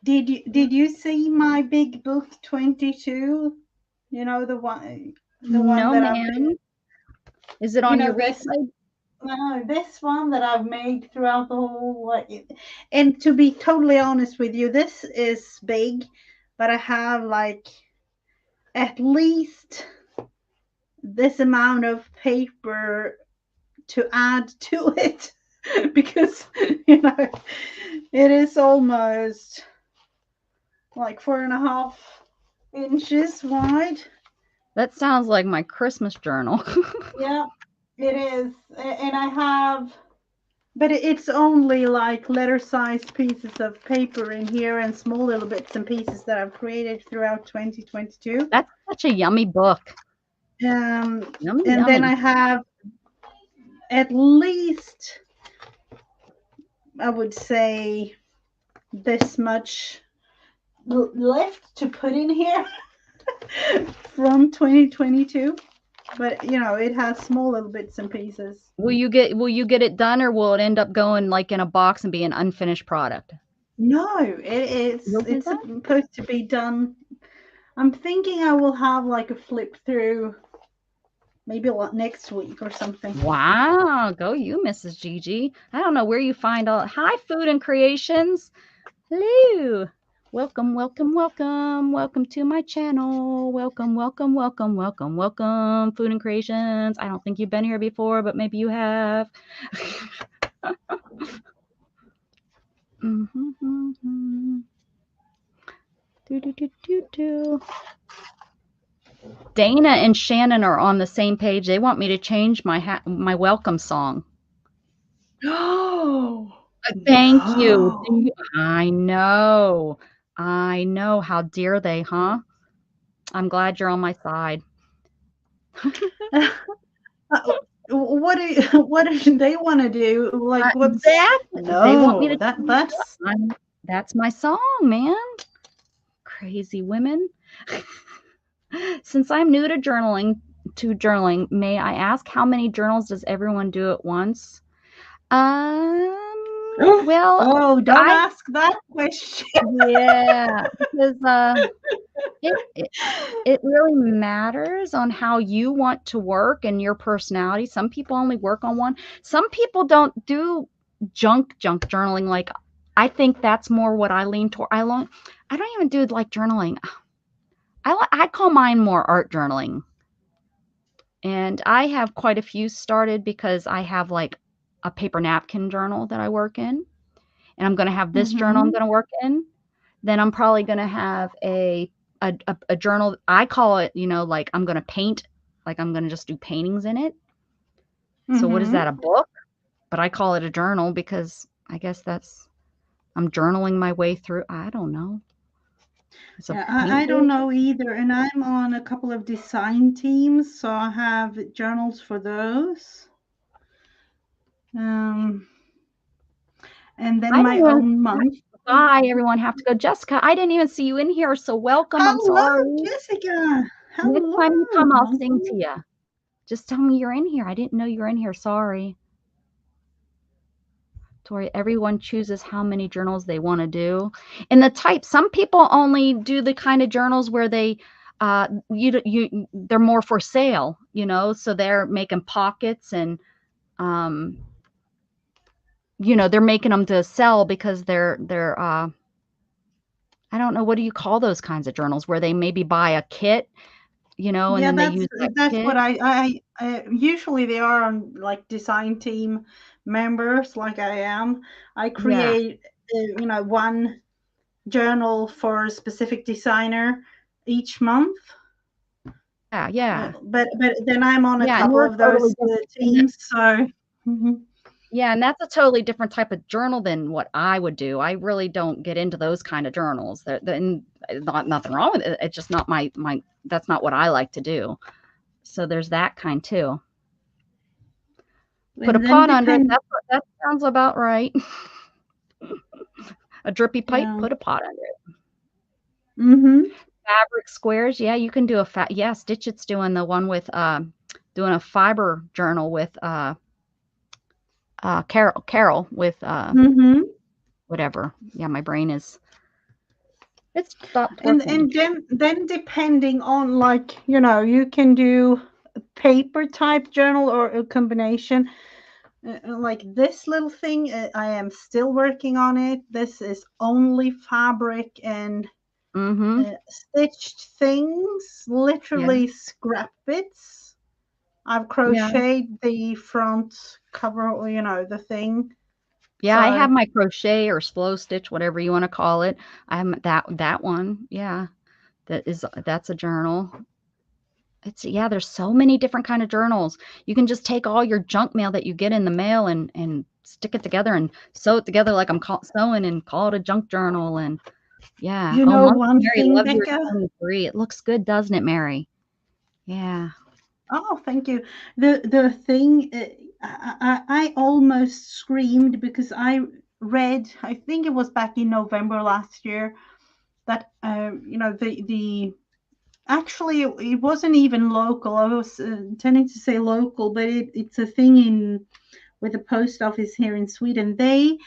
did you see my big book 22? The one No, that I've been. ma'am. Is it on your This. replay? No, this one that I've made throughout the whole, and to be totally honest with you, this is big, but I have like at least this amount of paper to add to it because it is almost like 4.5 inches wide. That sounds like my Christmas journal. Yeah, it is. And I have, but it's only like letter sized pieces of paper in here and small little bits and pieces that I've created throughout 2022. That's such a yummy book. Yummy, And then I yummy. have at least, I would say, this much left to put in here from 2022. But it has small little bits and pieces. Will you get it done or will it end up going like in a box and be an unfinished product? No, it's You'll do it's that? supposed to be done. I'm thinking I will have like a flip through maybe next week or something. Wow, go you, Mrs. Gigi. I don't know where you find all. Hi, Food and Creations. Hello. Welcome, welcome, welcome. Welcome to my channel. Welcome, welcome, welcome, welcome, welcome. Food and Creations. I don't think you've been here before, but maybe you have. Dana and Shannon are on the same page. They want me to change my welcome song. Oh, Thank you. no. I know. I know. How dare they, huh? I'm glad you're on my side. What do they want to do? Like, what's Exactly. They want me no, to change it up. That's my song, man. Crazy women. Since I'm new to journaling, may I ask how many journals does everyone do at once? Well, Oh, don't I ask that question. yeah, because it, it it really matters on how you want to work and your personality. Some people only work on one. Some people don't do junk journaling. Like I think that's more what I lean toward. I don't even do like journaling. I call mine more art journaling. And I have quite a few started because I have like a paper napkin journal that I work in. And I'm going to have this journal I'm Mm-hmm. going to work in. Then I'm probably going to have a journal. I call it, like I'm going to paint, like I'm going to just do paintings in it. So what is Mm-hmm. that, a book? But I call it a journal because I guess I'm journaling my way through. I don't know. It's a Yeah, I paint don't book. know either. And I'm on a couple of design teams, so I have journals for those. Um, and then I my didn't even, own month. bye, everyone have to go. Jessica, I didn't even see you in here. So welcome. I'm Hello, sorry. Jessica. Next time you Hello, come, I'll sing to monkey. you. Just tell me you're in here. I didn't know you were in here. Sorry. Tori, everyone chooses how many journals they want to do. And the type, some people only do the kind of journals where they're more for sale, so they're making pockets and, um, they're making them to sell because I don't know, what do you call those kinds of journals where they maybe buy a kit, and Yeah, then they use that that's what kit? I usually they are on like design team members like I am. I Yeah. create one journal for a specific designer each month. Yeah. Yeah. But then I'm on a Yeah. And couple they're of totally those different. teams, so mhm. Yeah, and that's a totally different type of journal than what I would do. I really don't get into those kind of journals. And not nothing wrong with it. It's just not my that's not what I like to do. So there's that kind too. Put a And then pot under it. depend. That sounds about right. A drippy pipe, Yeah. put a pot under it. Mm-hmm. Fabric squares, yeah, you can do yeah, Stitch It's doing the one with doing a fiber journal with Carol with Mm-hmm. whatever. Yeah, my brain is it's stopped And working. then depending on like you can do a paper type journal or a combination. Like this little thing, I am still working on it. This is only fabric and Mm-hmm. stitched things, Yeah. literally scrap bits. I've Yeah. crocheted the front cover, or the thing. Yeah, I So have my crochet or slow stitch, whatever you wanna call it. I have that one, yeah. That's a journal. Yeah, there's so many different kind of journals. You can just take all your junk mail that you get in the mail and stick it together and sew it together like I'm sewing and call it a junk journal, and yeah. you Oh, know Monkey one Mary, thing, love your Becca. 23. It looks good, doesn't it, Mary? Yeah. Oh, thank you. The thing, I almost screamed because I read, I think it was back in November last year, that the actually it wasn't even local. I was intending to say local, but it's a thing in with the post office here in Sweden. They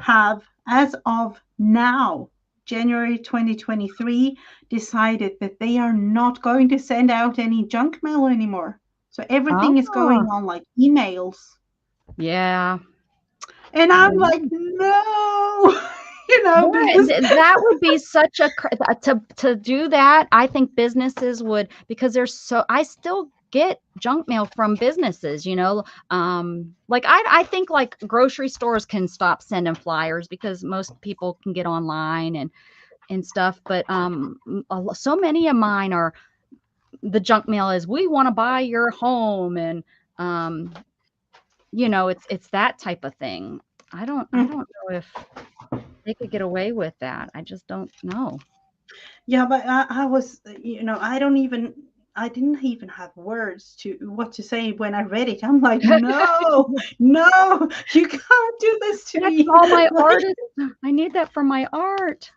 have, as of now, January 2023, decided that they are not going to send out any junk mail anymore. So everything is Oh, going on like emails. yeah. And I'm Yeah. like, no. because That would be such a to do that. I think businesses would, because there's so I still get junk mail from businesses, like I think like grocery stores can stop sending flyers because most people can get online and stuff, but so many of mine are the junk mail is we want to buy your home, and um it's that type of thing. I don't know if they could get away with that. I just don't know. yeah, but I was, I didn't even have words to what to say when I read it. I'm like, no, no, you can't do this to That's me. all my Like, art is. I need that for my art.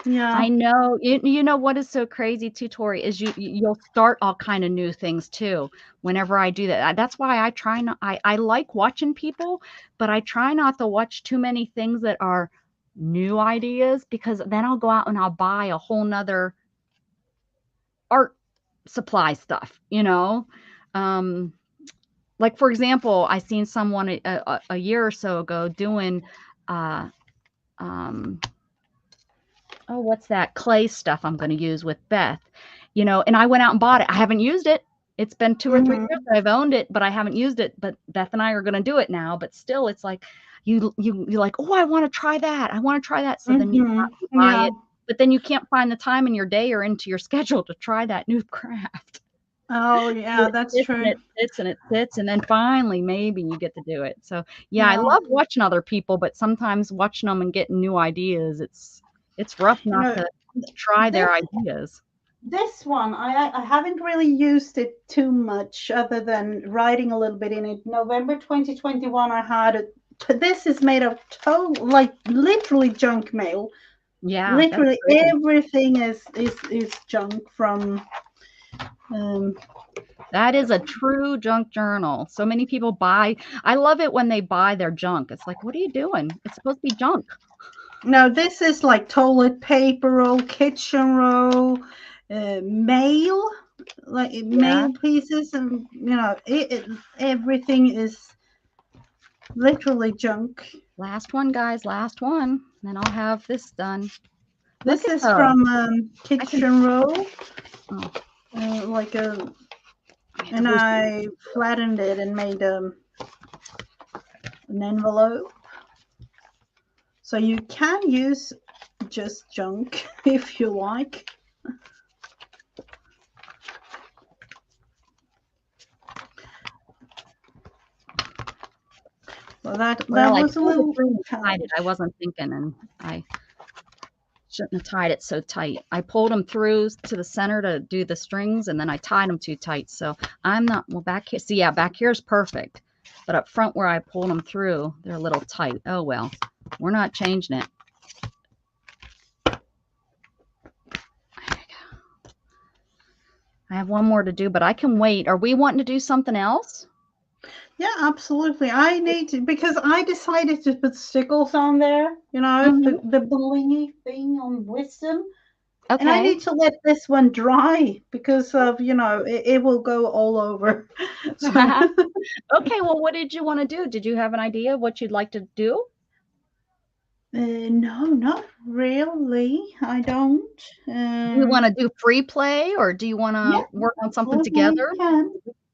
yeah. I know. You know what is so crazy too, Tori, is you'll start all kind of new things too. Whenever I do that, that's why I try not. I like watching people, but I try not to watch too many things that are new ideas, because then I'll go out and I'll buy a whole nother art supply stuff. Um, like for example, I seen someone a year or so ago doing uh um oh, what's that clay stuff I'm going to use with Beth, and I went out and bought it. I haven't used it. It's been 2 or 3 years Hmm. that I've owned it, but I haven't used it. But Beth and I are going to do it now. But still, it's like you're like, oh, I want to try that. I want to try that. So then you Hmm. buy Yeah. it, but then you can't find the time in your day or into your schedule to try that new craft. Oh, So yeah, it that's sits and true. it sits and it sits, and then finally maybe you get to do it. So yeah, I Yeah. love watching other people, but sometimes watching them and getting new ideas, it's rough You not know, to try their this ideas. this one, I haven't really used it too much other than writing a little bit in it. November 2021, I had it. This is made of total, like literally junk mail. Yeah, that's Literally crazy. everything is junk from. Um, That is a true junk journal. So many people buy. I love it when they buy their junk. It's like, what are you doing? It's supposed to be junk. Now this is like toilet paper roll, kitchen roll, mail, like Yeah. mail pieces, and everything is literally junk. Last one, guys. Last one. Then I'll have this done. Look This at is those. from I can. kitchen roll, Oh, like I have to and loosen. I flattened it and made an envelope. So you can use just junk if you like. Well, that Well, I was a pulled it little through and tied it. challenge. I wasn't thinking, and I shouldn't have tied it so tight. I pulled them through to the center to do the strings, and then I tied them too tight. So I'm not, well, back here. See, yeah, back here is perfect. But up front where I pulled them through, they're a little tight. Oh, well, we're not changing it. I have one more to do, but I can wait. Are we wanting to do something else? Yeah, absolutely. I need to because I decided to put stickles on there. Mm-hmm. The blingy thing on wisdom, and I Okay. need to let this one dry because of it will go all over. So. Okay, well, what did you want to do? Did you have an idea of what you'd like to do? No, not really. I don't. Do you want to do free play, or do you want Yeah, to work on something absolutely together? can.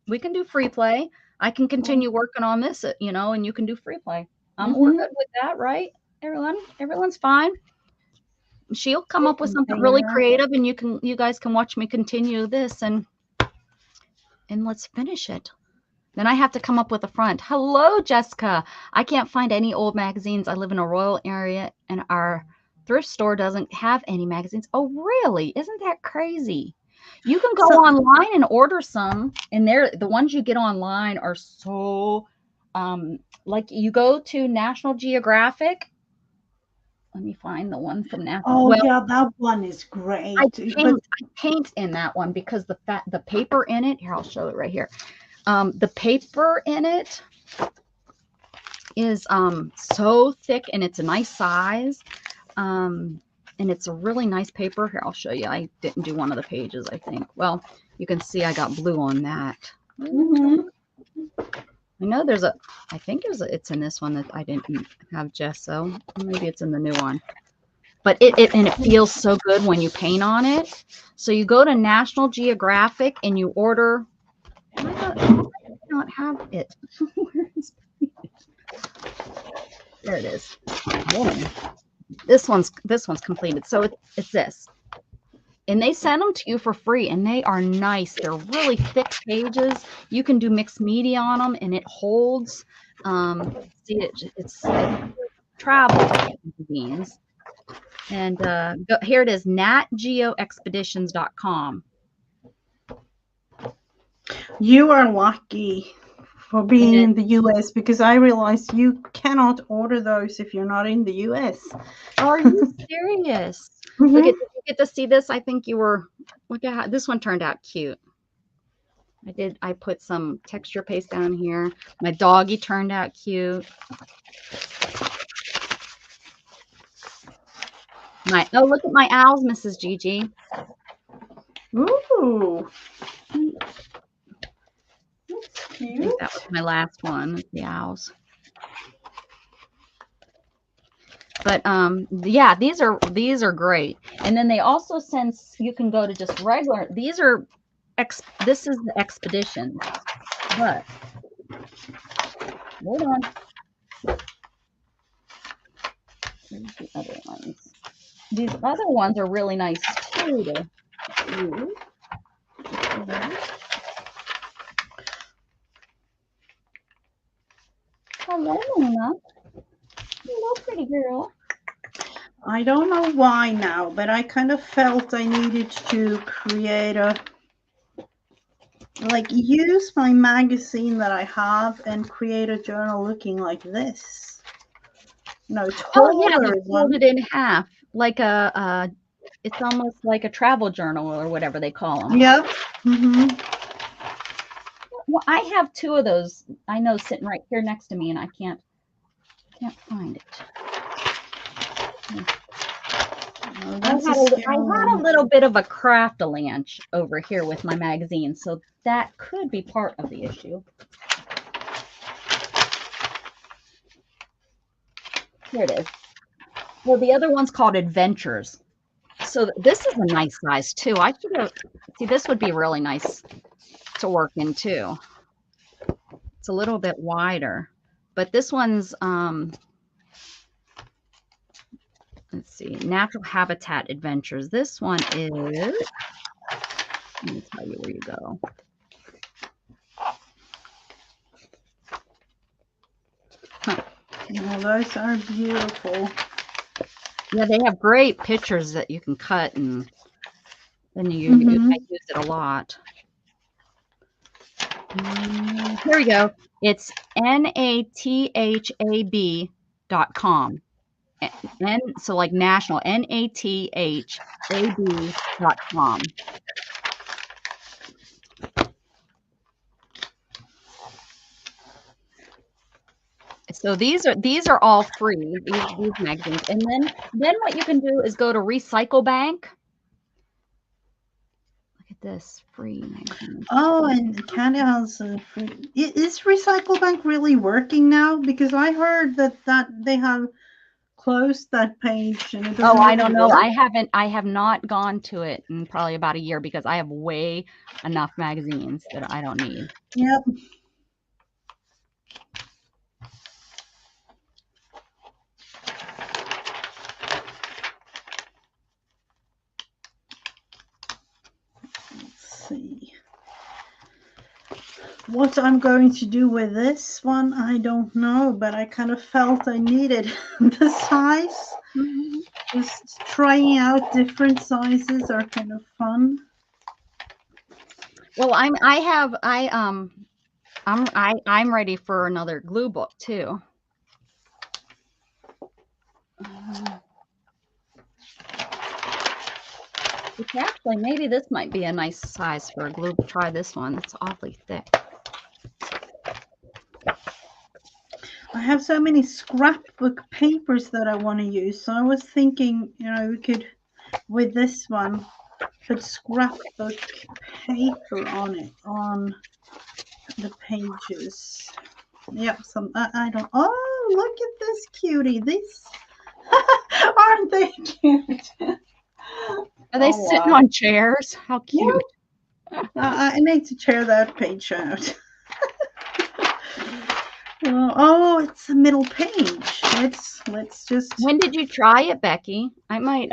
We can do free play. I can Um, continue working on this, and you can do free play. We're mm-hmm. good with that, right? Everyone's fine. She'll come We up with can something figure really it out. creative, and you guys can watch me continue this, and let's finish it. Then I have to come up with a front. Hello, Jessica. I can't find any old magazines. I live in a rural area, and our thrift store doesn't have any magazines. Oh, really? Isn't that crazy? You can go So, online and order some, and the ones you get online are so like you go to National Geographic. Let me find the one from National. oh Well, yeah, that one is I great. But paint in that one because the paper in it. Here, I'll show it right here. The paper in it is so thick, and it's a nice size. Um, and it's a really nice paper. Here, I'll show you. I didn't do one of the pages, I think. Well, you can see I got blue on that. I mhm. I know I think it's in this one that I didn't have gesso. Maybe it's in the new one. But and it feels so good when you paint on it. So you go to National Geographic and you order. Why do I not have it? There it is. This one's completed. So it's this. And they send them to you for free, and they are nice. They're really thick pages. You can do mixed media on them, and it holds. See, it's travel magazines. And here it is, natgeoexpeditions.com. You are lucky for being in the US, because I realized you cannot order those if you're not in the US. Are you serious? Look at, did you get to see this? I think you were. Look at how this one turned out cute. I put some texture paste down here. My doggy turned out cute. Oh, look at my owls, Mrs. Gigi. Ooh. That's cute. I think that was my last one, the owls. But yeah, these are great. And then they also send, you can go to just regular, this is the expedition. But hold on. Here's the other ones. These other ones are really nice too to use. Hello, Luna. Hello, pretty girl. I don't know why now, but I kind of felt I needed to create use my magazine that I have and create a journal looking like this. No, taller fold it in half, like it's almost like a travel journal or whatever they call them. Yep. Well, I have two of those. I know sitting right here next to me, and I can't find it. I had a little bit of a craft lunch over here with my magazine, so that could be part of the issue. Here it is. Well, the other one's called Adventures. So this is a nice size too. I should have, see, this would be really nice to work in too. It's a little bit wider, but this one's, let's see, Natural Habitat Adventures. This one is, let me tell you where you go. Oh, those are beautiful. Yeah, they have great pictures that you can cut, and then I use it a lot. Here we go. It's nathab.com. And so like national, nathab.com. So these are all free, these magazines. And then what you can do is go to Recycle Bank. Look at this, free magazine. Oh, and Candy has free. Is Recycle Bank really working now? Because I heard that they have closed that page. And it doesn't I don't know. I have not gone to it in probably about a year, because I have way enough magazines that I don't need. Yep. See what I'm going to do with this one. I don't know, but I kind of felt I needed the size. Just trying out different sizes are kind of fun. Well, I'm ready for another glue book too. Which actually, maybe this might be a nice size for a glue. Try this one. It's awfully thick. I have so many scrapbook papers that I want to use. So I was thinking, we could, with this one, put scrapbook paper on it, on the pages. Yep. Some I don't. Oh, look at this cutie. This aren't they cute? Are they Oh sitting wow. on chairs? How Yeah. cute. I need to tear that page out. Oh, it's a middle page. Let's just. When did you try it, Becky? I might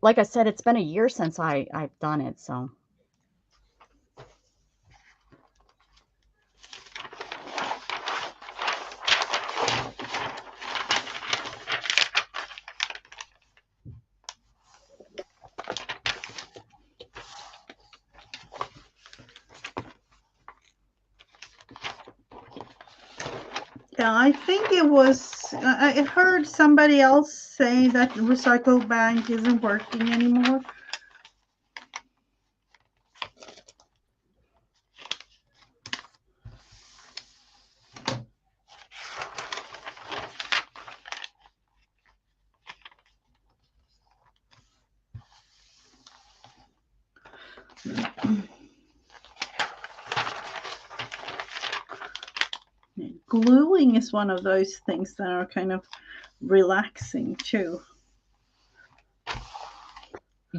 like I said, it's been a year since I've done it, so Yeah, I think it was. I heard somebody else say that the recycle bank isn't working anymore. Gluing is one of those things that are kind of relaxing too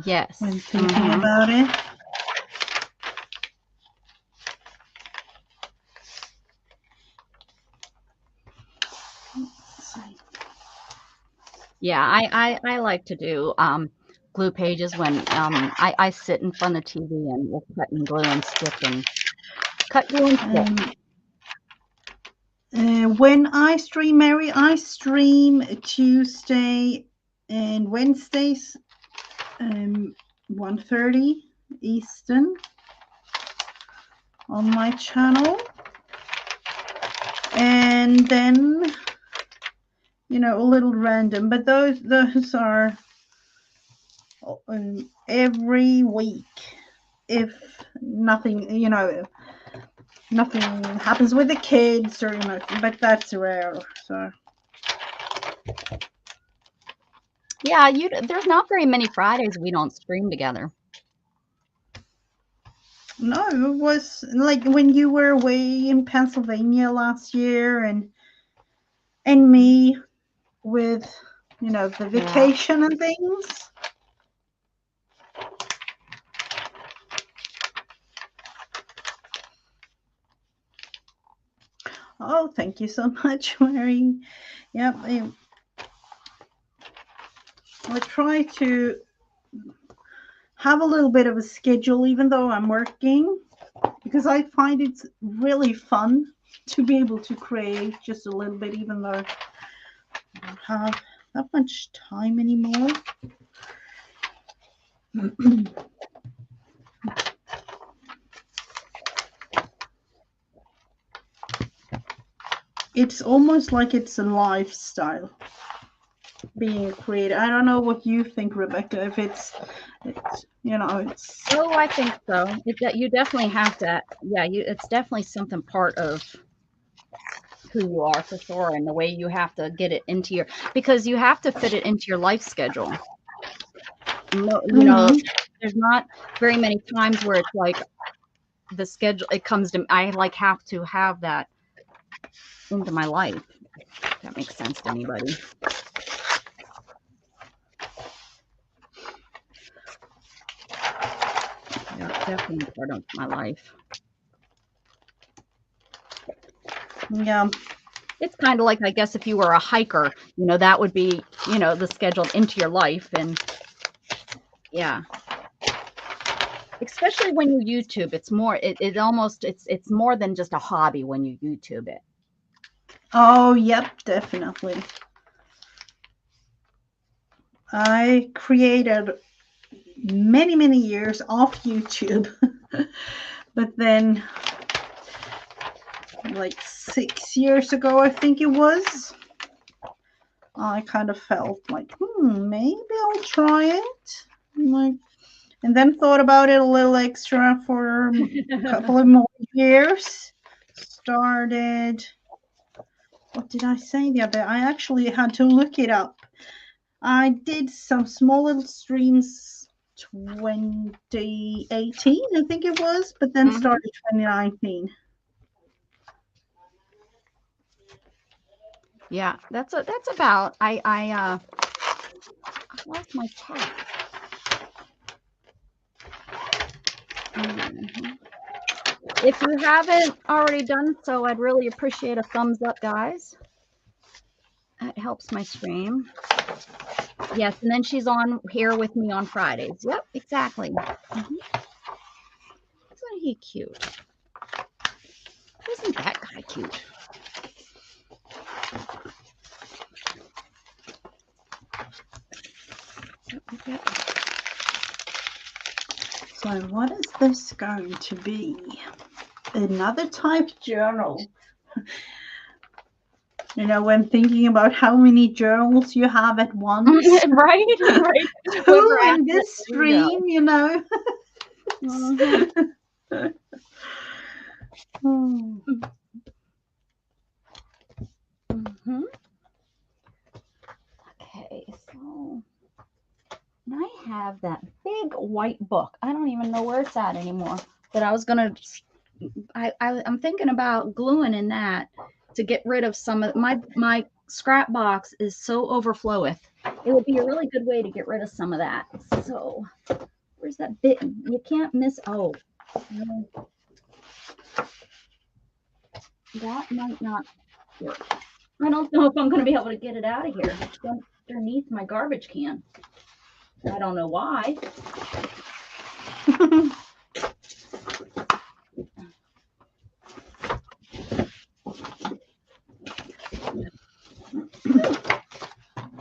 yes. when thinking about it. Yeah, I like to do glue pages when I sit in front of TV and we'll cut and glue and stick and cut, glue and stick. When I stream, Mary, I stream Tuesday and Wednesdays, 1:30 Eastern on my channel, and then a little random, but those are every week if nothing happens with the kids or but that's rare. So Yeah, there's not very many Fridays we don't stream together. no, it was like when you were away in Pennsylvania last year, and me with the vacation and things. Oh, thank you so much, Mary. Yep, I try to have a little bit of a schedule even though I'm working, because I find it's really fun to be able to create just a little bit, even though I don't have that much time anymore. It's almost like it's a lifestyle being a creator. I don't know what you think, Rebecca, if it's Oh, I think so. You definitely have to. Yeah, it's definitely something part of who you are for sure, and the way you have to get it into because you have to fit it into your life schedule. No, there's not very many times where it's like the schedule. It comes to I like have to have that into my life. If that makes sense to anybody. Yeah, it's definitely part of my life. Yeah. It's kind of like, I guess, if you were a hiker, that would be, the schedule into your life. And yeah, especially when you YouTube, it's more, it almost, it's more than just a hobby when you YouTube it. Oh, yep, definitely. I created many years off YouTube, but then like 6 years ago, I think it was, I kind of felt like, maybe I'll try it. And then thought about it a little extra for a couple of more years. Started, what did I say the other? I actually had to look it up. I did some small little streams 2018, I think it was, but then started 2019. Yeah, that's about. I lost my tab. Mhm. If you haven't already done so, I'd really appreciate a thumbs up, guys. That helps my stream. Yes, and then she's on here with me on Fridays. Yep, exactly. Isn't he cute? Isn't that guy cute? So what is this going to be? Another type journal. You know, when thinking about how many journals you have at once. Right, right. Two in this stream, you know. Okay, so I have that big white book. I don't even know where it's at anymore. That I was gonna. I'm thinking about gluing in that to get rid of some of my scrap box is so overfloweth. It would be a really good way to get rid of some of that. So where's that bit? You can't miss. Oh, no. That might not work. I don't know if I'm going to be able to get it out of here. It's underneath my garbage can. I don't know why.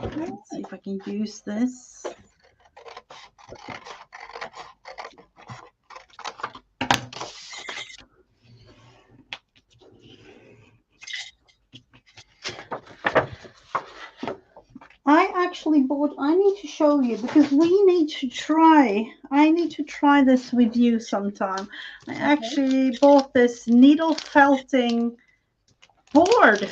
Let's see if I can use this. I actually bought, I need to show you because we need to try. I need to try this with you sometime. I actually bought this needle felting board.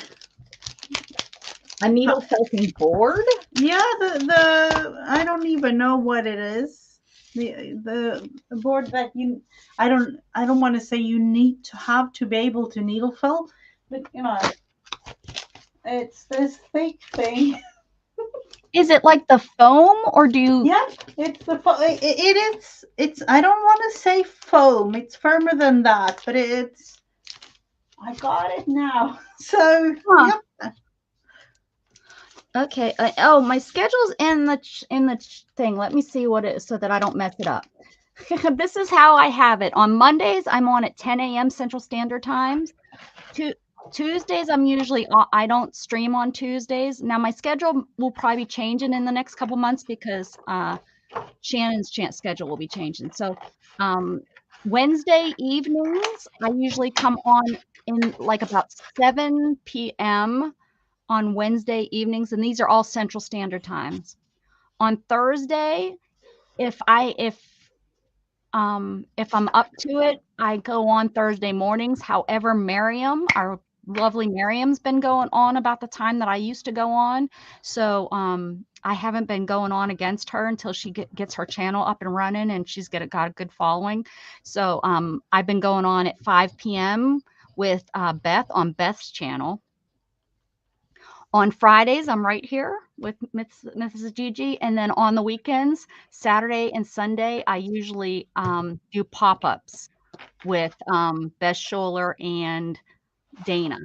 A needle felting board? Yeah, the I don't even know what it is. The board that I don't want to say you need to have to be able to needle felt, but you know, it's this thick thing. Is it like the foam, or do you? Yeah, it's the it is. It's I don't want to say foam. It's firmer than that, but it's. I got it now. So yep. Okay. Oh, my schedule's in the thing. Let me see what it is so that I don't mess it up. This is how I have it. On Mondays, I'm on at 10 a.m. Central Standard Times. Tuesdays, I'm usually I don't stream on Tuesdays. Now my schedule will probably be changing in the next couple months because Shannon's schedule will be changing. So Wednesday evenings, I usually come on in like about 7 p.m. on Wednesday evenings, and these are all Central Standard Times. On Thursday, if I'm up to it, I go on Thursday mornings. However, our lovely Miriam's been going on about the time that I used to go on. So I haven't been going on against her until she gets her channel up and running, and she's got a good following. So I've been going on at 5 p.m. with Beth on Beth's channel. On Fridays, I'm right here with Mrs. Gigi. And then on the weekends, Saturday and Sunday, I usually do pop-ups with Beth Scholler and Dana.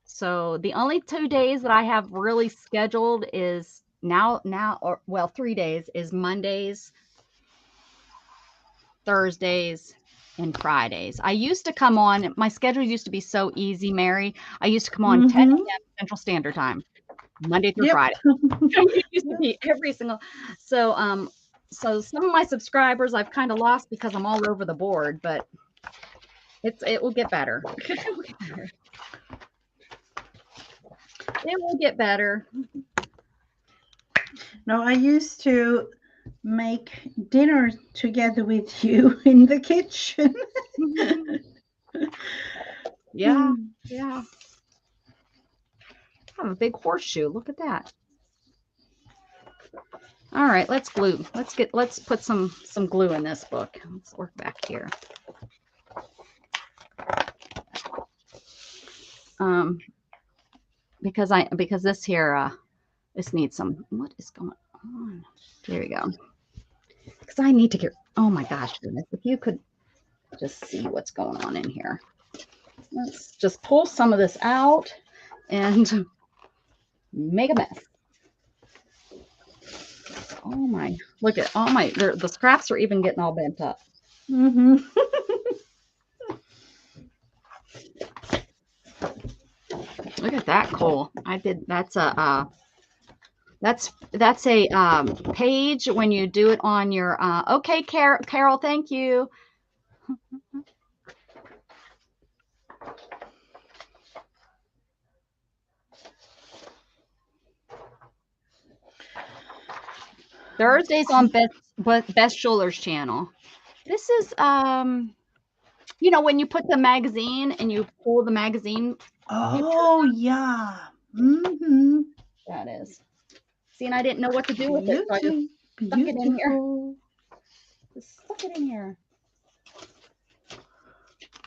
So the only 2 days that I have really scheduled is 3 days is Mondays, Thursdays, and Fridays. I used to come on, my schedule used to be so easy, Mary. I used to come on 10 a.m. Central Standard Time, Monday through Friday. It used to be every single. So so some of my subscribers I've kind of lost because I'm all over the board, but it will get better. It will get better. No, I used to make dinner together with you in the kitchen. Yeah. I have a big horseshoe. Look at that. All right, let's glue. Let's put some glue in this book. Let's work back here. because this here this needs some. What is going on? There we go. Because I need to get. Oh my gosh, goodness! If you could just see what's going on in here. Let's just pull some of this out and make a mess. Oh my! Look at all my. The scraps are even getting all bent up. Mm-hmm. Look at that coal. I did. That's a. That's a page when you do it on your. Okay, Carol. Thank you. Thursdays on Best Schuler's channel. This is you know, when you put the magazine and you pull the magazine. Oh yeah. Mm-hmm. That is. See, and I didn't know what to do with it, so I just stuck it in here. Beautiful. Just stuck it in here.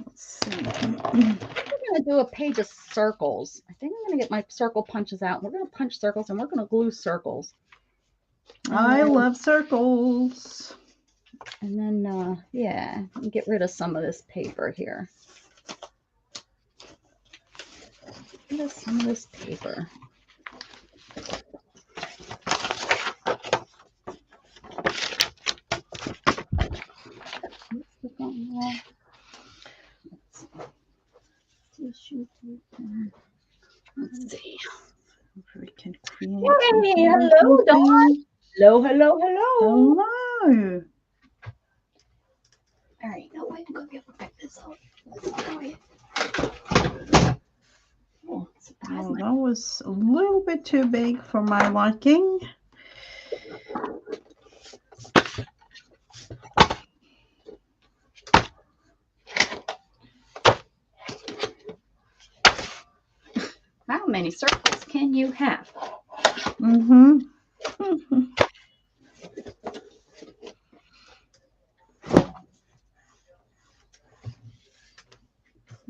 Let's see. We're gonna do a page of circles. I think I'm gonna get my circle punches out. We're gonna punch circles and we're gonna glue circles. I love circles. And then, yeah, get rid of some of this paper here. Get rid of some of this paper. Let's see. We can create. Hey, hello, Dawn. Hello, hello, hello. Hello. All right, no, wait, go get this out. Oh, Oh, that was a little bit too big for my liking. How many circles can you have? Mm-hmm.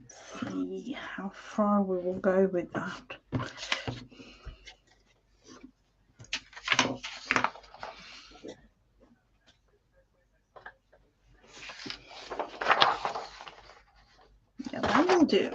Let's see how far we will go with that. Yeah, that will do.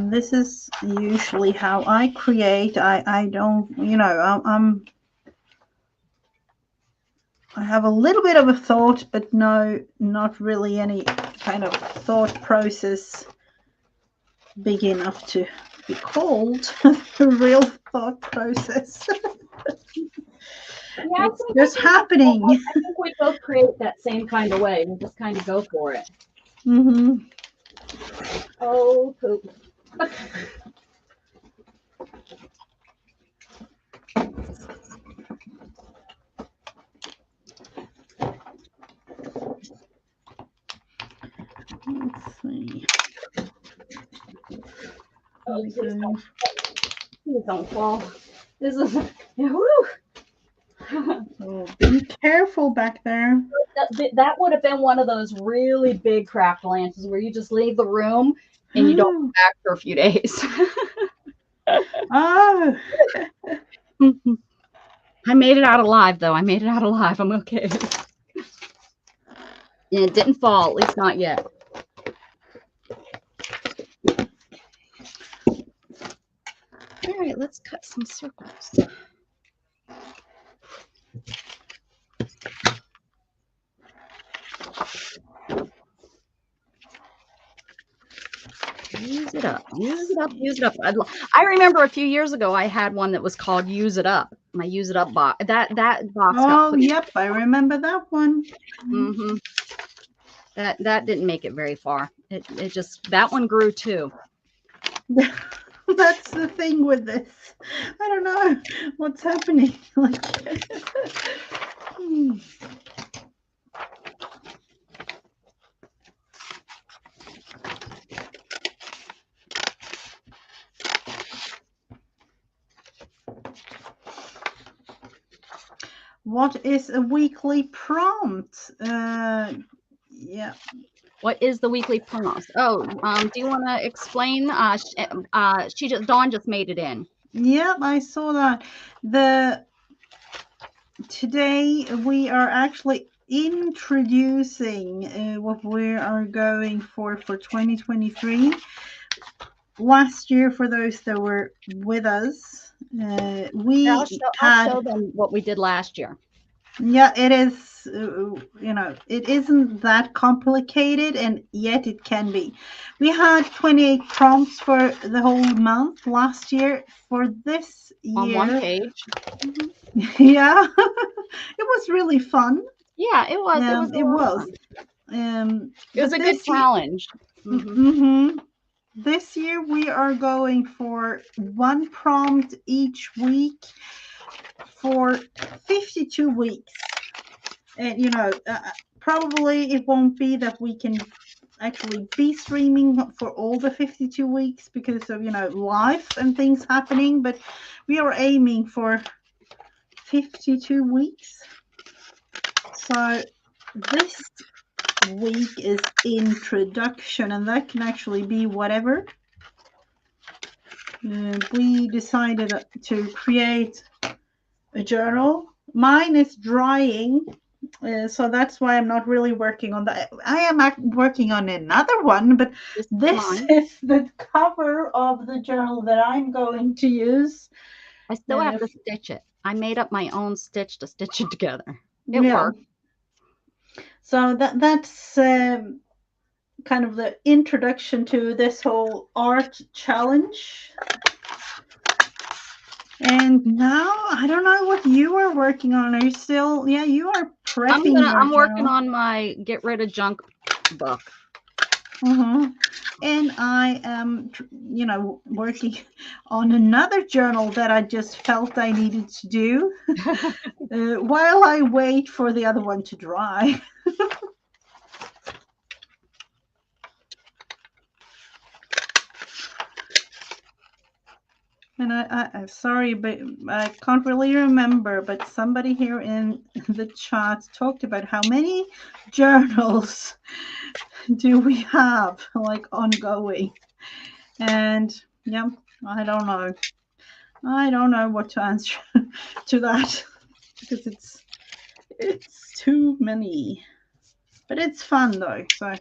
This is usually how I create. I don't, you know, I have a little bit of a thought, but no, not really any kind of thought process big enough to be called a real thought process. Yeah, it's just happening. I think we both create that same kind of way. We just kind of go for it. Mm-hmm. Oh, poop. Let's see. Oh, please don't fall. This is, woo. Oh, be careful back there. That would have been one of those really big craft lunches where you just leave the room and you don't come back for a few days. Oh. I made it out alive, though. I made it out alive. I'm okay. And it didn't fall, at least not yet. All right, let's cut some circles. Use it up, use it up, use it up. I remember a few years ago I had one that was called Use It Up. My Use It Up box. That box got put yep, I remember that one. Mm-hmm. That didn't make it very far. It just, that one grew too. That's the thing with this. I don't know what's happening. Like, What is a weekly prompt? Yeah. What is the weekly prompt? Oh, do you want to explain? Dawn just made it in. Yep, I saw that. Today we are actually introducing what we are going for 2023. Last year, for those that were with us, I'll we show, I'll had, show them what we did last year. yeah, it is, it isn't that complicated, and yet it can be. We had 28 prompts for the whole month last year. For this On one year, page. Mhm. yeah, it was really fun. Yeah, it was. It was a It lot of was. fun. It was But a good challenge. Hmm. this year we are going for one prompt each week for 52 weeks. And probably it won't be that we can actually be streaming for all the 52 weeks because of life and things happening, but we are aiming for 52 weeks. So this week is introduction, and that can actually be whatever. We decided to create a journal. Mine is drying, so that's why I'm not really working on that. I am working on another one, but this is the cover of the journal that I'm going to use. I still have to stitch it. I made up my own stitch to stitch it together. It Yeah. worked. So that's kind of the introduction to this whole art challenge. And now I don't know what you are working on. Are you still? Yeah, you are prepping your I'm working journal. on my get rid of junk book. And I am, working on another journal that I just felt I needed to do while I wait for the other one to dry. And I'm sorry, but I can't really remember, but somebody here in the chat talked about how many journals do we have, like, ongoing. And yeah, I don't know. I don't know what to answer to that because it's too many. But it's fun though, so.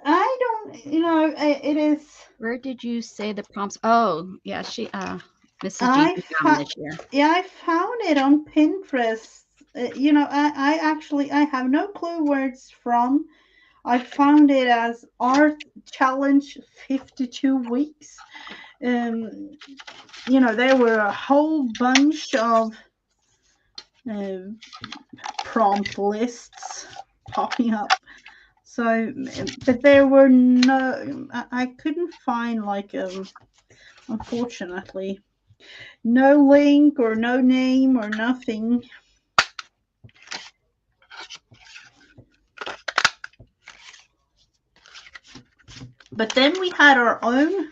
I don't, it is. Where did you say the prompts? Oh, yeah, Mrs. Gigi found this year. Yeah, I found it on Pinterest. I have no clue where it's from. I found it as Art Challenge 52 weeks. There were a whole bunch of prompt lists popping up. So, but there were I couldn't find, like, unfortunately, no link or no name or nothing. But then we had our own,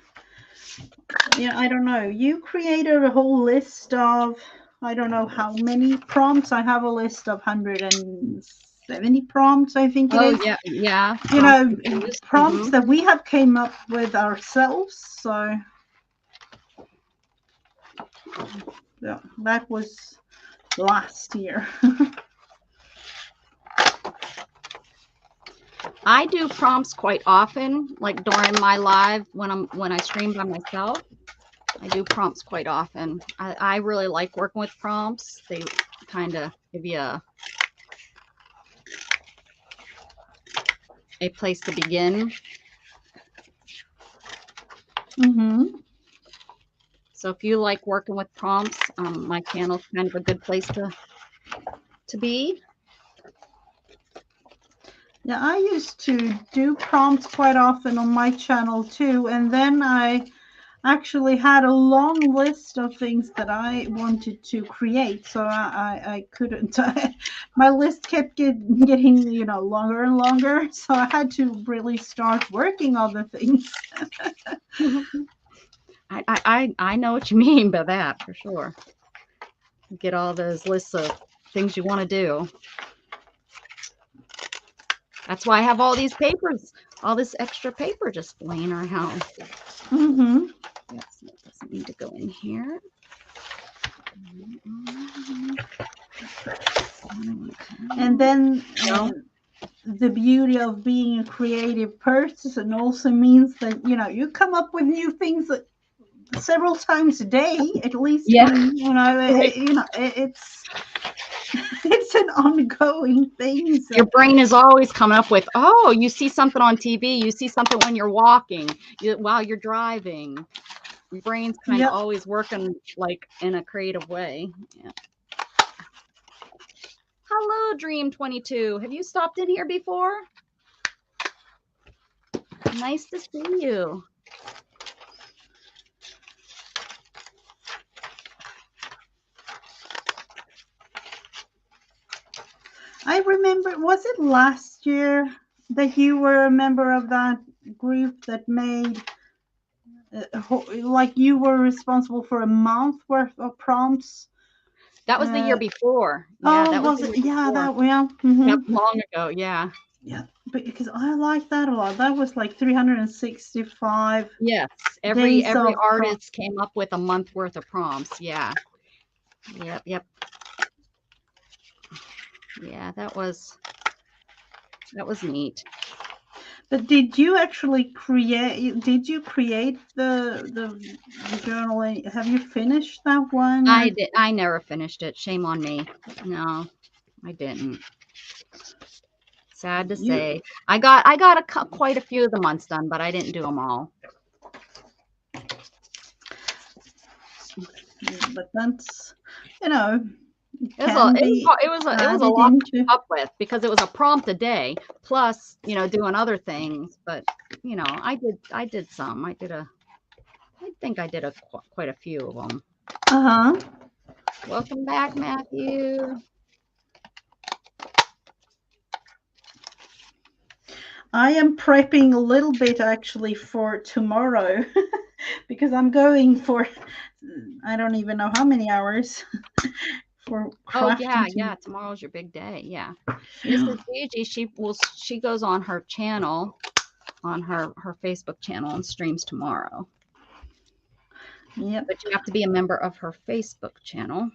I don't know, you created a whole list of, I don't know how many prompts. I have a list of 170 prompts, I think it is. Oh, yeah. Prompts that we have came up with ourselves. So yeah, that was last year. I do prompts quite often, like during my live when I stream by myself. I do prompts quite often. I really like working with prompts. They kind of give you a place to begin. So if you like working with prompts, my channel is kind of a good place to be. Yeah, I used to do prompts quite often on my channel too, and then I actually had a long list of things that I wanted to create, so I couldn't. My list kept getting longer and longer, so I had to really start working on the things. I know what you mean by that for sure. Get all those lists of things you want to do. That's why I have all these papers, all this extra paper just laying around. Mm-hmm. Yes, it doesn't need to go in here. And then No. the beauty of being a creative person also means that, you know, you come up with new things several times a day, at least Yeah. me, you know, Right. it's it's an ongoing thing. So. Your brain is always coming up with, oh, you see something on TV, you see something when you're walking, while you're driving. Your brain's kind of Yep. always working like in a creative way. Yeah. Hello, Dream 22. Have you stopped in here before? Nice to see you. I remember, was it last year that you were a member of that group that made, like you were responsible for a month worth of prompts? That was the year before. Yeah, Oh, that was was the it? year Yeah, before. that, yeah. Mm-hmm. Yep, long ago. Yeah. Yeah, but because I like that a lot. That was like 365 Yes. Every days of artist came up with a month worth of prompts. Yeah. Yep. Yeah, that was neat. But did you actually create? Did you create the journal? Have you finished that one? I never finished it. Shame on me. No, I didn't. Sad to say. I got quite a few of the months done, but I didn't do them all. But that's, you know, It was a lot to keep up with because it was a prompt a day plus, you know, doing other things. But you know, I did some. I think I did quite a few of them. Uh-huh. Welcome back, Matthew. I am prepping a little bit actually for tomorrow because I'm going for, I don't even know how many hours for crafting. Oh yeah, tomorrow's your big day. Yeah. Mrs. Gigi, she goes on her channel, on her Facebook channel and streams tomorrow. Yep. But you have to be a member of her Facebook channel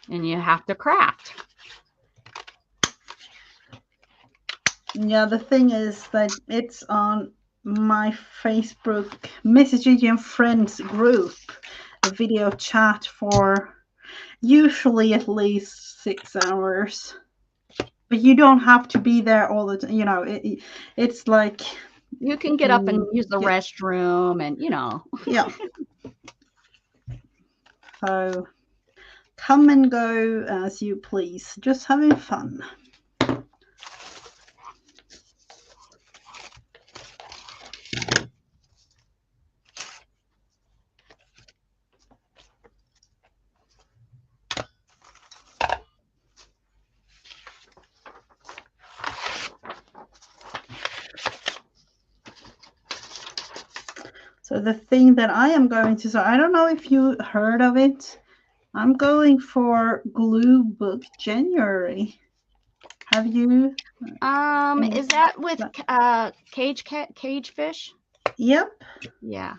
and you have to craft. Yeah, the thing is that it's on my Facebook Mrs. Gigi and Friends group, a video chat for usually at least 6 hours. But you don't have to be there all the time. You know, it's like you can get up and use the restroom and, you know. Yeah. So come and go as you please. Just having fun. So the thing that I am going to, so I don't know if you heard of it. I'm going for Glue Book January. Have you? Is that with cage fish? Yep. Yeah.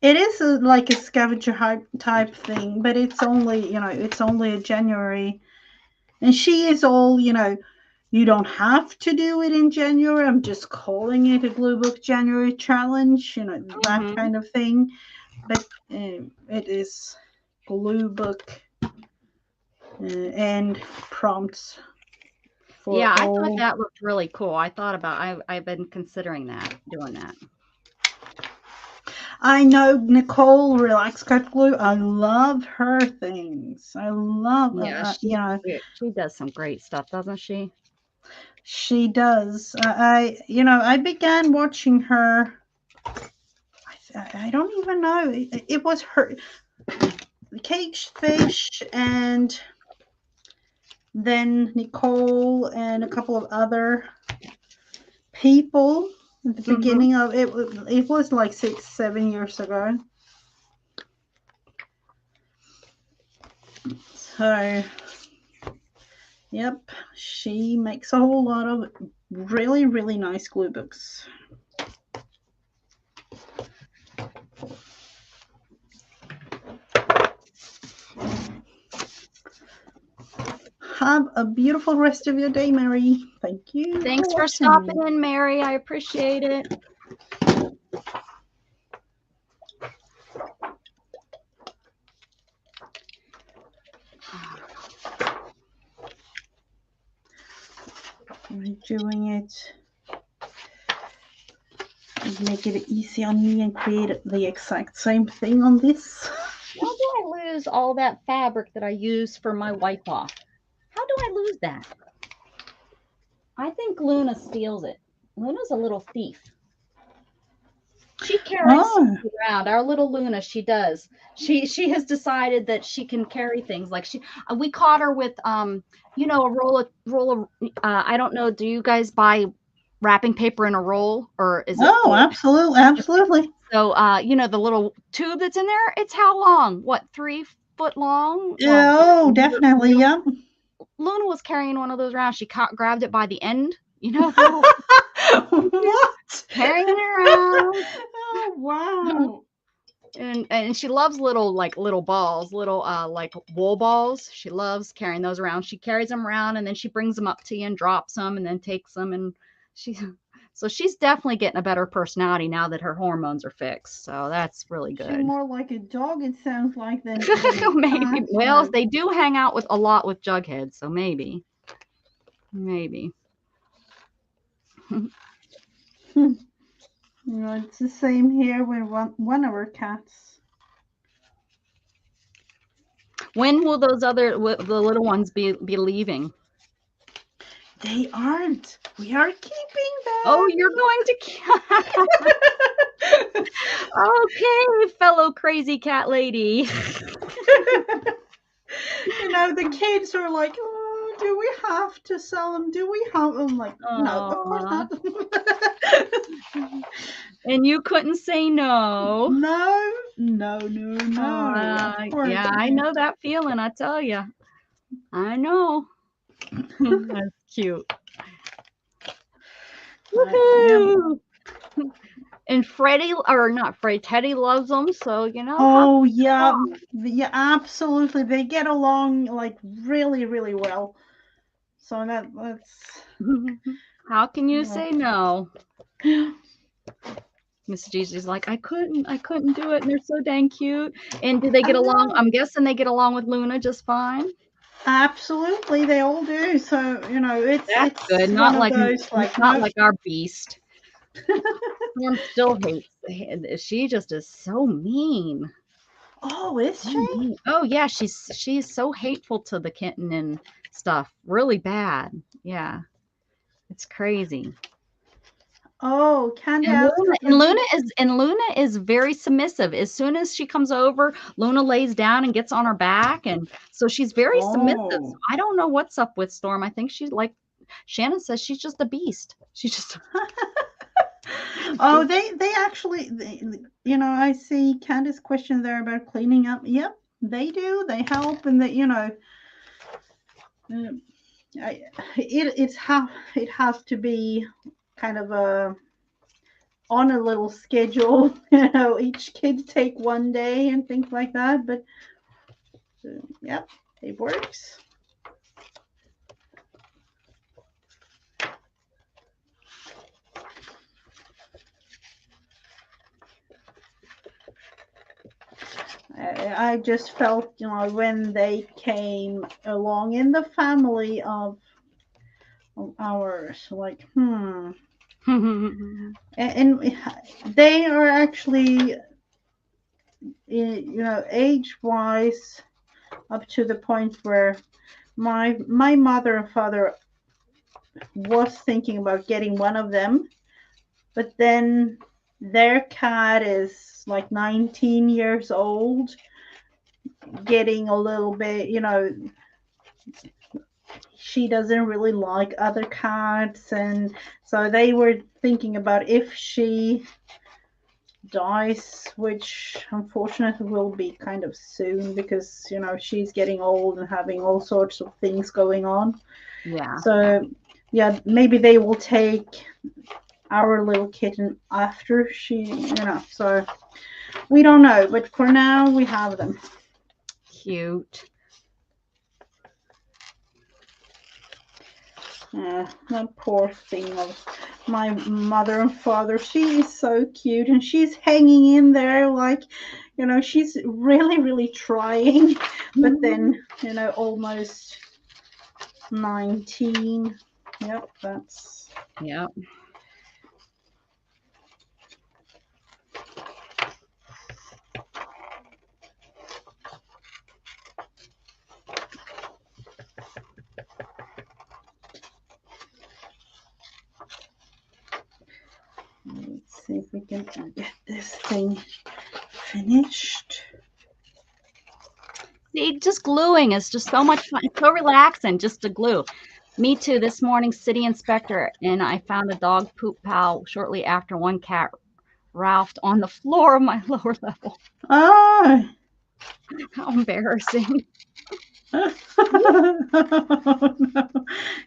It is like a scavenger type thing, but it's only, you know, it's only a January. And she is all, you know, you don't have to do it in January. I'm just calling it a Glue Book January challenge, you know, that kind of thing. But it is Glue Book and prompts. Yeah, I thought that looked really cool. I thought about, I've been considering doing that. I know Nicole Relax Cut Glue. I love her things. I love, you know. She does some great stuff, doesn't she? She does. You know, I began watching her. I don't even know. It was her, Caged Fish, and then Nicole and a couple of other people. At the beginning of it, it was like 6-7 years ago. So, yep, she makes a whole lot of really, really nice glue books. Have a beautiful rest of your day, Mary. Thank you. Thanks for stopping in, Mary. I appreciate it. I'm doing it. Make it easy on me and create the exact same thing on this. How do I lose all that fabric that I use for my wipe off? How do I lose that? I think Luna steals it. Luna's a little thief. She carries around. Our little Luna, she does. She has decided that she can carry things. Like we caught her with you know, a roll of I don't know, do you guys buy wrapping paper in a roll, or is it? Oh, absolutely. So you know, the little tube that's in there, it's how long? What, 3 foot long? Oh, definitely, yeah. Luna was carrying one of those around. She grabbed it by the end, you know. What? Carrying it around. Oh, wow. And she loves little balls, little like wool balls. She loves carrying those around. She carries them around, and then she brings them up to you and drops them, and then takes them. And she's definitely getting a better personality now that her hormones are fixed. So that's really good. She's more like a dog, it sounds like, than maybe. Well, they do hang out a lot with Jughead, so maybe. It's the same here with one of our cats. When will the little ones be leaving? They aren't. We are keeping them. Oh, you're going to Okay, fellow crazy cat lady. You know, the kids are like, oh, do we have to sell them? Do we have them? Like, no, of course not. And you couldn't say no. No. Yeah, I know that feeling, I tell you. I know. That's cute. Woohoo! And Teddy loves them, so you know. Oh yeah, absolutely. They get along like really, really well. So that's. How can you say no? Miss Gigi's like, I couldn't do it, and they're so dang cute. And do they get along? I'm guessing they get along with Luna just fine. Absolutely, they all do. So you know, it's good. Not like our beast. Storm still hates. She just is so mean. Oh, is she? Oh yeah, she's so hateful to the kitten and stuff. Really bad. Yeah, it's crazy. Oh, Luna is very submissive. As soon as she comes over, Luna lays down and gets on her back, and so she's very submissive. So I don't know what's up with Storm. I think she's like Shannon says, she's just a beast. She's just. Oh, they actually, you know, I see Candace's question there about cleaning up. Yep, they do. They help, and it has to be kind of on a little schedule. You know, each kid take one day and things like that. But yep, it works. I just felt, you know, when they came along in the family of ours, like, and they are actually, you know, age-wise, up to the point where my mother and father was thinking about getting one of them, but then their cat is like 19 years old, getting a little bit, you know, she doesn't really like other cats, and so they were thinking about if she dies, which unfortunately will be kind of soon because she's getting old and having all sorts of things going on. Yeah. So yeah, maybe they will take our little kitten after so we don't know, but for now we have them. Cute. Yeah, that poor thing of my mother and father. She is so cute, and she's hanging in there like, she's really, really trying. But then, almost 19. Yep, that's. Yep. Let's see if we can get this thing finished. See, just gluing is just so much fun. It's so relaxing just to glue. Me too. This morning, city inspector, and I found a dog poop pal shortly after one cat ralphed on the floor of my lower level. Oh. How embarrassing. Oh, no.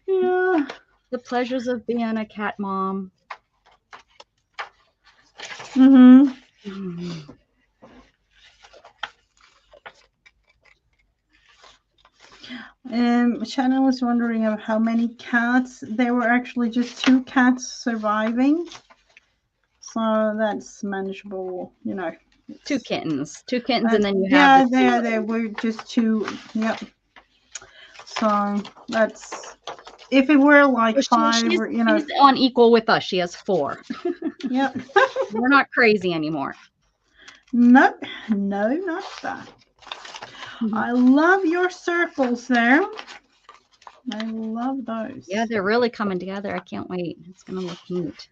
Yeah. The pleasures of being a cat mom. Mm-hmm. Shannon was wondering of how many cats. There were actually just 2 cats surviving. So that's manageable, 2 kittens. 2 kittens, and then you Yeah, have there were just 2. Yep. So that's, if it were like 5, she's or, she's on equal with us. She has 4. Yep. We're not crazy anymore. No, not that. I love your circles there. I love those. Yeah, they're really coming together. I can't wait. It's going to look neat.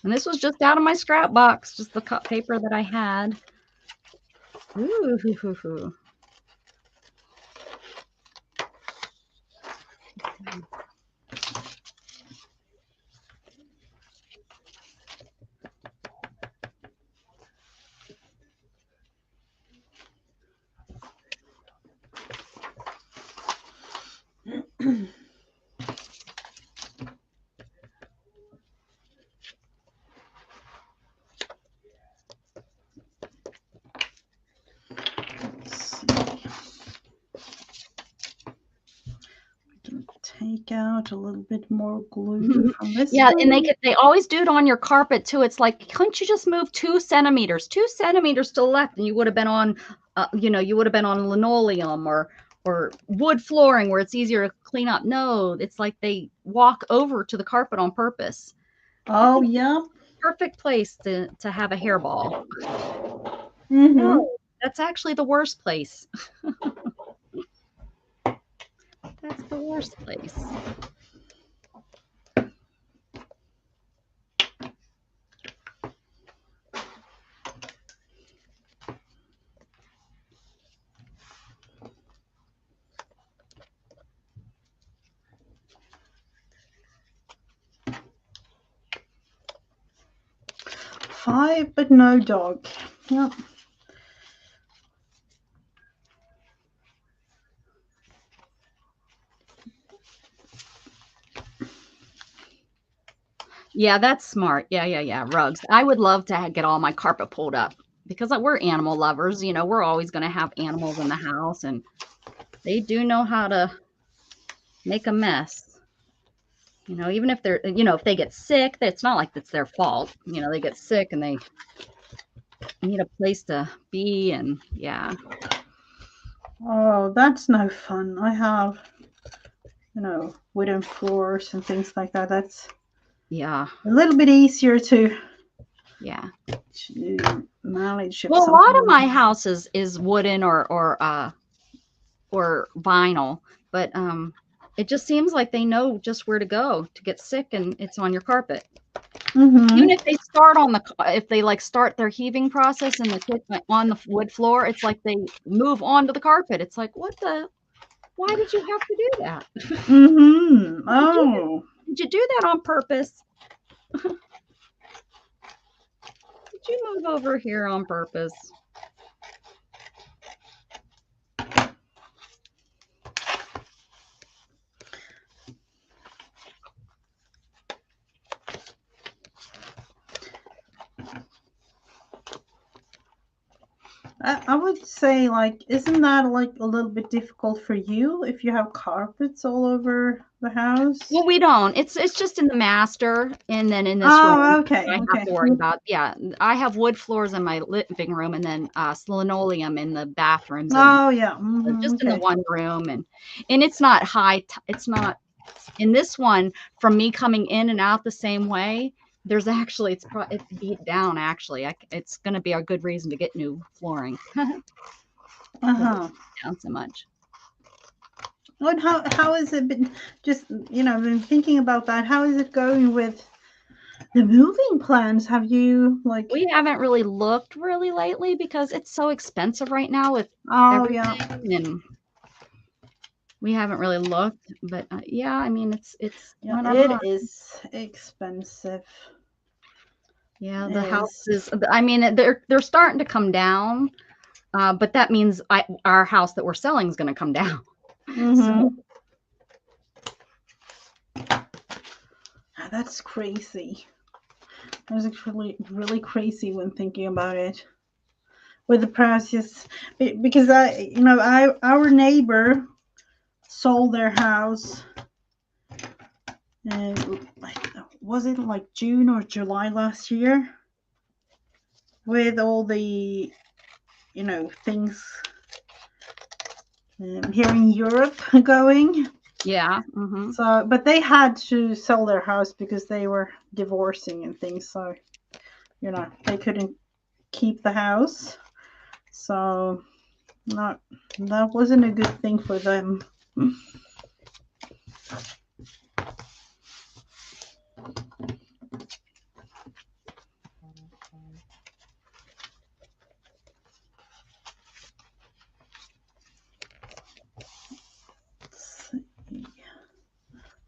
And this was just out of my scrap box, just the cut paper that I had. Ooh. 'Take out a little bit more glue from this. Yeah, and they always do it on your carpet too. It's like, couldn't you just move 2 centimeters, 2 centimeters to the left, and you would have been on, you would have been on linoleum or wood flooring where it's easier to clean up. No, it's like they walk over to the carpet on purpose. Oh, yeah. Perfect place to have a hairball. Mm-hmm. No, that's actually the worst place. That's the worst place. Five, but no dog. Yep. Yeah, that's smart. Yeah. Rugs. I would love to get all my carpet pulled up because we're animal lovers. We're always going to have animals in the house, and they do know how to make a mess. Even if they're, if they get sick, it's not like it's their fault. They get sick and they need a place to be, and yeah. Oh, that's no fun. I have, wooden floors and things like that. That's a little bit easier to manage. Well, a lot of my house is wooden or vinyl, but it just seems like they know just where to go to get sick, and it's on your carpet. Mm-hmm. Even if they start if they start their heaving process on the wood floor, it's like they move onto the carpet. It's like, what Why did you have to do that? Mm-hmm. Oh. Did you do that on purpose? Did you move over here on purpose? I would say, like, isn't that like a little bit difficult for you if you have carpets all over the house? Well, we don't. It's just in the master, and then in this room, Oh, okay, I have okay. to worry about. Yeah, I have wood floors in my living room, and then linoleum in the bathrooms, and Oh, yeah. Mm-hmm, just in the okay. one room, and it's not high. It's not in this one. From me coming in and out the same way, there's actually it's beat down. Actually, it's going to be a good reason to get new flooring. Uh-huh. Down so much. And how has it been? Just, I've been thinking about that. How is it going with the moving plans? Have you like? We haven't really looked really lately because it's so expensive right now with Oh, yeah. everything, and we haven't really looked. But yeah, I mean, it's Yeah, on our it mind. is expensive. Yeah, It the is. houses. I mean, they're starting to come down, but that means our house that we're selling is going to come down. So Mm-hmm. That's crazy. That's actually really crazy when thinking about it. With the prices, because our neighbor sold their house, like, was it like June or July last year? With all the things here in Europe going. yeah, mm-hmm. So, but they had to sell their house because they were divorcing and things. So, they couldn't keep the house. So, not that wasn't a good thing for them. Let's see.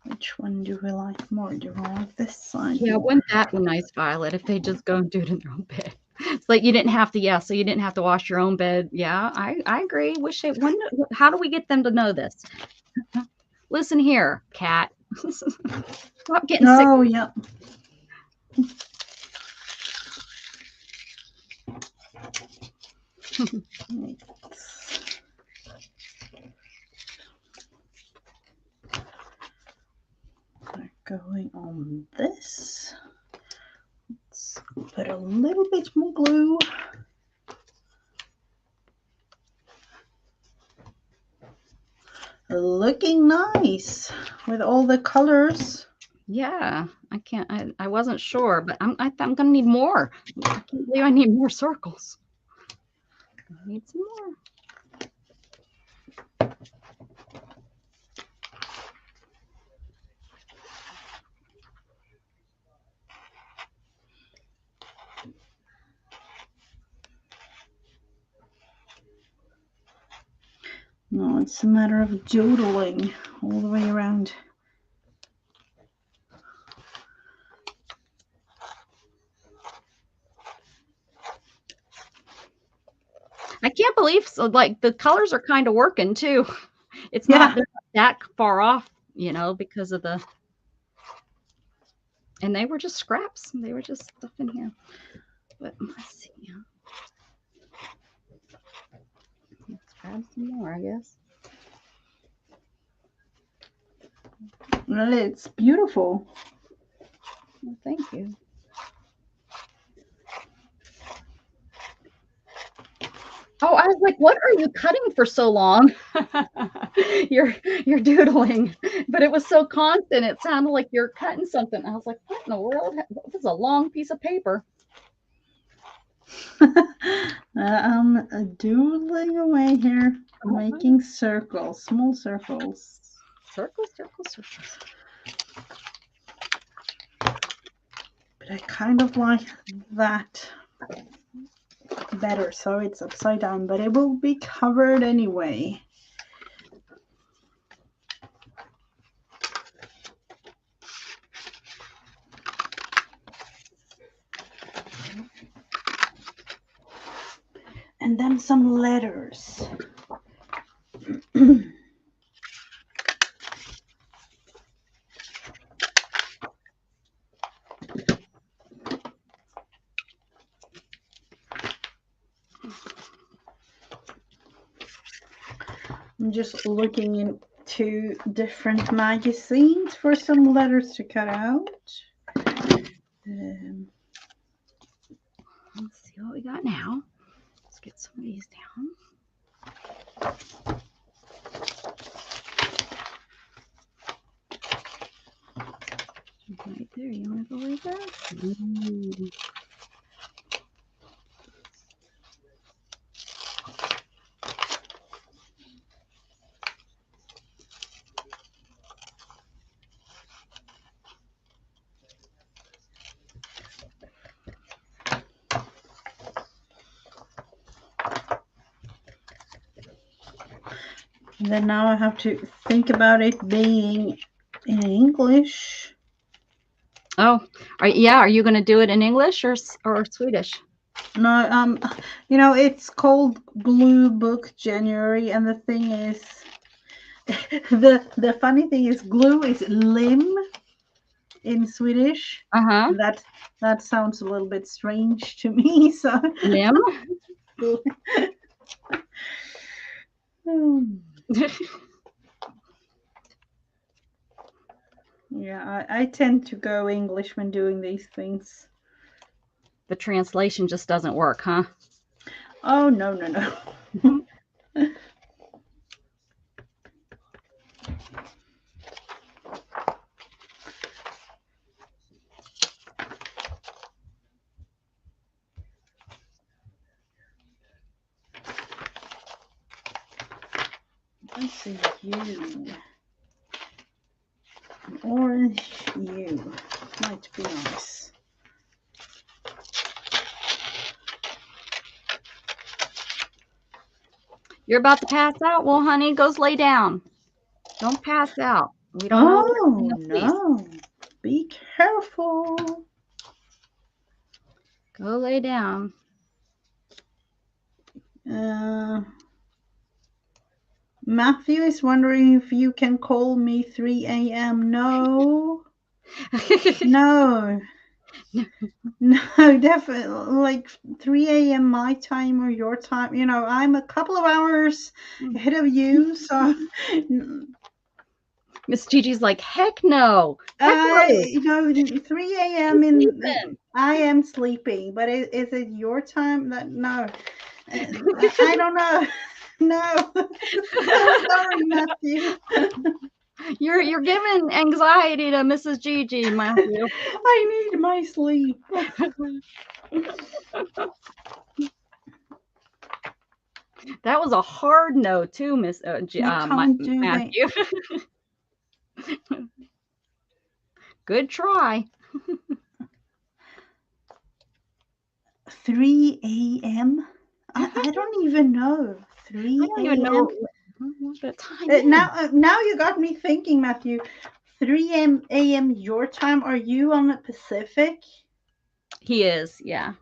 Which one do we like more? Do we like this side Yeah, more? wouldn't that be nice, Violet, if they just go and do it in their own bed? It's like you didn't have to, yeah, so you didn't have to wash your own bed. Yeah, I agree. Wish they when how do we get them to know this? Listen here, cat. Stop getting sick. Oh, yeah. We're going on this. Let's put a little bit more glue. Looking nice with all the colors. Yeah, I can't. I wasn't sure, but I'm gonna need more. I can't believe I need more circles. I need some more. No, it's a matter of doodling all the way around. I can't believe like the colors are kind of working too. It's not Yeah. they're not that far off, because of the and they were just scraps. They were just stuff in here. But let's see. Let's grab some more, I guess. Well, it's beautiful. Well, thank you. Oh, I was like, what are you cutting for so long? You're doodling, but it was so constant. It sounded like you're cutting something. I was like, what in the world? This is a long piece of paper. I'm doodling away here, making circles, small circles. Circles, circles, circles. But I kind of like that better, so it's upside down, but it will be covered anyway. And then some letters. I'm just looking into different magazines for some letters to cut out. Let's see what we got now. Let's get some of these down. Right there. You want to go right there? And then now I have to think about it being in English. Oh, are you going to do it in English or Swedish? No, it's called Glue Book January, and the thing is, the funny thing is, glue is lim in Swedish. Uh-huh. That sounds a little bit strange to me. So Lim. Yeah, I tend to go English when doing these things. The translation just doesn't work, huh? Oh, no. Let's see, you. An orange you. Might be nice. You're about to pass out? Well, honey, go lay down. Don't pass out. We don't know what's in the fleece. No. Be careful. Go lay down. Matthew is wondering if you can call me 3 a.m. No. No, definitely like 3 a.m. my time or your time. I'm a couple of hours ahead of you, so Miss Gigi's like, heck no. Heck no. 3 a.m. I am sleeping, but is it your time? No, I don't know. No, sorry, Matthew. You're giving anxiety to Mrs. Gigi, Matthew. I need my sleep. That was a hard no, too, Matthew. Good try. 3 a.m. I don't even know. 3 a.m. I don't even know what time now you got me thinking, Matthew. 3 a.m. your time. Are you on the Pacific? He is, yeah.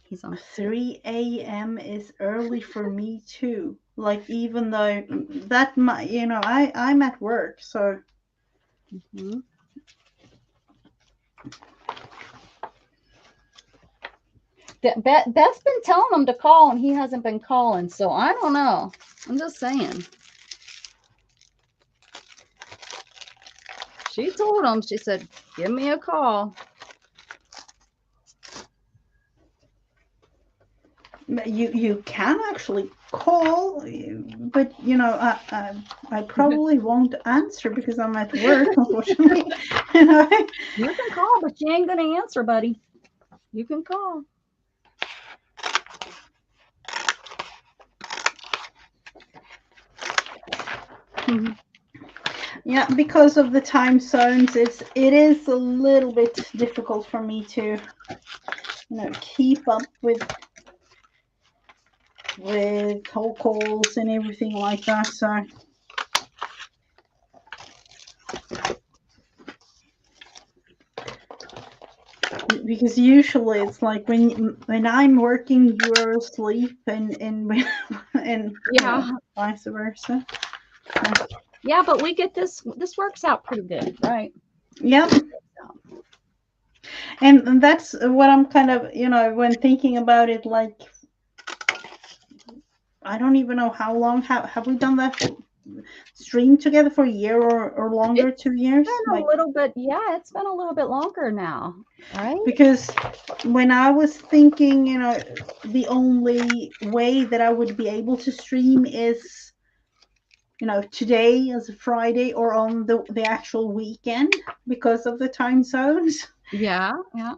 He's on 3 a.m. is early for me too. Like, even though that might, I'm at work, so. Mm-hmm. Beth's been telling him to call, and he hasn't been calling, so I don't know. I'm just saying. She told him, she said, give me a call. You can actually call, but I probably won't answer because I'm at work, unfortunately. You can call, but you ain't gonna answer, buddy. You can call. Yeah, because of the time zones, it is a little bit difficult for me to keep up with whole calls and everything like that. So Because usually it's like when I'm working, you're asleep, and and Yeah. vice versa. Yeah, but we get this. This works out pretty good, right? Yep. And that's what I'm kind of, when thinking about it, like, I don't even know how long have we done that stream together, for a year or longer, It's 2 years? been a Like, little bit, yeah, it's been a little bit longer now, right? because when I was thinking, the only way that I would be able to stream is, today as a Friday, or on the actual weekend, because of the time zones. Yeah, yeah.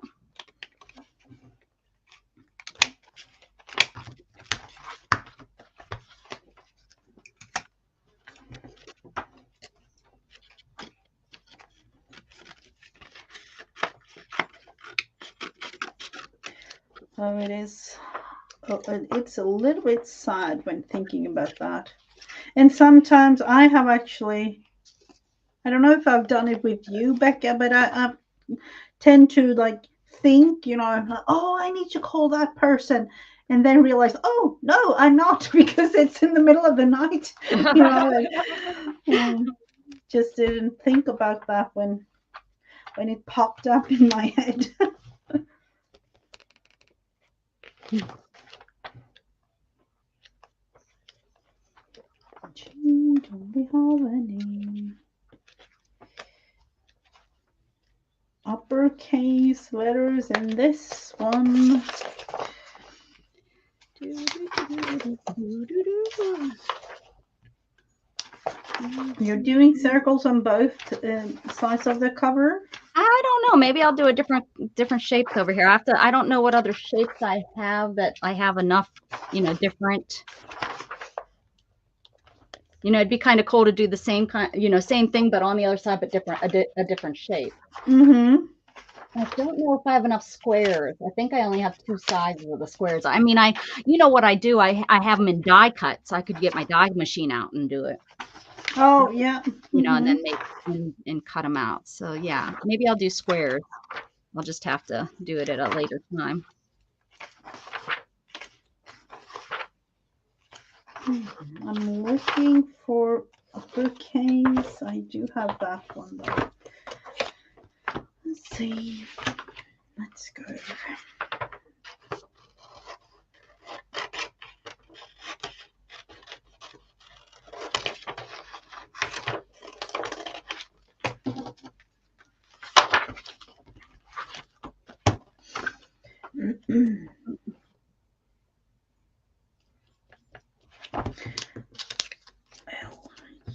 So it is. It's a little bit sad when thinking about that. And sometimes I have actually, I don't know if I've done it with you, Becca, but I tend to, like, think, I'm like, oh, I need to call that person. And then realize, oh, no, I'm not, because it's in the middle of the night. Just didn't think about that when it popped up in my head. Don't we have any uppercase letters in this one? You're doing circles on both sides of the cover? I don't know. Maybe I'll do a different shapes over here. I don't know what other shapes I have that I have enough, different. It'd be kind of cool to do the same same thing, but on the other side, but a different shape. Mm-hmm. I don't know if I have enough squares. I think I only have 2 sizes of the squares. I mean, what I do, I have them in die cuts. I could get my die machine out and do it. Oh, yeah. And then make and cut them out. So yeah, maybe I'll do squares. I'll just have to do it at a later time. I'm looking for a bookcase. I do have that one, though. Let's see. Let's go.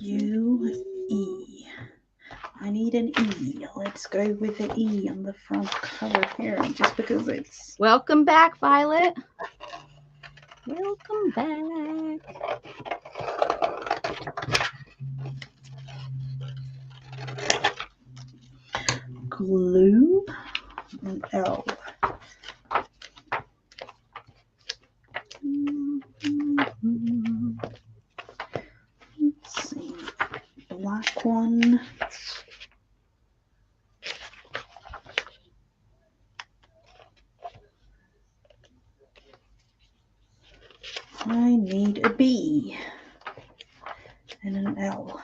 L-U-E. I need an E. Let's go with the E on the front cover here, just because it's... Welcome back, Violet. Welcome back. Glue and L. Let's see. Black one. I need a B and an L.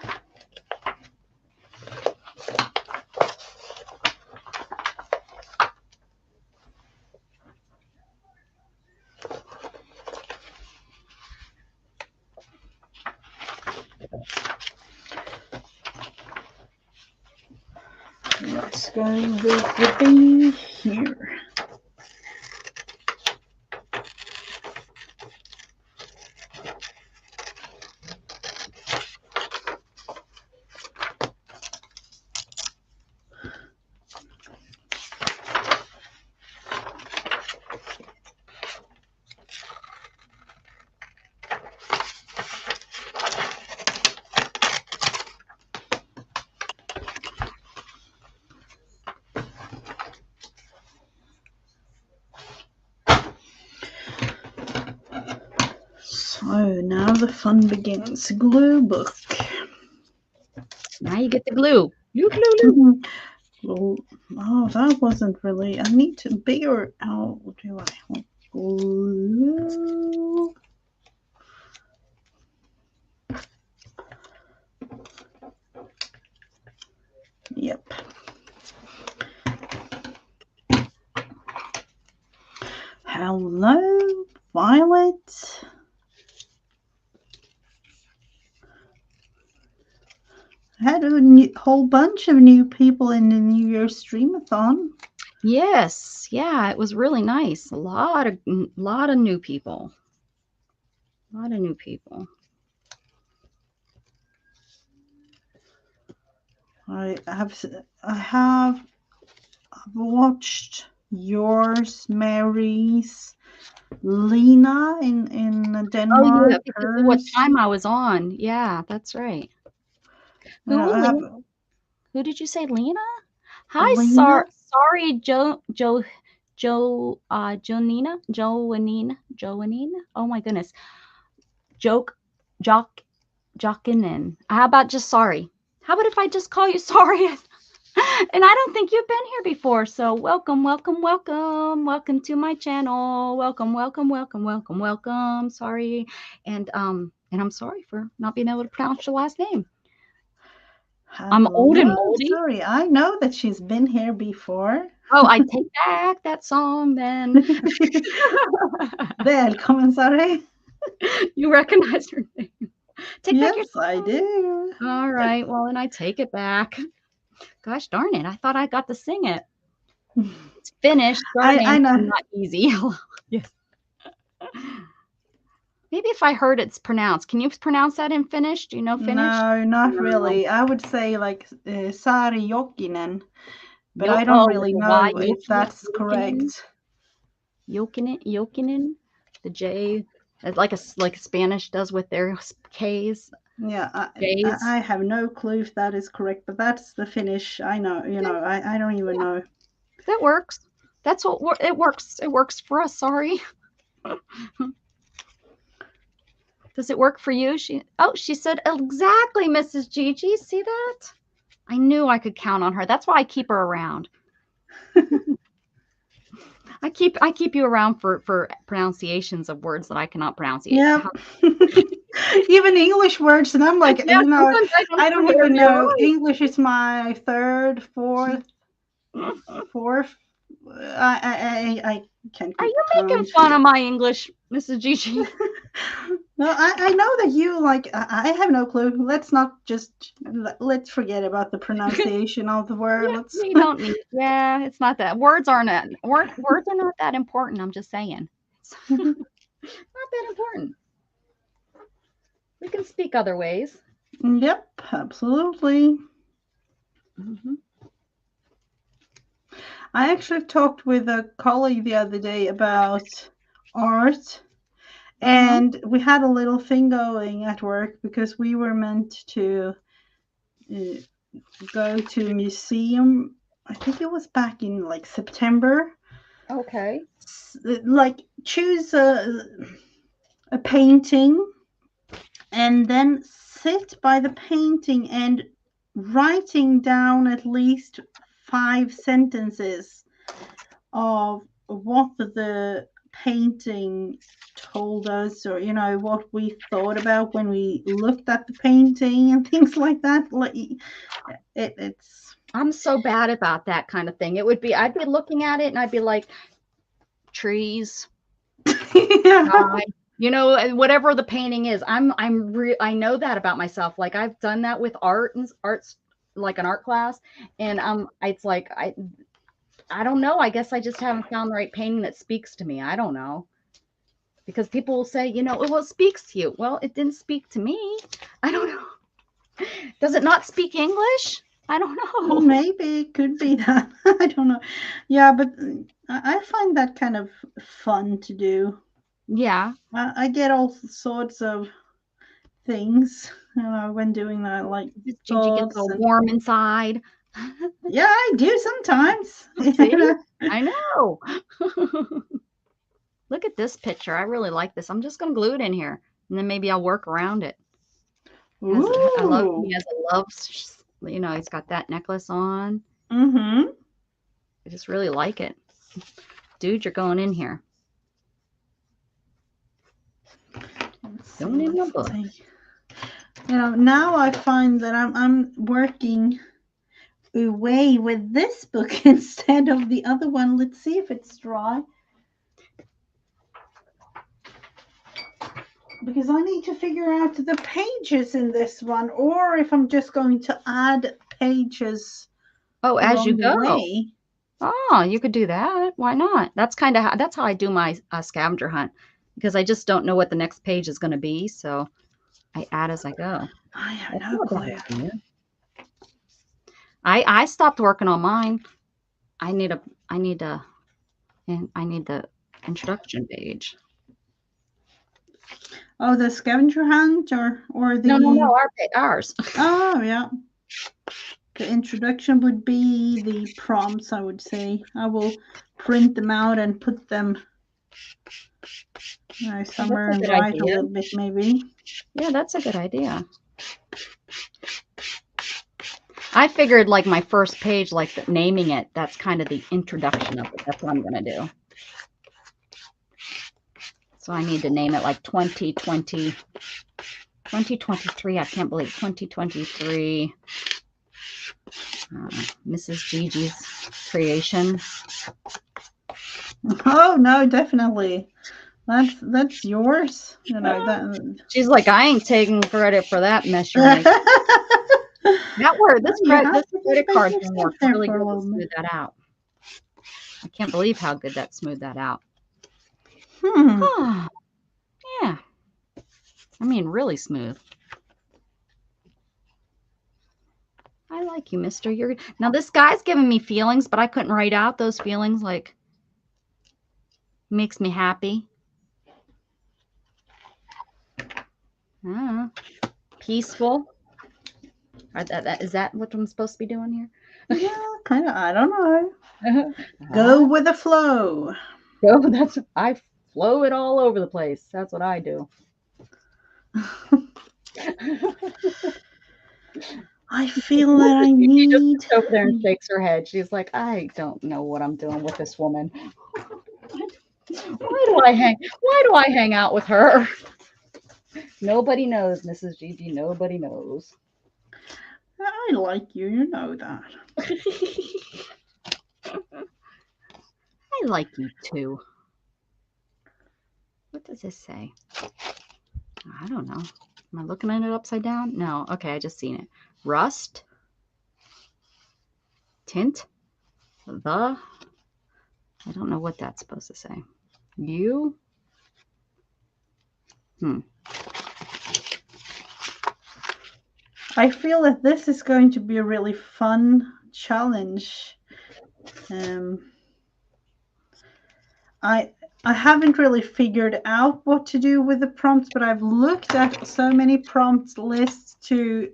Let's go with the B here. So now the fun begins. Glue book. Now you get the glue. Glue, glue, glue. Oh, that wasn't really. I need to bigger. How do I? Glue. Yep. Hello, Violet. I had a whole bunch of new people in the New Year's Streamathon. Yes, yeah, it was really nice. A lot of new people. A lot of new people. I have watched yours, Mary's, Lena in Oh Denmark. yeah, because of what Hers. time I was on. Yeah, that's right. I have Who did you say, Lena? Hi, Lena. sorry, Joanina. Oh my goodness, joke, jock, jockinin. How about just sorry? How about if I just call you sorry? And I don't think you've been here before, so welcome, welcome, welcome, welcome to my channel. Welcome, welcome, welcome, welcome, welcome. Sorry, and I'm sorry for not being able to pronounce your last name. I'm old and Hello. moldy. Sorry, I know that she's been here before. Oh, I take back that song then. Välkommen, sorry. You recognize her name. Take back your Yes, I do. All right, well, then I take it back. Gosh darn it, I thought I got to sing it. It's finished. I know. Not easy. Yes. Maybe if I heard it's pronounced. Can you pronounce that in Finnish? Do you know Finnish? No, not No. really. I would say like Sari Jokinen, but I with don't a really Y, know if that's correct. Jokinen, the J, like Spanish does with their K's. Yeah, J's. I have no clue if that is correct, but that's the Finnish. I know, I don't even know. That works. That's what it works. It works for us. Sorry. Does it work for you? She said exactly, Mrs. Gigi. See that? I knew I could count on her. That's why I keep her around. I keep you around for pronunciations of words that I cannot pronounce. Yeah. Even English words, and I'm like, Yeah, I don't even know. English is my third, fourth. I can't. Are you making fun of my English, Mrs. Gigi? No, I know that you like. I have no clue. Let's let's forget about the pronunciation of the word. Yeah, we don't need. Yeah, it's not that words are not that important. I'm just saying, it's not that important. We can speak other ways. Yep, absolutely. Mm-hmm. I actually talked with a colleague the other day about art. And we had a little thing going at work because we were meant to go to a museum. I think it was back in like September. Okay. Like choose a painting and then sit by the painting and writing down at least 5 sentences of what the painting told us, or what we thought about when we looked at the painting and things like that. Like it's I'm so bad about that kind of thing. I'd be looking at it and I'd be like, trees, yeah. whatever the painting is. I know that about myself. Like I've done that with arts, like an art class, and it's like I don't know. I guess I just haven't found the right painting that speaks to me. I don't know. Because people will say, well, it speaks to you. Well, it didn't speak to me. I don't know. Does it not speak English? I don't know. Maybe it could be that. I don't know. Yeah, but I find that kind of fun to do. Yeah. I get all sorts of things when doing that, like Gigi gets all warm inside. Yeah, I do sometimes. See? I know. Look at this picture. I really like this. I'm just going to glue it in here, and then maybe I'll work around it. He has a love, he's got that necklace on. Mm-hmm. I just really like it. Dude, you're going in here. Going in your book. Now I find that I'm working away with this book instead of the other one. Let's see if it's dry. Because I need to figure out the pages in this one, or if I'm just going to add pages As you along the go. way. Oh, you could do that. Why not? That's how I do my scavenger hunt, because I just don't know what the next page is going to be, so I add as I go. I have no clue. I stopped working on mine. I need the introduction page. Oh, the scavenger hunt or the No, ours. Oh yeah. The introduction would be the prompts, I would say. I will print them out and put them somewhere and write a little bit, maybe. Yeah, that's a good idea. I figured like my first page, like naming it, that's kind of the introduction of it. That's what I'm going to do. So I need to name it like 2023. I can't believe 2023. Mrs. Gigi's creation. Oh no, definitely. That's yours. That. She's like, I ain't taking credit for that measurement. This credit card works really good to smooth that out. I can't believe how good that smoothed that out. Yeah. I mean, really smooth. I like you, mister. Now this guy's giving me feelings, but I couldn't write out those feelings. Like, makes me happy. Peaceful. Is that what I'm supposed to be doing here? Yeah, kind of. I don't know. Go with the flow. I flow it all over the place. That's what I do. I feel that I need. She just over there and shakes her head. She's like, I don't know what I'm doing with this woman. Why do I hang out with her? Nobody knows, Mrs. Gigi. Nobody knows. I like you. You know that. I like you too. What does this say? I don't know. Am I looking at it upside down? No. Okay, I just seen it. Rust. Tint. I don't know what that's supposed to say. You. I feel that this is going to be a really fun challenge. I haven't really figured out what to do with the prompts, but I've looked at so many prompts lists to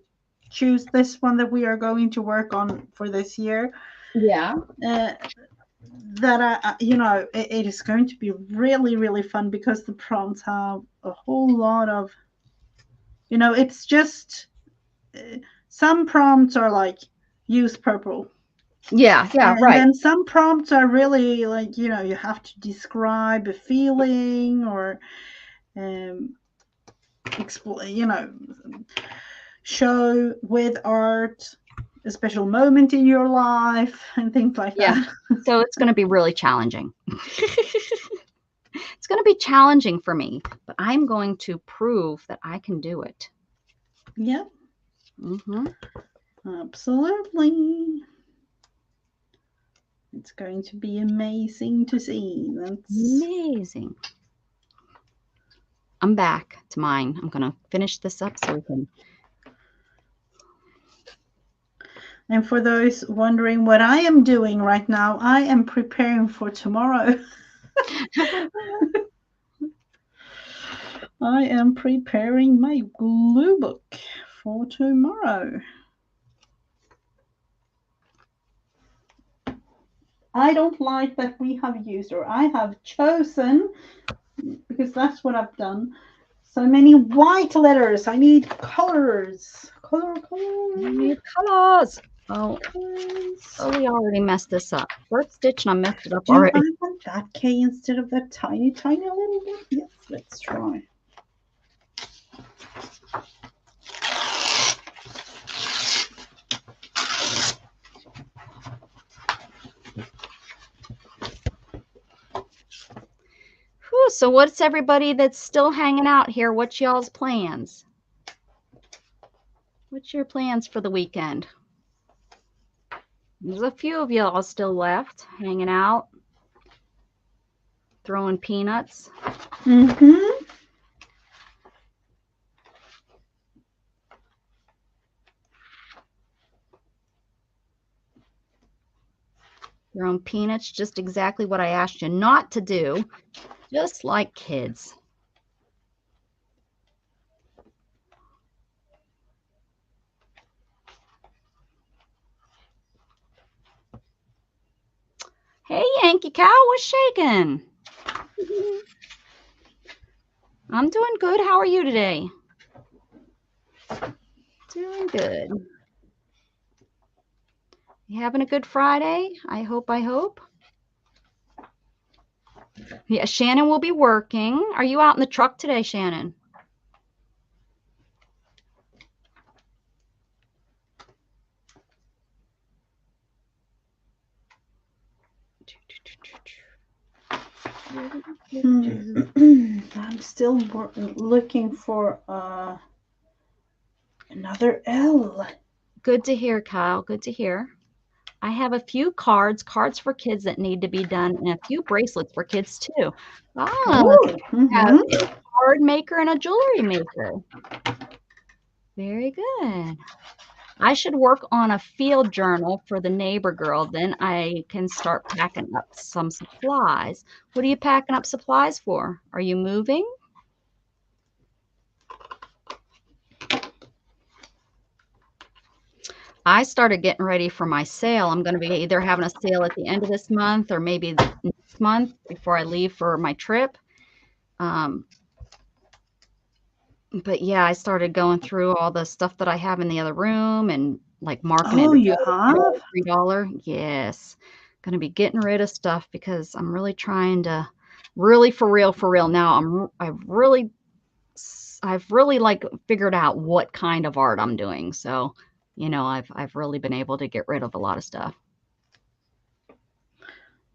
choose this one that we are going to work on for this year. Yeah. That it is going to be really, really fun because the prompts have a whole lot of, it's just some prompts are like use purple. Yeah, right. And some prompts are really like, you have to describe a feeling or show with art a special moment in your life and things like that. So it's going to be really challenging. It's going to be challenging for me, but I'm going to prove that I can do it. Yep. Absolutely. It's going to be amazing to see. That's amazing. I'm back to mine. I'm going to finish this up so we can. And for those wondering what I am doing right now, I am preparing for tomorrow. I am preparing my glue book for tomorrow. I don't like that we have used, or I have chosen, because that's what I've done, so many white letters. I need colors. I need colors. Oh, we already messed this up. First stitch and I messed it up Do already. I want that K instead of that tiny, tiny little one? Yes, let's try. Whew, so what's everybody that's still hanging out here? What's y'all's plans? What's your plans for the weekend? There's a few of y'all still left hanging out, throwing peanuts. Mm-hmm. Throwing peanuts, just exactly what I asked you not to do, just like kids. Hey, Yankee Cow, what's shaking? I'm doing good. How are you today? Doing good. You having a good Friday? I hope. Yeah, Shannon will be working. Are you out in the truck today, Shannon? I'm still looking for another L. Good to hear, Kyle. Good to hear. I have a few cards for kids that need to be done, and a few bracelets for kids too. Oh, have a card maker and a jewelry maker. Very good. I should work on a field journal for the neighbor girl. Then I can start packing up some supplies. What are you packing up supplies for? Are you moving? I started getting ready for my sale. I'm going to be either having a sale at the end of this month or maybe next month before I leave for my trip. But yeah, I started going through all the stuff that I have in the other room and like marking it. Oh, you have? $3. Yes. Gonna be getting rid of stuff because I'm really trying to really for real now. I've really like figured out what kind of art I'm doing. So, you know, I've really been able to get rid of a lot of stuff.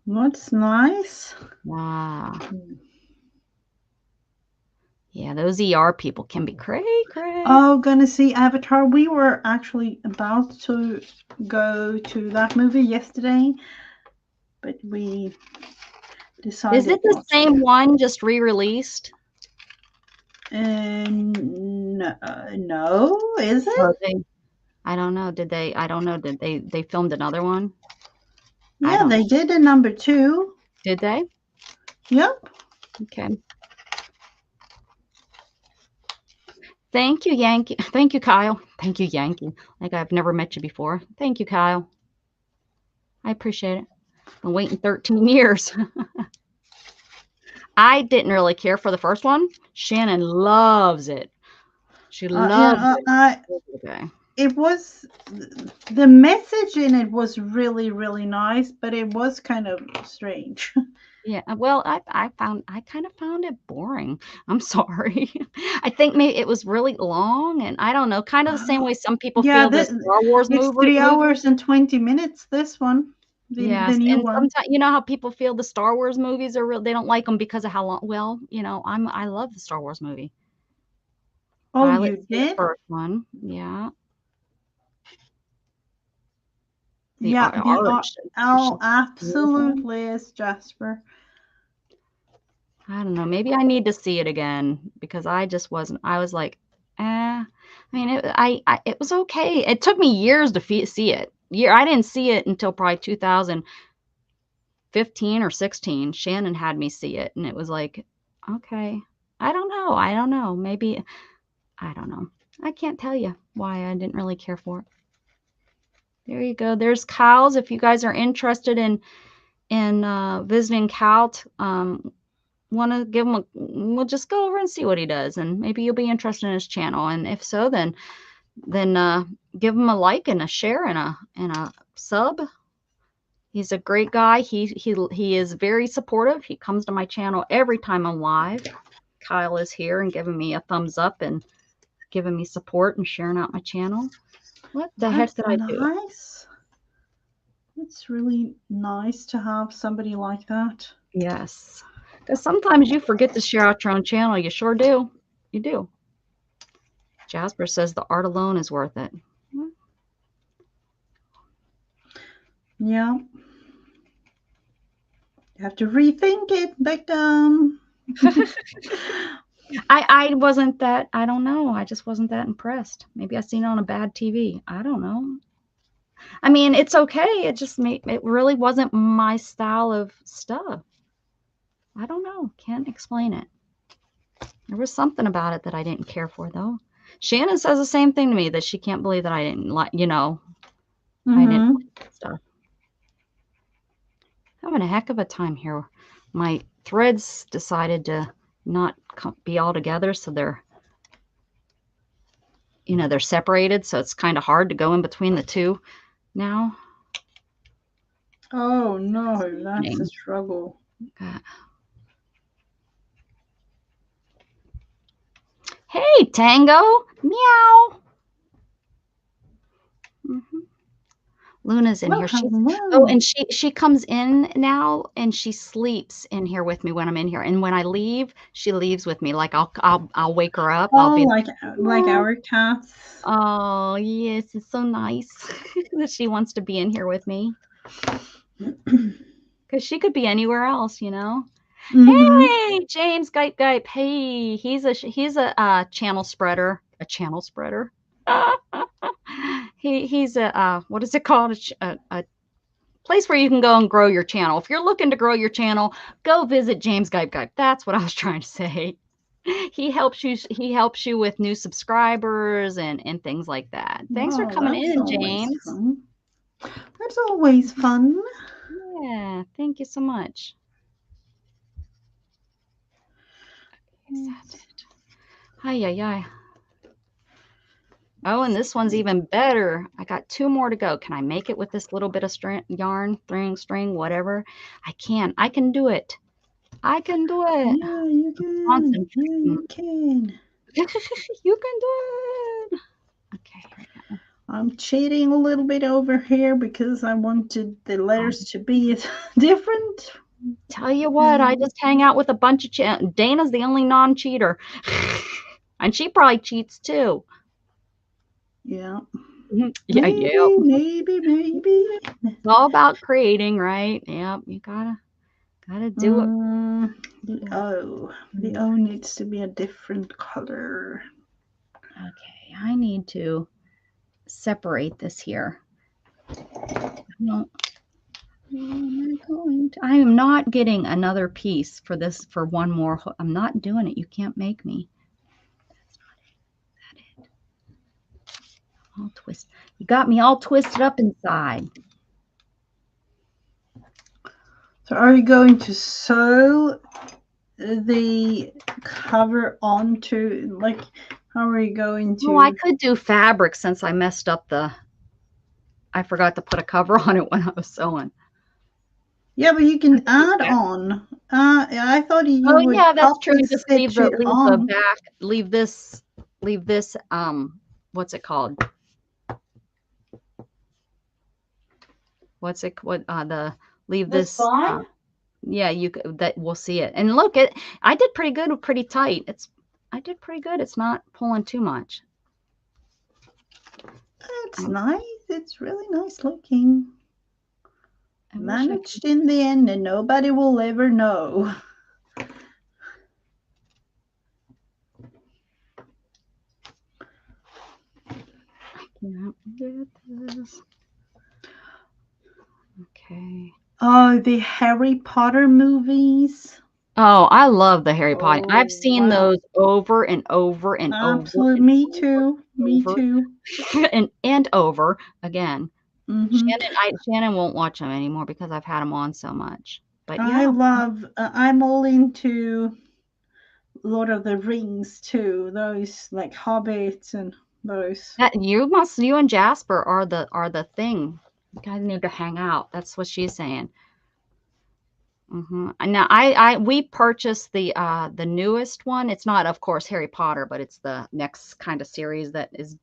What's nice? Wow. Yeah, those ER people can be cray. Oh, gonna see Avatar. We were actually about to go to that movie yesterday, but we decided. Is it the same one just re-released? No, is it? I don't know. Did they? I don't know. Did they filmed another one? Yeah, they did a number 2. Did they? Yep. Okay. Thank you, Yankee. Thank you, Kyle. Thank you, Yankee. Like I've never met you before. Thank you, Kyle. I appreciate it. Been waiting 13 years. I didn't really care for the first one. Shannon loves it. She loves it. Okay. It was the message in it was really, really nice, but it was kind of strange. Yeah, well, I kind of found it boring. I'm sorry. I think maybe it was really long, and I don't know, kind of the same way some people feel the Star Wars it's movie. 3 hours and 20 minutes. This one, the new and one. sometimes you know how people feel the Star Wars movies are real. They don't like them because of how long. Well, you know, I love the Star Wars movie. Oh, Violet, you did? the first one, yeah. Absolutely is Jasper. I don't know. Maybe I need to see it again because I just wasn't. I was like, eh. I mean, it was okay. It took me years to see it. I didn't see it until probably 2015 or 16. Shannon had me see it, and it was like, okay. I don't know. Maybe I don't know. I can't tell you why I didn't really care for it. There you go. There's Kyle's. If you guys are interested in visiting Cal, want to give him we'll just go over and see what he does, and maybe you'll be interested in his channel. And if so, then then give him a like and a share and a sub. He's a great guy. He is very supportive. He comes to my channel every time I'm live. Kyle is here and giving me a thumbs up and giving me support and sharing out my channel. What the heck did I do? Nice. It's really nice to have somebody like that. Yes. Because sometimes you forget to share out your own channel. You sure do. You do. Jasper says the art alone is worth it. Yeah. You have to rethink it, Becca. I wasn't that, I don't know. I just wasn't that impressed. Maybe I seen it on a bad TV. I don't know. I mean, it's okay. It just it really wasn't my style of stuff. I don't know. Can't explain it. There was something about it that I didn't care for, though. Shannon says the same thing to me, that she can't believe that I didn't like, I didn't like that stuff. Having a heck of a time here. My threads decided to not be all together, so they're separated, so it's kind of hard to go in between the two now. Oh no, that's a struggle. Hey, Tango, meow. Luna's in here. And she comes in now and she sleeps in here with me when I'm in here. And when I leave, she leaves with me. Like I'll wake her up. Oh, I'll be like our cats. Oh yes, it's so nice that she wants to be in here with me. Because she could be anywhere else, Hey, James Gype. Hey, he's a channel spreader. A channel spreader. He's a what is it called? A place where you can go and grow your channel. If you're looking to grow your channel, go visit James Gype. That's what I was trying to say. He helps you with new subscribers and things like that. Thanks for coming in, James. Fun. That's always fun. Yeah, thank you so much. Hi. Oh, and this one's even better. I got 2 more to go. Can I make it with this little bit of yarn, string, whatever? I can. I can do it. I can do it. Yeah, you can. Yeah, you can. You can do it. Okay, here we go. I'm cheating a little bit over here because I wanted the letters to be different. Tell you what, I just hang out with a bunch of Dana's the only non-cheater. And she probably cheats too. Yeah. Yeah. Maybe. It's all about creating, right? Yep, you gotta do it. The O needs to be a different color. Okay, I need to separate this here. I am not getting another piece for this for one more. I'm not doing it. You can't make me. That's not it. All twist. You got me all twisted up inside. So are you going to sew the cover onto, like, how are you going to? Well, I could do fabric since I messed up I forgot to put a cover on it when I was sewing. Yeah, but you can add on. I thought you would. Oh yeah, that's true. Just leave the back. Leave this. What's it called? Leave this. Yeah, that we'll see it. And look, I did pretty good, pretty tight. I did pretty good. It's not pulling too much. That's nice. It's really nice looking. Managed in the end, and nobody will ever know. I can't get this. Okay. Oh, the Harry Potter movies. Oh, I love the Harry Potter. I've seen those over and over and over. Absolutely, me too. Me too. and over again. Mm-hmm. Shannon won't watch them anymore because I've had them on so much. But yeah, I'm all into Lord of the Rings too. Those like Hobbits and those. You and Jasper are the thing. You guys need to hang out. That's what she's saying. And now we purchased the newest one. It's not, of course, Harry Potter, but it's the next kind of series that is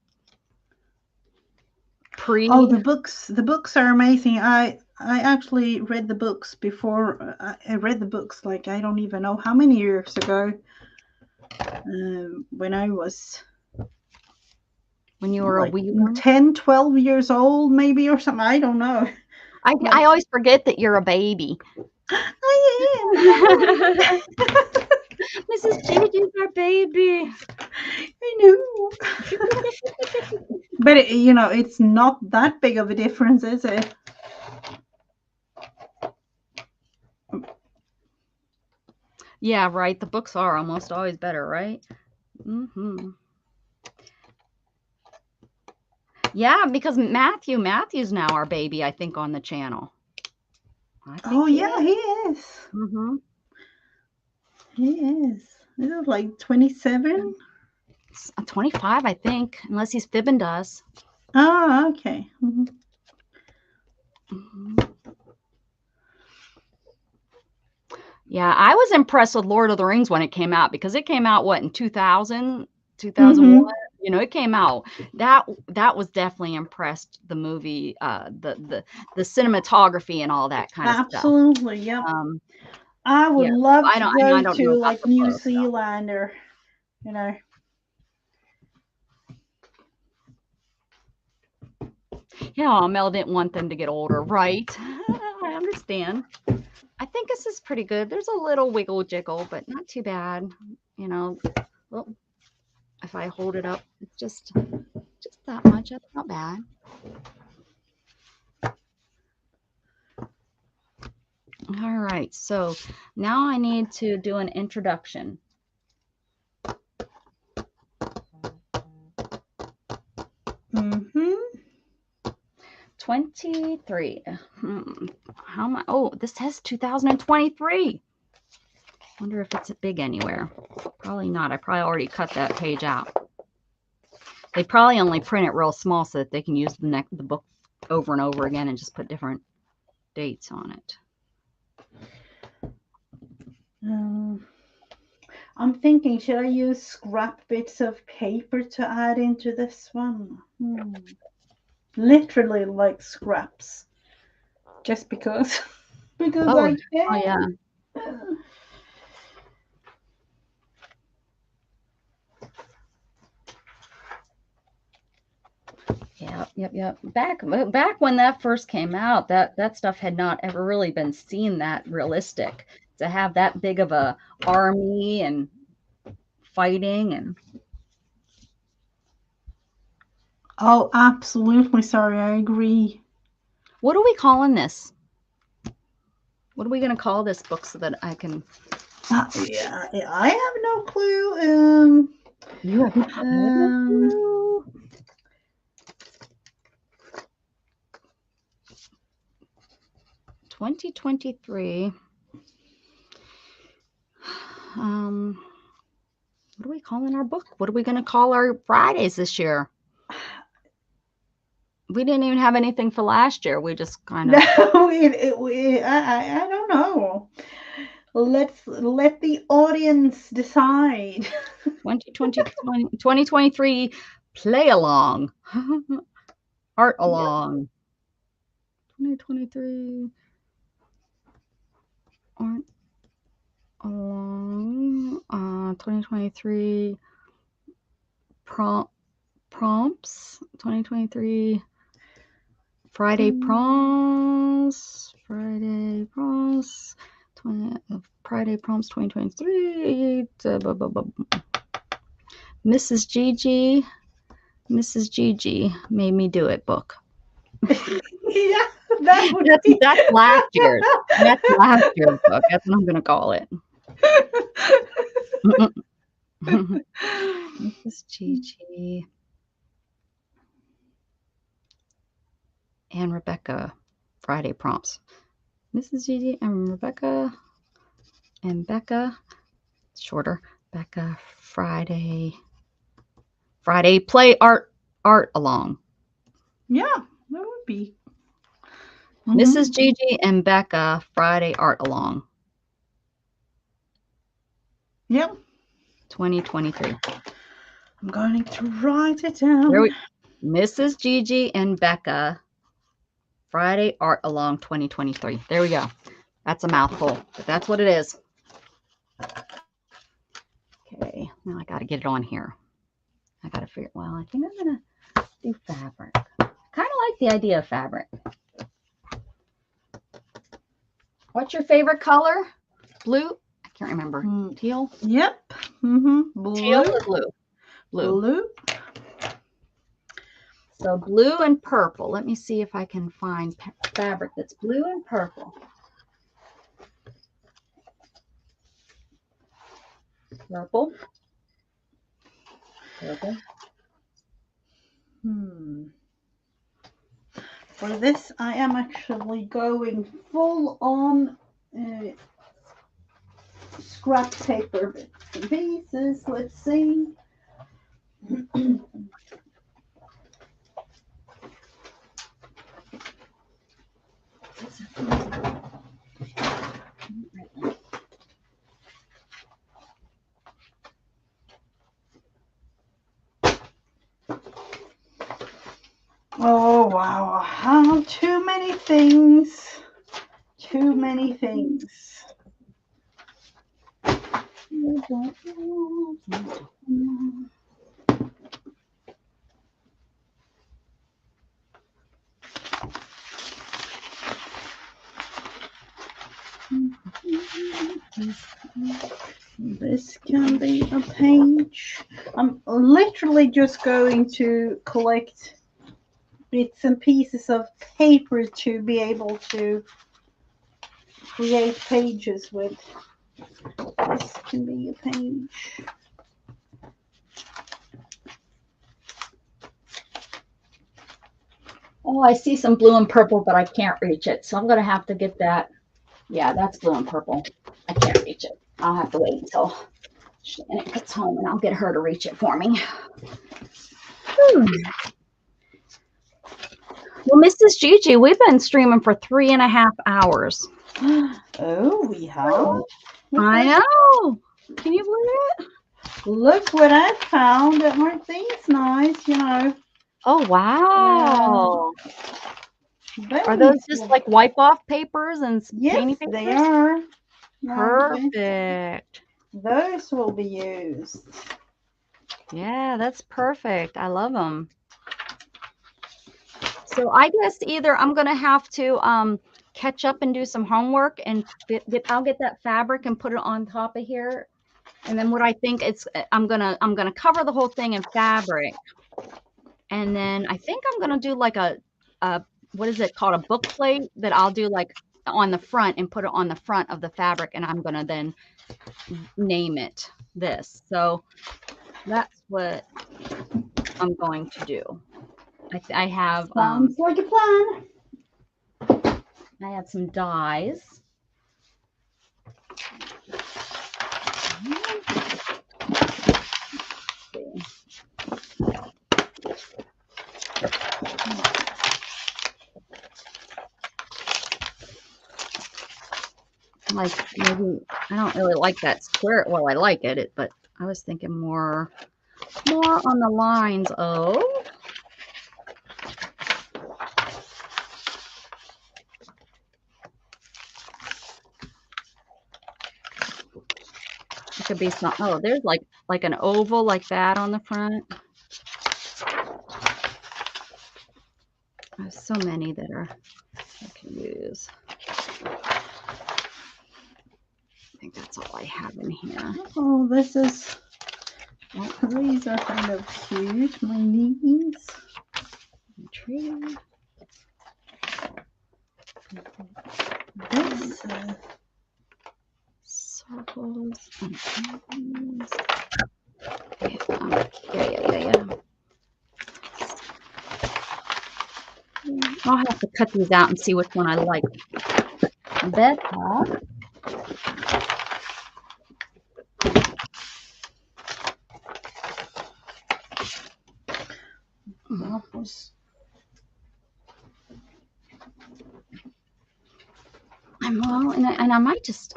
Oh, the books are amazing. I actually read the books before. I read the books like I don't even know how many years ago. When I was when you were a like wee one. 10, 12 years old, maybe, or something. I don't know. I always forget that you're a baby. I am. Mrs. Gigi's our baby. I know. But it's not that big of a difference, is it? Yeah, right. The books are almost always better, right? Yeah, because Matthew's now our baby, I think, on the channel. Oh, yeah, he is. He is. Is it like 27? 25, I think, unless he's fibbing to us. Oh, okay. Yeah, I was impressed with Lord of the Rings when it came out, because it came out, what, in 2000, 2001? It came out. That was definitely impressed, the movie, the cinematography and all that kind of stuff. Absolutely, yep. I would love to go to like New Zealand or, Yeah, Mel didn't want them to get older, right? I understand. I think this is pretty good. There's a little wiggle jiggle, but not too bad. Well, if I hold it up, it's just that much. That's not bad. All right, so now I need to do an introduction. 23. How am I? Oh, this says 2023. Wonder if it's big anywhere. Probably not. I probably already cut that page out. They probably only print it real small so that they can use the book over and over again and just put different dates on it. I'm thinking, should I use scrap bits of paper to add into this one? Literally like scraps. Just because. Because I can. Oh, yeah. Yep. Back when that first came out, that stuff had not ever really been seen that realistic. To have that big of a army and fighting and. Oh, absolutely. Sorry, I agree. What are we calling this? What are we going to call this book so that I can? Yeah, I have no clue. You have no clue. 2023. What are we calling our book? What are we going to call our Fridays this year? We didn't even have anything for last year. We just kind of. No, I don't know. Let the audience decide. 2023 play along. Art along. 2023 art along. 2023 prompts. 2023 Friday prompts. Friday prompts 2023. Mrs. Gigi made me do it book. Yeah, that's last year's. That's last year's book. That's what I'm going to call it. Mrs. Gigi and Rebecca Friday prompts. Mrs. Gigi and Rebecca and Becca, shorter, Becca Friday Friday play art along. Yeah, that would be. Mrs. Gigi and Becca Friday art along. Yep. 2023. I'm going to write it down. Mrs. Gigi and Becca Friday art along 2023. There we go. That's a mouthful, but that's what it is. Okay, now I got to get it on here. I got to figure, well, I think I'm going to do fabric. Kind of like the idea of fabric. What's your favorite color? Blue? I can't remember. Teal? Yep. Blue. Teal or blue? Blue. So blue and purple. Let me see if I can find fabric that's blue and purple. Purple. Purple. For this, I am actually going full on scrap paper bits and pieces. Let's see. Oh, wow. How too many things. Too many things. This can be a page. I'm literally just going to collect bits and pieces of paper to be able to create pages with. This can be a page. Oh, I see some blue and purple, but I can't reach it. So I'm going to have to get that. Yeah, that's blue and purple. I can't reach it. I'll have to wait until Shannon gets home and I'll get her to reach it for me. Well, Mrs. Gigi, we've been streaming for 3.5 hours. Oh, we have. I know. Can you believe it? Look what I found. Aren't these nice, you know? Oh, wow. Are those just like wipe-off papers and painting papers? They are. Perfect. Those will be used. Yeah, that's perfect. I love them. So I guess either I'm going to have to catch up and do some homework and I'll get that fabric and put it on top of here. And then what I think I'm gonna cover the whole thing in fabric. And then I think I'm gonna do like a what is it called, a book plate that I'll do like on the front and put it on the front of the fabric, and I'm gonna then name it this. So that's what I'm going to do. I have sounds like a plan. I have some dies. Like maybe I don't really like that square. Well, I like it, but I was thinking more on the lines of it could be some. Oh, there's like an oval like that on the front. There's so many that I can use. I think that's all I have in here. Oh, these are kind of cute. My knees. Tree. This circles and yeah. I'll have to cut these out and see which one I like better. knows? Well, and I might just.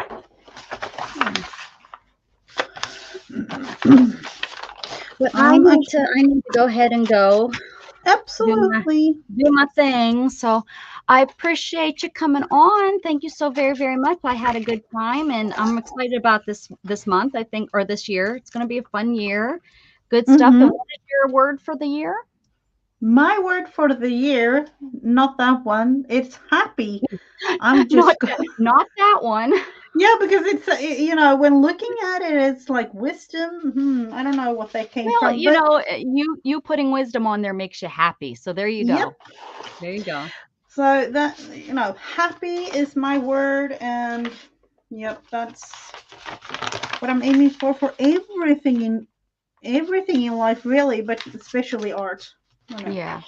But I need to go ahead and go. Absolutely. Do my thing. So I appreciate you coming on. Thank you so very, very much. I had a good time, and I'm excited about this month, I think, or this year. It's going to be a fun year. Good stuff. And what is your word for the year? My word for the year, not that one. It's happy. I'm just not that one. Yeah, because it's you know, when looking at it, it's like wisdom. I don't know what they came Well, from, you but know, you putting wisdom on there makes you happy. So there you yep. go. There you go. So that, you know, happy is my word, and yep, that's what I'm aiming for everything in life, really, but especially art. Yeah.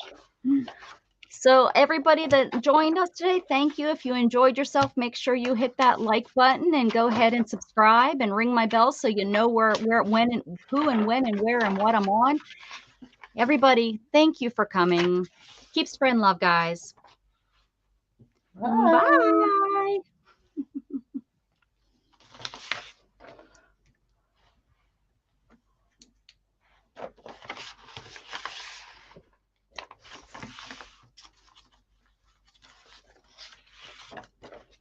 So everybody that joined us today, thank you. If you enjoyed yourself, make sure you hit that like button and go ahead and subscribe and ring my bell so you know where, when, and who, and when, and where, and what I'm on. Everybody, thank you for coming. Keep spreading love, guys. Bye.